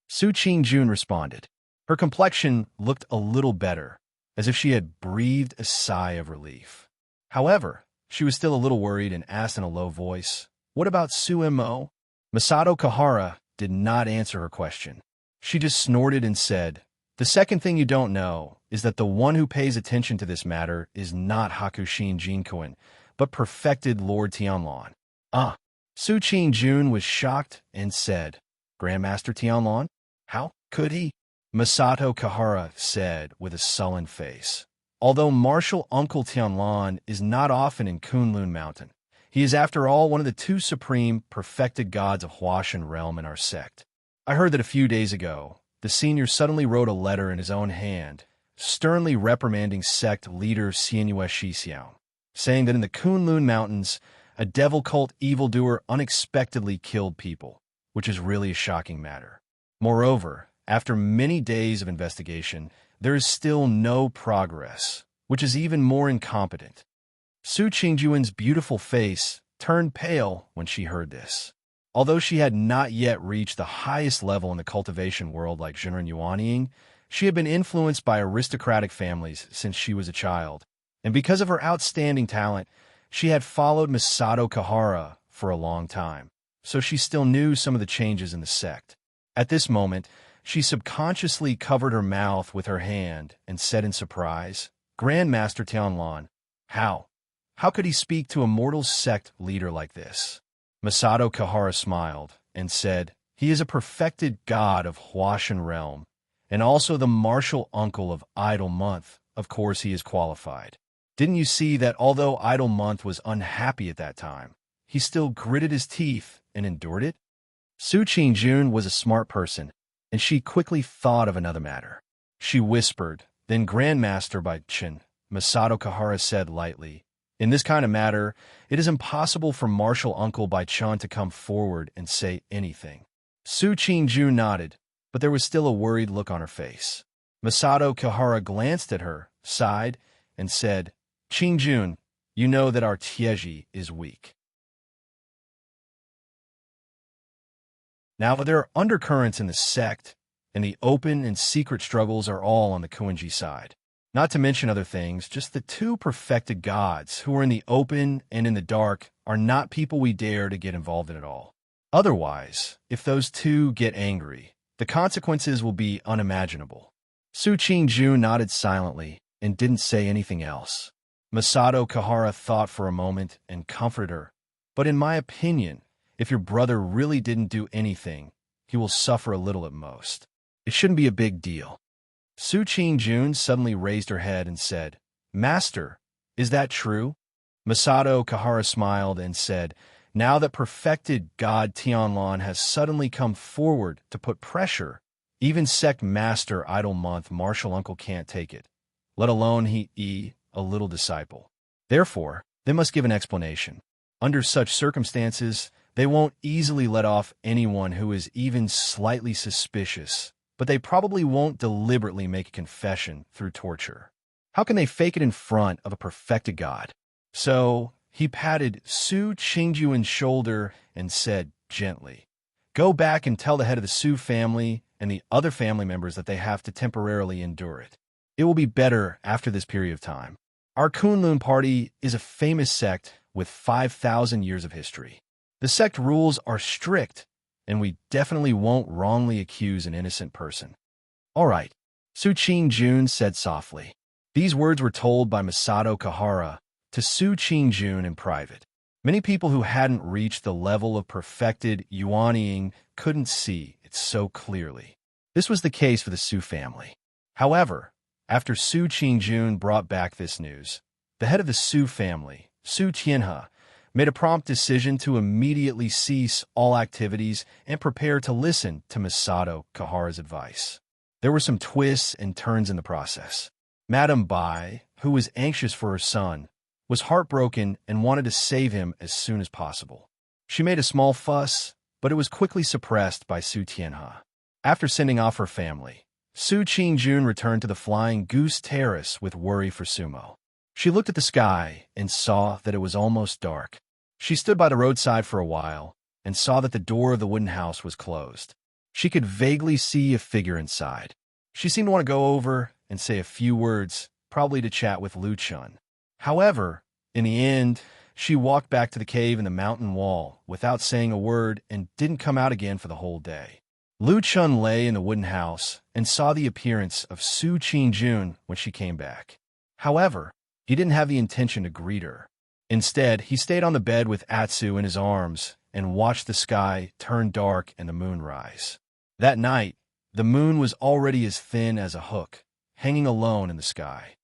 Su Qingjun responded. Her complexion looked a little better, as if she had breathed a sigh of relief. However, she was still a little worried and asked in a low voice, "What about Su Mo?" Masato Kahara did not answer her question. She just snorted and said, "The second thing you don't know is that the one who pays attention to this matter is not Hakushin Jinkoen, but perfected Lord Tianlan." "Ah." Su Qingjun was shocked and said, "Grandmaster Tianlan? How could he?" Masato Kahara said with a sullen face, "Although martial uncle Tianlan is not often in Kunlun Mountain, he is after all one of the two supreme perfected gods of Huashan realm in our sect. I heard that a few days ago, the senior suddenly wrote a letter in his own hand, sternly reprimanding sect leader Xianyue Shixiao, saying that in the Kunlun Mountains, a devil cult evildoer unexpectedly killed people, which is really a shocking matter. Moreover, after many days of investigation, there is still no progress, which is even more incompetent." Su Qingjun's beautiful face turned pale when she heard this. Although she had not yet reached the highest level in the cultivation world like Zhenren Yuanying, she had been influenced by aristocratic families since she was a child, and because of her outstanding talent, she had followed Masato Kahara for a long time, so she still knew some of the changes in the sect. At this moment, she subconsciously covered her mouth with her hand and said in surprise, "Grandmaster Tianlan, how could he speak to Immortals sect leader like this?" Masato Kahara smiled and said, "He is a perfected god of Huashan realm, and also the martial uncle of Idle Month. Of course he is qualified. Didn't you see that although Idle Month was unhappy at that time, he still gritted his teeth and endured it?" Su Qingjun was a smart person, and she quickly thought of another matter. She whispered, "Then Grandmaster by Chen," Masato Kahara said lightly, "in this kind of matter, it is impossible for Martial Uncle Bai Chan to come forward and say anything." Su Qingjun nodded, but there was still a worried look on her face. Masato Kahara glanced at her, sighed, and said, "Qingjun, you know that our Tieji is weak." Now, there are undercurrents in the sect, and the open and secret struggles are all on the Kuenji side. Not to mention other things, just the two perfected gods who are in the open and in the dark are not people we dare to get involved in at all. Otherwise, if those two get angry, the consequences will be unimaginable. Su Qingjun nodded silently and didn't say anything else. Masato Kahara thought for a moment and comforted her. "But in my opinion, if your brother really didn't do anything, he will suffer a little at most. It shouldn't be a big deal." Su Qingjun suddenly raised her head and said, "Master, is that true?" Masato Kahara smiled and said, "Now that perfected God Tianlan has suddenly come forward to put pressure, even sect master Idle Month Martial Uncle can't take it, let alone a little disciple. Therefore, they must give an explanation. Under such circumstances, they won't easily let off anyone who is even slightly suspicious, but they probably won't deliberately make a confession through torture. How can they fake it in front of a perfected god?" So he patted Su Qingjun's shoulder and said gently, "Go back and tell the head of the Su family and the other family members that they have to temporarily endure it. It will be better after this period of time. Our Kunlun party is a famous sect with 5,000 years of history. The sect rules are strict, and we definitely won't wrongly accuse an innocent person. All right, Su Qing-jun said softly. These words were told by Masato Kahara to Su Qing-jun in private. Many people who hadn't reached the level of perfected yuanying couldn't see it so clearly. This was the case for the Su family. However, after Su Qing-jun brought back this news, the head of the Su family, Su Tianhe, made a prompt decision to immediately cease all activities and prepare to listen to Masato Kahara's advice. There were some twists and turns in the process. Madame Bai, who was anxious for her son, was heartbroken and wanted to save him as soon as possible. She made a small fuss, but it was quickly suppressed by Su Tianhe. After sending off her family, Su Qing-jun returned to the Flying Goose Terrace with worry for Sumo. She looked at the sky and saw that it was almost dark. She stood by the roadside for a while and saw that the door of the wooden house was closed. She could vaguely see a figure inside. She seemed to want to go over and say a few words, probably to chat with Lu Chun. However, in the end, she walked back to the cave in the mountain wall without saying a word and didn't come out again for the whole day. Lu Chun lay in the wooden house and saw the appearance of Su Qing-jun when she came back. However, he didn't have the intention to greet her. Instead, he stayed on the bed with Atsu in his arms and watched the sky turn dark and the moon rise. That night, the moon was already as thin as a hook, hanging alone in the sky.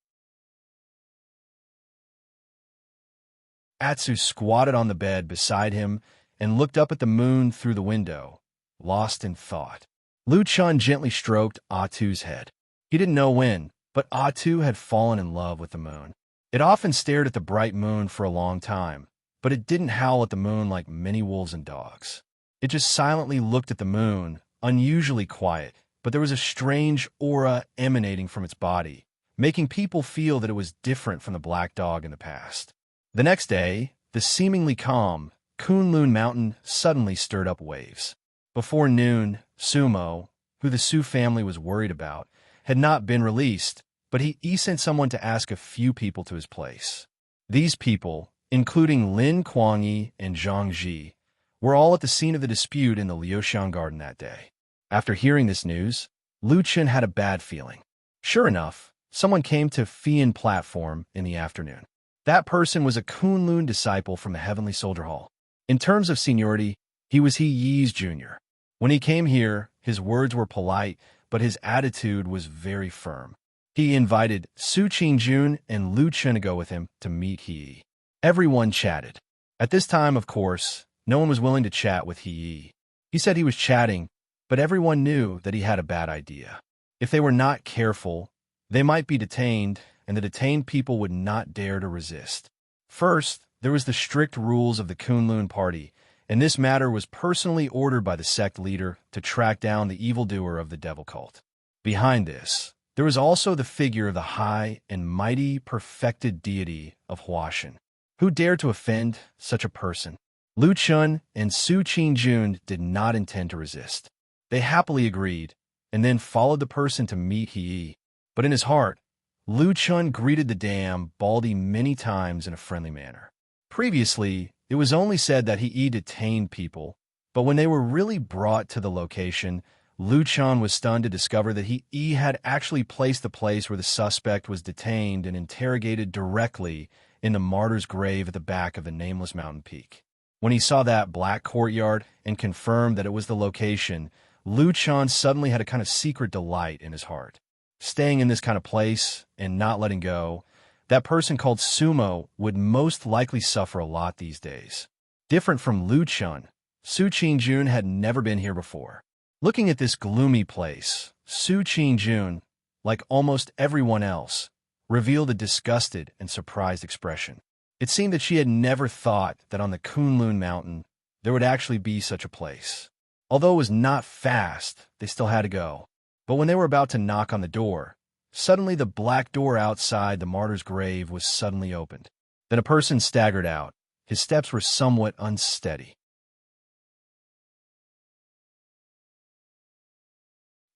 Atsu squatted on the bed beside him and looked up at the moon through the window, lost in thought. Lu Chun gently stroked Atu's head. He didn't know when, but Atu had fallen in love with the moon. It often stared at the bright moon for a long time, but it didn't howl at the moon like many wolves and dogs. It just silently looked at the moon, unusually quiet, but there was a strange aura emanating from its body, making people feel that it was different from the black dog in the past. The next day, the seemingly calm Kunlun Mountain suddenly stirred up waves. Before noon, Sumo, who the Su family was worried about, had not been released, but he sent someone to ask a few people to his place. These people, including Lin Kuangyi and Zhang Ji, were all at the scene of the dispute in the Liuxiang Garden that day. After hearing this news, Lu Chen had a bad feeling. Sure enough, someone came to Fian platform in the afternoon. That person was a Kunlun disciple from the Heavenly Soldier Hall. In terms of seniority, he was He Yi's junior. When he came here, his words were polite, but his attitude was very firm. He invited Su Qing-jun and Lu Chen to go with him to meet He Yi. Everyone chatted. At this time, of course, no one was willing to chat with He Yi. He said he was chatting, but everyone knew that he had a bad idea. If they were not careful, they might be detained, and the detained people would not dare to resist. First, there was the strict rules of the Kunlun party, and this matter was personally ordered by the sect leader to track down the evildoer of the devil cult. Behind this, there was also the figure of the high and mighty perfected deity of Huashan. Who dared to offend such a person? Lu Chun and Su Qing-jun did not intend to resist. They happily agreed, and then followed the person to meet He Yi. But in his heart, Lu Chun greeted the damn Baldy many times in a friendly manner. Previously, it was only said that He Yi detained people, but when they were really brought to the location, Lu Chun was stunned to discover that He Yi had actually placed the place where the suspect was detained and interrogated directly in the martyr's grave at the back of the nameless mountain peak. When he saw that black courtyard and confirmed that it was the location, Lu Chun suddenly had a kind of secret delight in his heart. Staying in this kind of place and not letting go, that person called Sumo would most likely suffer a lot these days. Different from Lu Chun, Su Qing-jun had never been here before. Looking at this gloomy place, Su Qing-jun, like almost everyone else, revealed a disgusted and surprised expression. It seemed that she had never thought that on the Kunlun Mountain there would actually be such a place. Although it was not fast, they still had to go. But when they were about to knock on the door, suddenly the black door outside the martyr's grave was suddenly opened. Then a person staggered out. His steps were somewhat unsteady.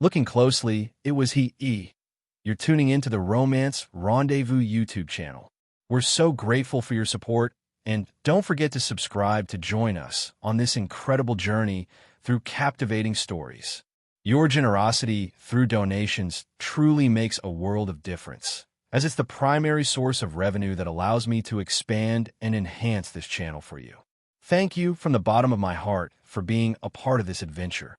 Looking closely, it was He Yi. You're tuning into the Romance Rendezvous YouTube channel. We're so grateful for your support, and don't forget to subscribe to join us on this incredible journey through captivating stories. Your generosity through donations truly makes a world of difference, as it's the primary source of revenue that allows me to expand and enhance this channel for you. Thank you from the bottom of my heart for being a part of this adventure.